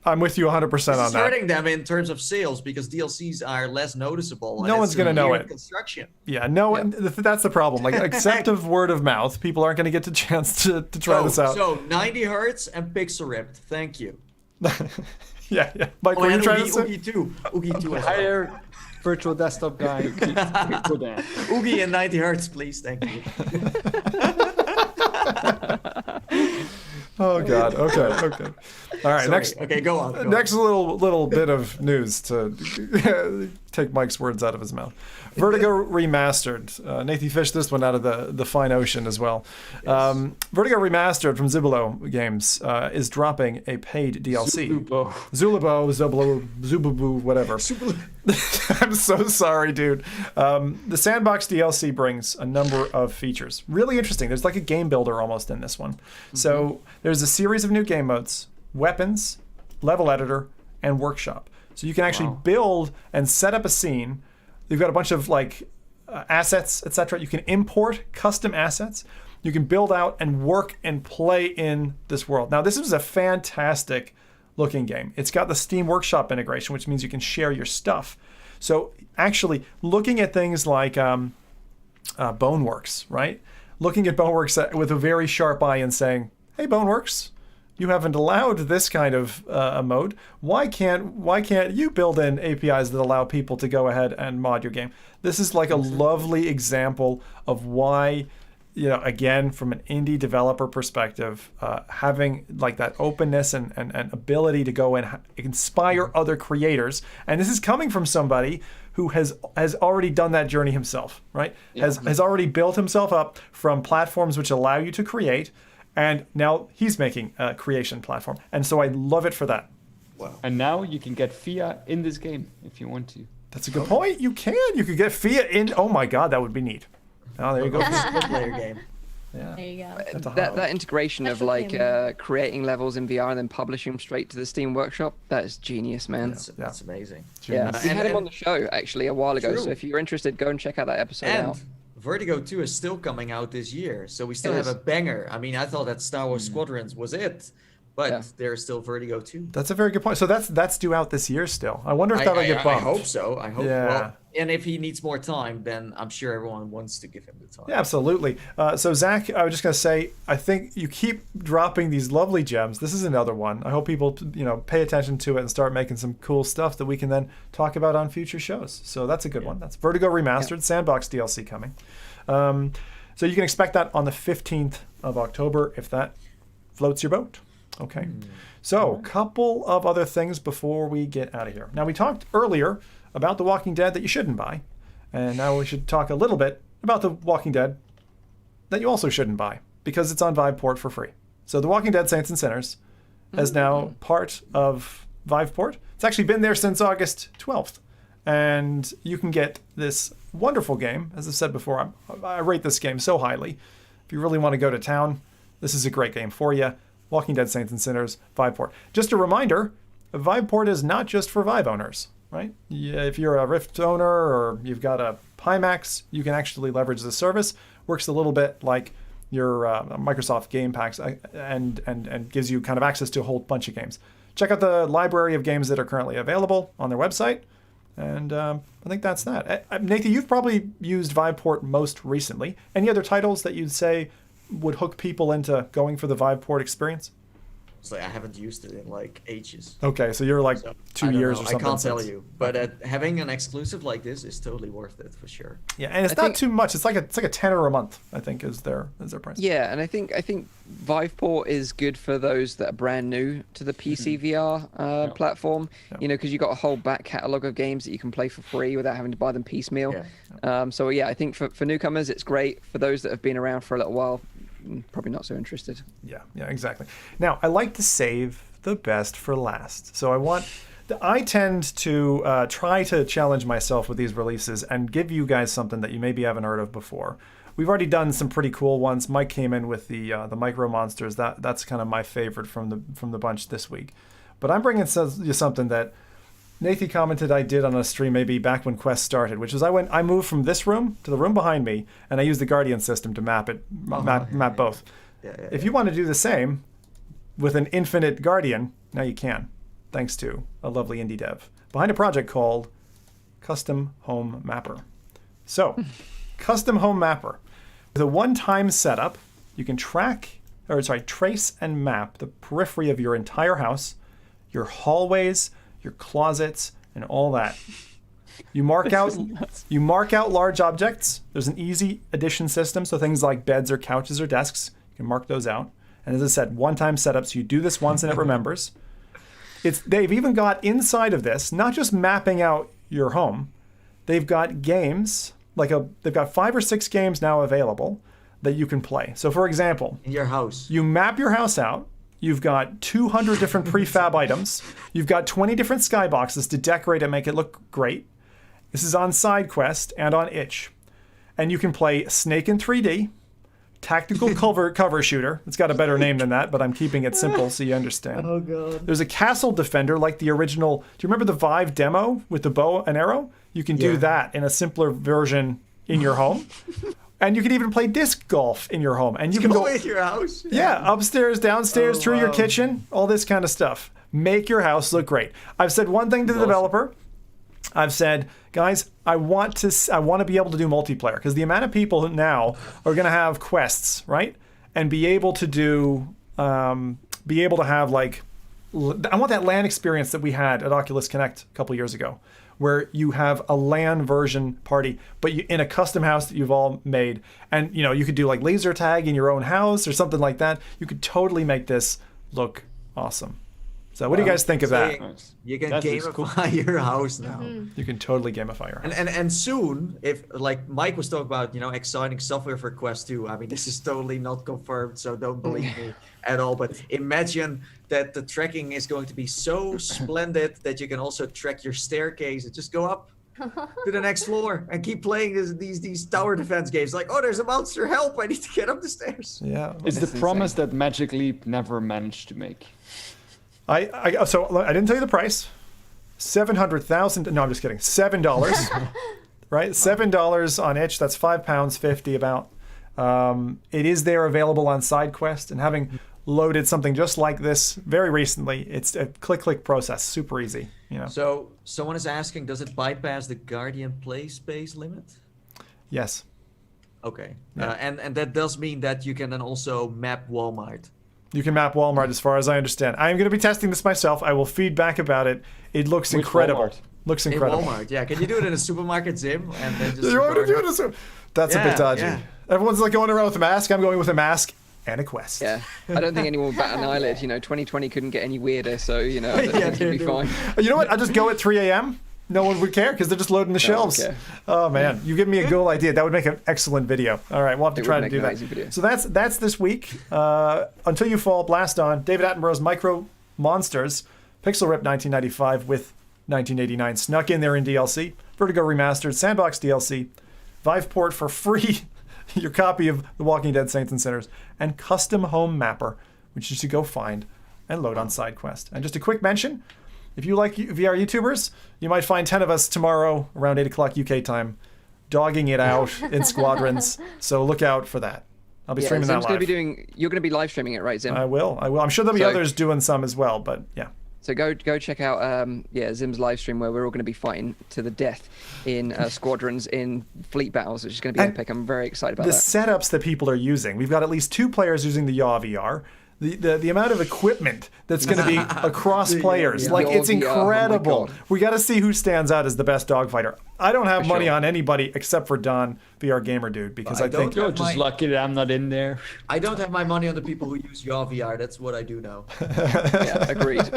I'm with you 100% on that. It's hurting them in terms of sales because DLCs are less noticeable. No one's gonna know it. Construction. Yeah, no, that's the problem. Like, except of word of mouth, people aren't gonna get the chance to try this out. So 90 hertz and Pixel Ripped. Thank you. yeah. Mike, were you trying to say? Oogie 2 as well. Hire virtual desktop guy. Oogie and 90 hertz, please. Thank you. Oh God. Okay. All right. Sorry. Next. Okay, go on. Next little bit of news to take Mike's words out of his mouth. Vertigo Remastered. Nathan fished this one out of the fine ocean as well. Yes. Vertigo Remastered from Zubilo Games is dropping a paid DLC. Zububu, whatever. I'm so sorry, dude. The Sandbox DLC brings a number of features. Really interesting. There's like a game builder almost in this one. Mm-hmm. So there's a series of new game modes, weapons, level editor, and workshop. So you can actually build and set up a scene. You've got a bunch of like assets, etc. You can import custom assets. You can build out and work and play in this world. Now, this is a fantastic looking game. It's got the Steam Workshop integration, which means you can share your stuff. So actually looking at things like Boneworks, right? Looking at Boneworks with a very sharp eye and saying, hey, Boneworks, you haven't allowed this kind of mode. Why can't you build in APIs that allow people to go ahead and mod your game? This is like a lovely example of why, again, from an indie developer perspective, having like that openness and ability to go and inspire other creators. And this is coming from somebody who has already done that journey himself, right? Yeah. Has already built himself up from platforms which allow you to create. And now he's making a creation platform. And so I love it for that. Wow. And now you can get Phia in this game if you want to. That's a good point. You can. You could get Phia in. Oh my God, that would be neat. Oh, there you go. Player game. Yeah. There you go. That integration of like creating levels in VR and then publishing them straight to the Steam Workshop, that is genius, man. That's amazing. Yeah, we had him on the show actually a while ago. True. So if you're interested, go and check out that episode out. Vertigo 2 is still coming out this year, so we still have a banger. I mean, I thought that Star Wars Squadrons was it, but there's still Vertigo 2. That's a very good point. So that's due out this year still. I wonder if that'll get bumped. I hope so. I hope. Yeah. Well, and if he needs more time, then I'm sure everyone wants to give him the time. Yeah, absolutely. So Zach, I was just gonna say, I think you keep dropping these lovely gems. This is another one. I hope people, pay attention to it and start making some cool stuff that we can then talk about on future shows. So that's a good one. That's Vertigo Remastered, Sandbox DLC coming. So you can expect that on the 15th of October if that floats your boat. Okay. So a couple of other things before we get out of here. Now, we talked earlier about The Walking Dead that you shouldn't buy. And now we should talk a little bit about The Walking Dead that you also shouldn't buy because it's on Viveport for free. So The Walking Dead Saints and Sinners is now part of Viveport. It's actually been there since August 12th. And you can get this wonderful game. As I said before, I rate this game so highly. If you really want to go to town, this is a great game for you. Walking Dead Saints and Sinners, Viveport. Just a reminder, Viveport is not just for Vive owners, right? If you're a Rift owner or you've got a Pimax, you can actually leverage the service. Works a little bit like your Microsoft Game Packs and gives you kind of access to a whole bunch of games. Check out the library of games that are currently available on their website. And I think that's that. Nathan, you've probably used Viveport most recently. Any other titles that you'd say would hook people into going for the Viveport experience? So I haven't used it in like ages. Okay, so you're like 2 years or something. I can't tell you, but having an exclusive like this is totally worth it for sure. Yeah, and it's not too much. It's like a $10 a month, I think, is their price. Yeah, and I think Viveport is good for those that are brand new to the PC VR platform. Yeah. Because you got a whole back catalog of games that you can play for free without having to buy them piecemeal. Yeah. So I think for newcomers it's great. For those that have been around for a little while, probably not so interested. Yeah, exactly. Now, I like to save the best for last. So I tend to try to challenge myself with these releases and give you guys something that you maybe haven't heard of before. We've already done some pretty cool ones. Mike came in with the Micro Monsters. That's kind of my favorite from the bunch this week. But I'm bringing you something that Nathan commented I did on a stream maybe back when Quest started, which is I moved from this room to the room behind me, and I used the Guardian system to map both. If you want to do the same with an infinite Guardian, now you can, thanks to a lovely indie dev behind a project called Custom Home Mapper. So, Custom Home Mapper. With a one-time setup, you can trace and map the periphery of your entire house, your hallways, your closets, and all that. You mark out large objects. There's an easy addition system, so things like beds or couches or desks, you can mark those out. And as I said, one-time setup, so you do this once and it remembers. They've even got inside of this, not just mapping out your home, they've got games, they've got 5 or 6 games now available that you can play. So for example, in your house, you map your house out. You've got 200 different prefab items. You've got 20 different skyboxes to decorate and make it look great. This is on SideQuest and on Itch. And you can play Snake in 3D, Tactical Cover Shooter. It's got a better name than that, but I'm keeping it simple so you understand. Oh, God. There's a Castle Defender like the original. Do you remember the Vive demo with the bow and arrow? You can do that in a simpler version in your home. And you can even play disc golf in your home. And you can go in your house. Yeah, upstairs, downstairs, through your kitchen, all this kind of stuff. Make your house look great. I've said one thing to the developer. I've said, guys, I want to be able to do multiplayer, because the amount of people now are going to have quests, right? And be able to have like, I want that LAN experience that we had at Oculus Connect a couple years ago, where you have a LAN version party, but in a custom house that you've all made. And, you could do like laser tag in your own house or something like that. You could totally make this look awesome. So what do you guys think of that? You can gamify your house now. You can totally gamify your house. And soon, if like Mike was talking about, exciting software for Quest 2. I mean, this is totally not confirmed, so don't believe me at all. But imagine that the tracking is going to be so splendid that you can also track your staircase and just go up to the next floor and keep playing these tower defense games. Like, oh, there's a monster! Help! I need to get up the stairs. Yeah, it's the promise that Magic Leap never managed to make. So I didn't tell you the price. $700,000. No, I'm just kidding. $7. Right? $7 on itch. That's £5.50 about. It is there available on SideQuest, and having loaded something just like this very recently, it's a click process, super easy. So someone is asking, does it bypass the Guardian play space limit? Yes. Okay. Yeah. And that does mean that you can then also map Walmart. You can map Walmart, as far as I understand. I am going to be testing this myself. I will feed back about it. It looks incredible. Walmart? Looks incredible. In Walmart, yeah. Can you do it in a supermarket, Zim? And then just you want me to do it in a That's a bit dodgy. Yeah. Everyone's like going around with a mask. I'm going with a mask and a Quest. Yeah. I don't think anyone will bat an eyelid. 2020 couldn't get any weirder, so, I think you'll be fine. You know what? I'll just go at 3 a.m. No one would care because they're just loading the shelves. Oh man, you give me a cool idea. That would make an excellent video. All right, we'll have to try to do that. Video. So that's this week. Until You Fall, Blast On, David Attenborough's Micro Monsters, Pixel Rip 1995 with 1989 snuck in there in DLC, Vertigo Remastered, Sandbox DLC, Viveport for free, your copy of The Walking Dead Saints and Sinners, and Custom Home Mapper, which you should go find and load on SideQuest. And just a quick mention. If you like VR YouTubers, you might find 10 of us tomorrow around 8 o'clock UK time, dogging it out in Squadrons. So look out for that. I'll be streaming Zim's that live. You're going to be live streaming it, right, Zim? I will. I'm sure there'll be others doing some as well, but yeah. So go check out Zim's live stream where we're all going to be fighting to the death in Squadrons in fleet battles, which is going to be epic. I'm very excited about that. The setups that people are using. We've got at least 2 players using the Yaw VR. The amount of equipment that's going to be across players, it's incredible. We got to see who stands out as the best dogfighter. I don't have money on anybody except for Don, VR Gamer Dude, because I think you're just lucky that I'm not in there. I don't have my money on the people who use Yaw VR. That's what I do know. Agreed.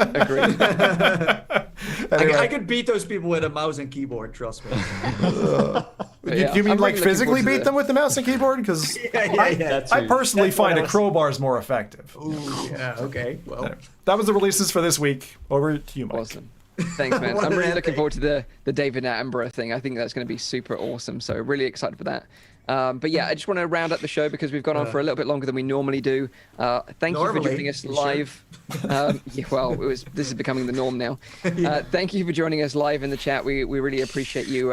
Anyway. I could beat those people with a mouse and keyboard. Trust me. You mean like physically beat them with the mouse and keyboard? Because I personally find a crowbar is more effective. Ooh, yeah. Okay. Well, that was the releases for this week. Over to you, Mike. Awesome. Thanks, man. I'm really looking forward to the David Attenborough thing. I think that's going to be super awesome. So really excited for that. But yeah, I just want to round up the show because we've gone on for a little bit longer than we normally do. Thank you for joining us live. This is becoming the norm now. Thank you for joining us live in the chat. We really appreciate you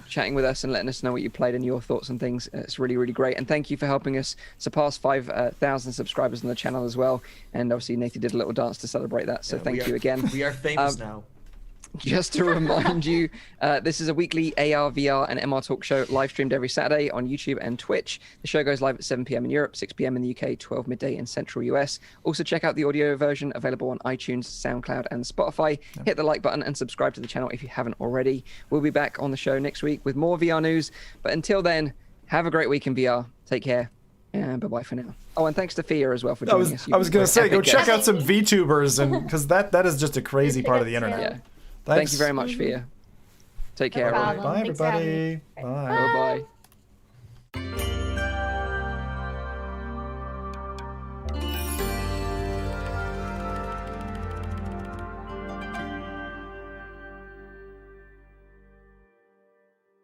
chatting with us and letting us know what you played and your thoughts and things. It's really, really great. And thank you for helping us surpass 5,000 subscribers on the channel as well. And obviously, Nathan did a little dance to celebrate that. So thank you again. We are famous now. Just to remind you, this is a weekly AR, VR, and MR talk show live streamed every Saturday on YouTube and Twitch. The show goes live at 7 p.m. in Europe, 6 p.m. in the UK, 12 midday in Central US. Also, check out the audio version available on iTunes, SoundCloud, and Spotify. Hit the like button and subscribe to the channel if you haven't already. We'll be back on the show next week with more VR news. But until then, have a great week in VR. Take care. And bye-bye for now. Oh, and thanks to Phia as well for joining us. I was going to say, go check out some VTubers, because that is just a crazy part of the internet. Yeah. Thank you very much, Phia. Take care, everyone. Bye, everybody. Bye. Bye-bye.